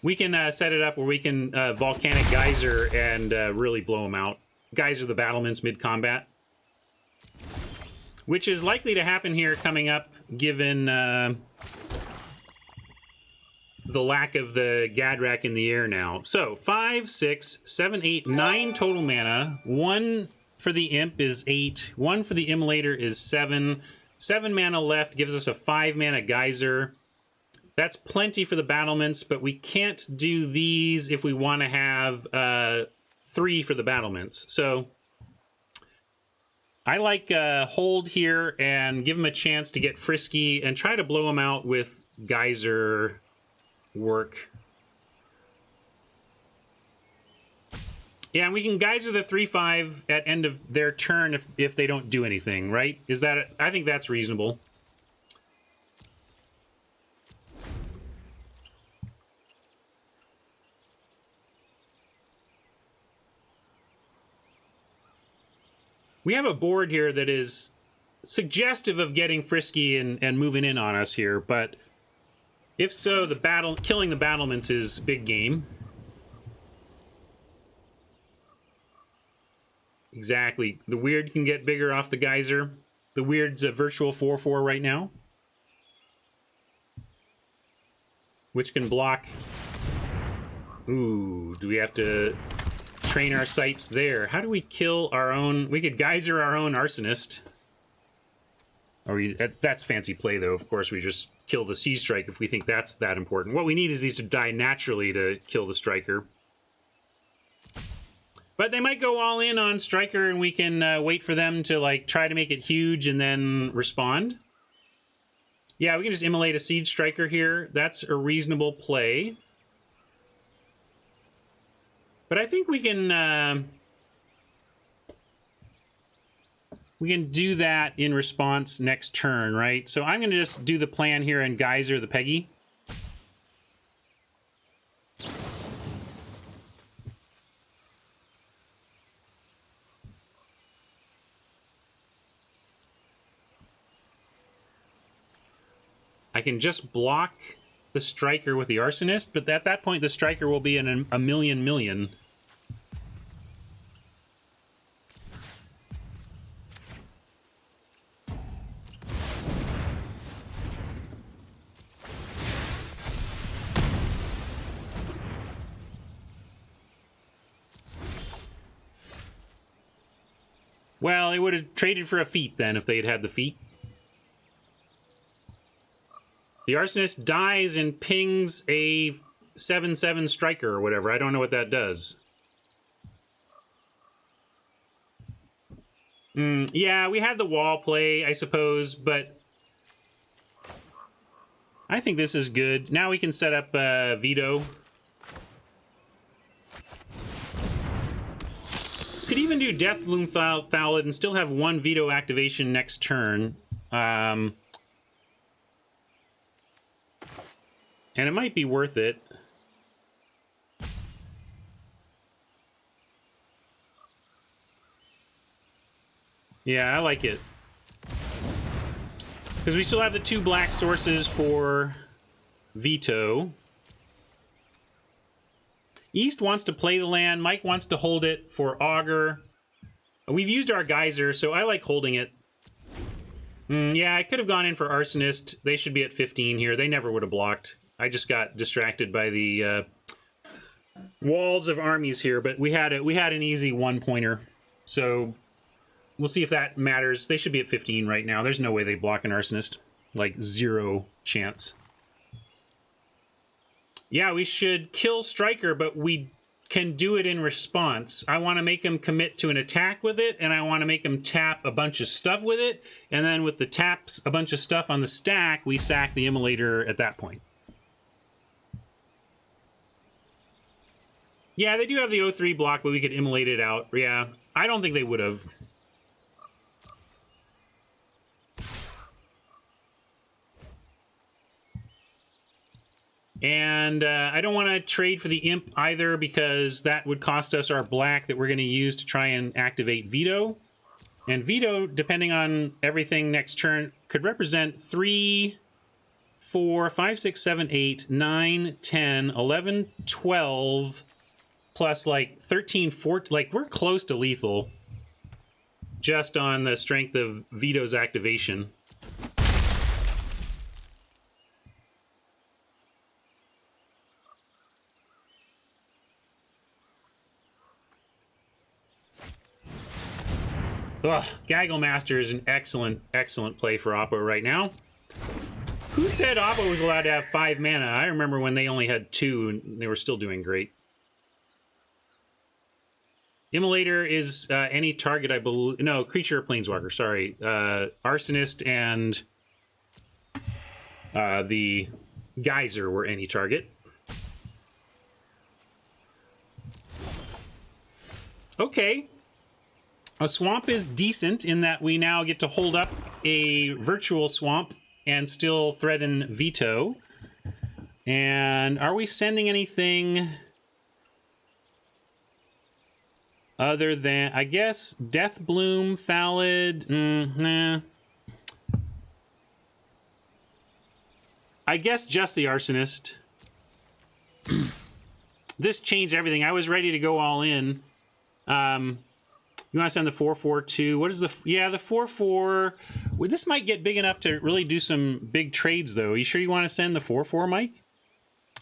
We can set it up where we can Volcanic Geyser and really blow them out. Geyser the Battlements mid-combat. Which is likely to happen here coming up, given the lack of the Gadrak in the air now. So, 5, 6, 7, 8, 9 total mana. 1 for the Imp is 8. 1 for the Immolator is 7. 7 mana left gives us a 5 mana Geyser. That's plenty for the Battlements, but we can't do these if we want to have 3 for the Battlements. So I like hold here and give them a chance to get frisky and try to blow them out with Geyser work. Yeah, and we can Geyser the 3/5 at end of their turn if they don't do anything, right? Is that... I think that's reasonable. We have a board here that is suggestive of getting frisky and moving in on us here, but if so, killing the Battlements is big game. Exactly. The Weird can get bigger off the Geyser. The Weird's a virtual 4/4 right now, which can block. Ooh, do we have to train our sights there? How do we kill our own... We could Geyser our own Arsonist. That's fancy play, though. Of course, we just kill the Sea Strike if we think that's that important. What we need is these to die naturally to kill the Striker. But they might go all in on Striker, and we can wait for them to like try to make it huge and then respond. Yeah, we can just immolate a Siege Striker here. That's a reasonable play. But I think we can do that in response next turn, right? So I'm going to just do the plan here and Geyser the Peggy. I can just block the Striker with the Arsonist, but at that point the Striker will be in a million. Well, it would have traded for a feat then if they had the feat. The Arsonist dies and pings a 7/7 Striker or whatever. I don't know what that does. Yeah, we had the wall play, I suppose, but I think this is good. Now we can set up Veto. Could even do Deathbloom Thallid and still have 1 Veto activation next turn. And it might be worth it. Yeah, I like it. Because we still have the 2 black sources for veto. East wants to play the land. Mike wants to hold it for Augur. We've used our Geyser, so I like holding it. Yeah, I could have gone in for Arsonist. They should be at 15 here. They never would have blocked. I just got distracted by the walls of armies here, but we had an easy 1-pointer. So we'll see if that matters. They should be at 15 right now. There's no way they block an Arsonist. Like, 0 chance. Yeah, we should kill Striker, but we can do it in response. I want to make him commit to an attack with it, and I want to make him tap a bunch of stuff with it, and then with the taps a bunch of stuff on the stack, we sack the Immolator at that point. Yeah, they do have the 0-3 block, but we could immolate it out. Yeah, I don't think they would have. And I don't want to trade for the Imp either, because that would cost us our black that we're going to use to try and activate Veto. And Veto, depending on everything next turn, could represent 3, 4, 5, 6, 7, 8, 9, 10, 11, 12, plus like 13, 14. Like, we're close to lethal just on the strength of Veto's activation. Ugh, Gaggle Master is an excellent, excellent play for Oppo right now. Who said Oppo was allowed to have 5 mana? I remember when they only had 2 and they were still doing great. Immolator is any target, I believe. No, creature or planeswalker, sorry. Arsonist and the Geyser were any target. Okay. A swamp is decent in that we now get to hold up a virtual swamp and still threaten Veto. And are we sending anything other than, I guess, Deathbloom, Thallid? Nah. I guess just the Arsonist. This changed everything. I was ready to go all in. You want to send the 4/4/2? What is the... Yeah, the 4/4... Well, this might get big enough to really do some big trades, though. Are you sure you want to send the 4/4, Mike?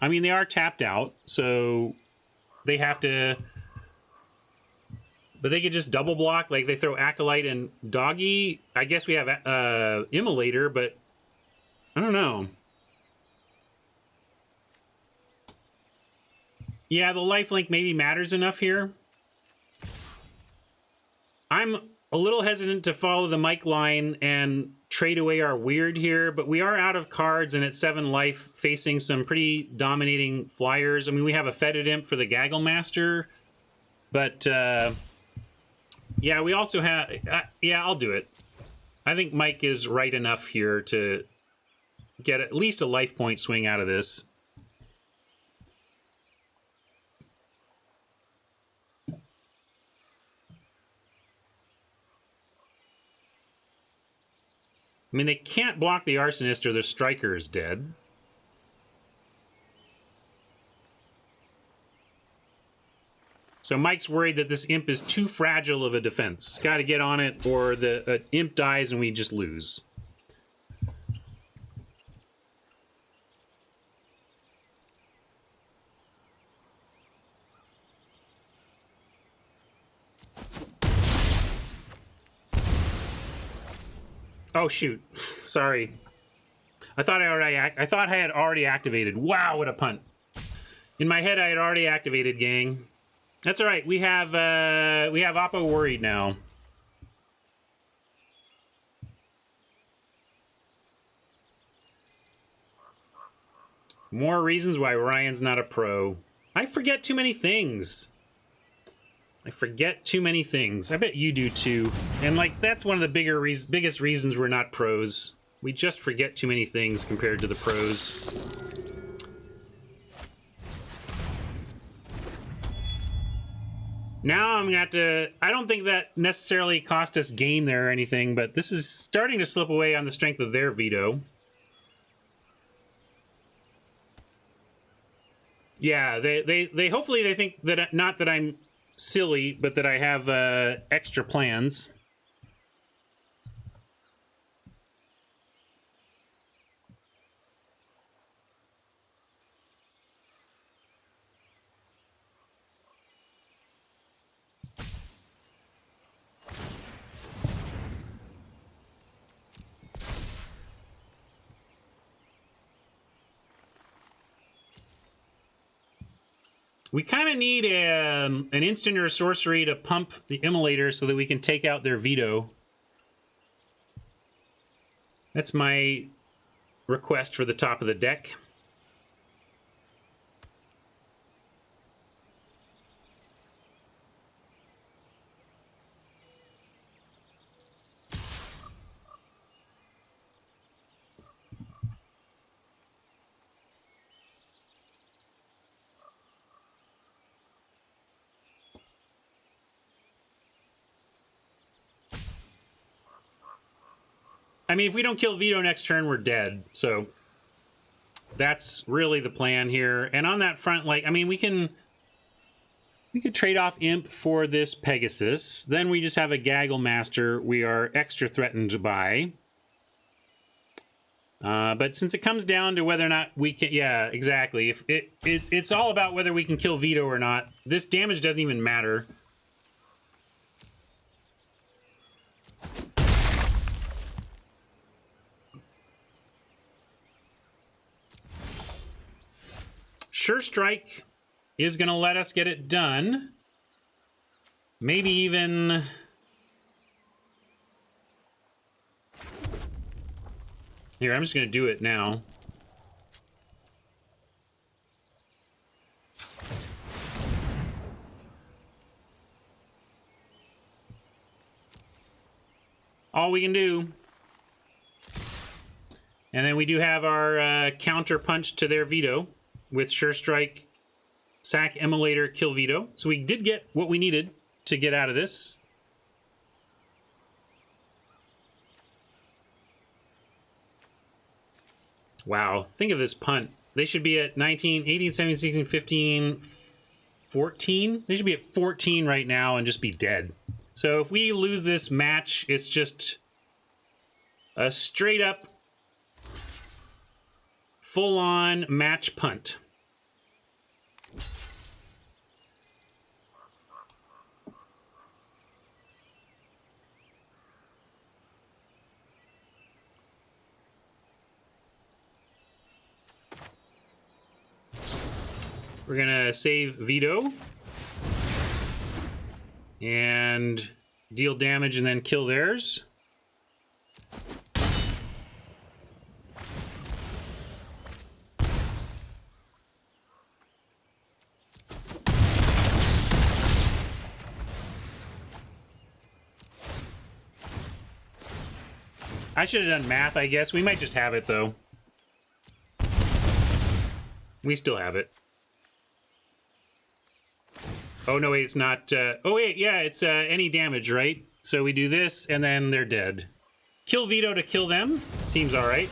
I mean, they are tapped out, so they have to... But they could just double block, like they throw Acolyte and Doggy. I guess we have Immolator, but I don't know. Yeah, the lifelink maybe matters enough here. I'm a little hesitant to follow the Mike line and trade away our weird here, but we are out of cards and at 7 life facing some pretty dominating flyers. I mean, we have a Fetid Imp for the Gaggle Master, but yeah, we also have... yeah, I'll do it. I think Mike is right enough here to get at least a life point swing out of this. I mean, they can't block the Arsonist or the Striker is dead. So Mike's worried that this Imp is too fragile of a defense. Got to get on it or the Imp dies and we just lose. Oh shoot! Sorry. I thought I had already activated. Wow, what a punt! In my head, I had already activated, gang. That's all right. We have Oppo worried now. More reasons why Ryan's not a pro. I forget too many things. I forget too many things. I bet you do too. And like, that's one of the biggest reasons we're not pros. We just forget too many things compared to the pros. Now I'm going to have to... I don't think that necessarily cost us game there or anything, but this is starting to slip away on the strength of their veto. Yeah, they hopefully they think that... Not that I'm silly, but that I have extra plans. We kind of need an instant or a sorcery to pump the immolator so that we can take out their veto. That's my request for the top of the deck. I mean, if we don't kill Veto next turn, we're dead. So that's really the plan here. And on that front, like, I mean, we could trade off Imp for this Pegasus. Then we just have a Gaggle Master we are extra threatened by. But since it comes down to whether or not we can... Yeah, exactly. If it's all about whether we can kill Veto or not. This damage doesn't even matter. Sure Strike is going to let us get it done. Maybe even... Here, I'm just going to do it now. All we can do. And then we do have our counter punch to their veto with Sure Strike, sack Immolator, kill veto. So we did get what we needed to get out of this. Wow, think of this punt. They should be at 19, 18, 17, 16, 15, 14. They should be at 14 right now and just be dead. So if we lose this match, it's just a straight up full-on match punt. We're gonna save Veto and deal damage and then kill theirs. I should have done math, I guess. We might just have it, though. We still have it. Oh, no, wait, it's not... oh, wait, yeah, it's any damage, right? So we do this, and then they're dead. Kill Veto to kill them. Seems all right.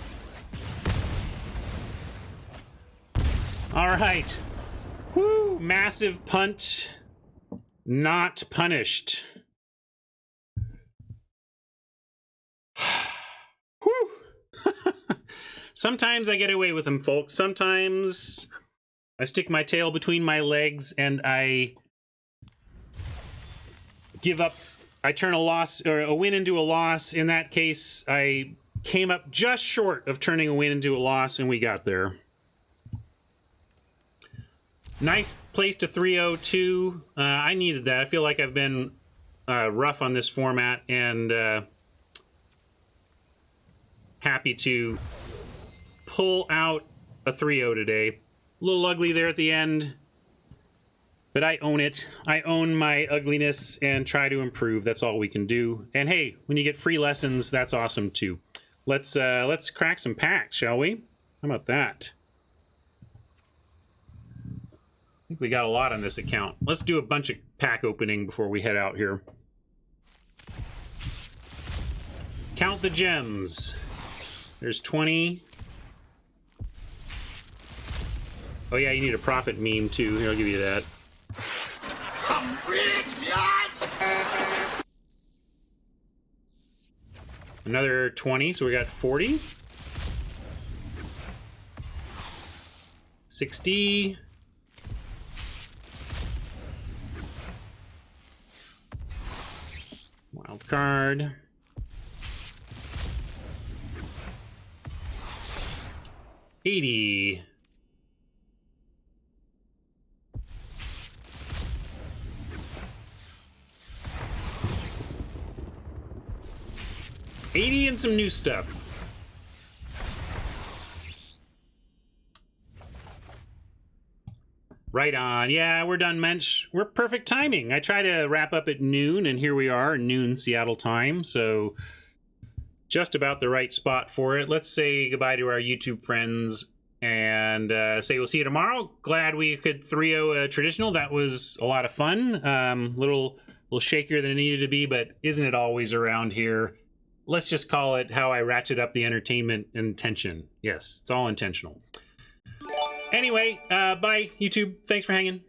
All right. Woo! Massive punt. Not punished. Sometimes I get away with them, folks. Sometimes I stick my tail between my legs and I give up. I turn a loss or a win into a loss. In that case, I came up just short of turning a win into a loss, and we got there. Nice place to 3-0-2. I needed that. I feel like I've been rough on this format, and happy to pull out a 3-0 today. A little ugly there at the end, but I own it. I own my ugliness and try to improve. That's all we can do. And hey, when you get free lessons, that's awesome too. Let's crack some packs, shall we? How about that? I think we got a lot on this account. Let's do a bunch of pack opening before we head out here. Count the gems. There's 20. Oh yeah, you need a profit meme too. Here, I'll give you that. Another 20, so we got 40. 60. Wild card. 80. 80 and some new stuff. Right on. Yeah, we're done, Mensch. We're perfect timing. I try to wrap up at noon, and here we are, noon Seattle time. So just about the right spot for it. Let's say goodbye to our YouTube friends and say we'll see you tomorrow. Glad we could 3-0 a traditional. That was a lot of fun. Little shakier than it needed to be, but isn't it always around here? Let's just call it how I ratchet up the entertainment and tension. Yes, it's all intentional. Anyway, bye, YouTube. Thanks for hanging.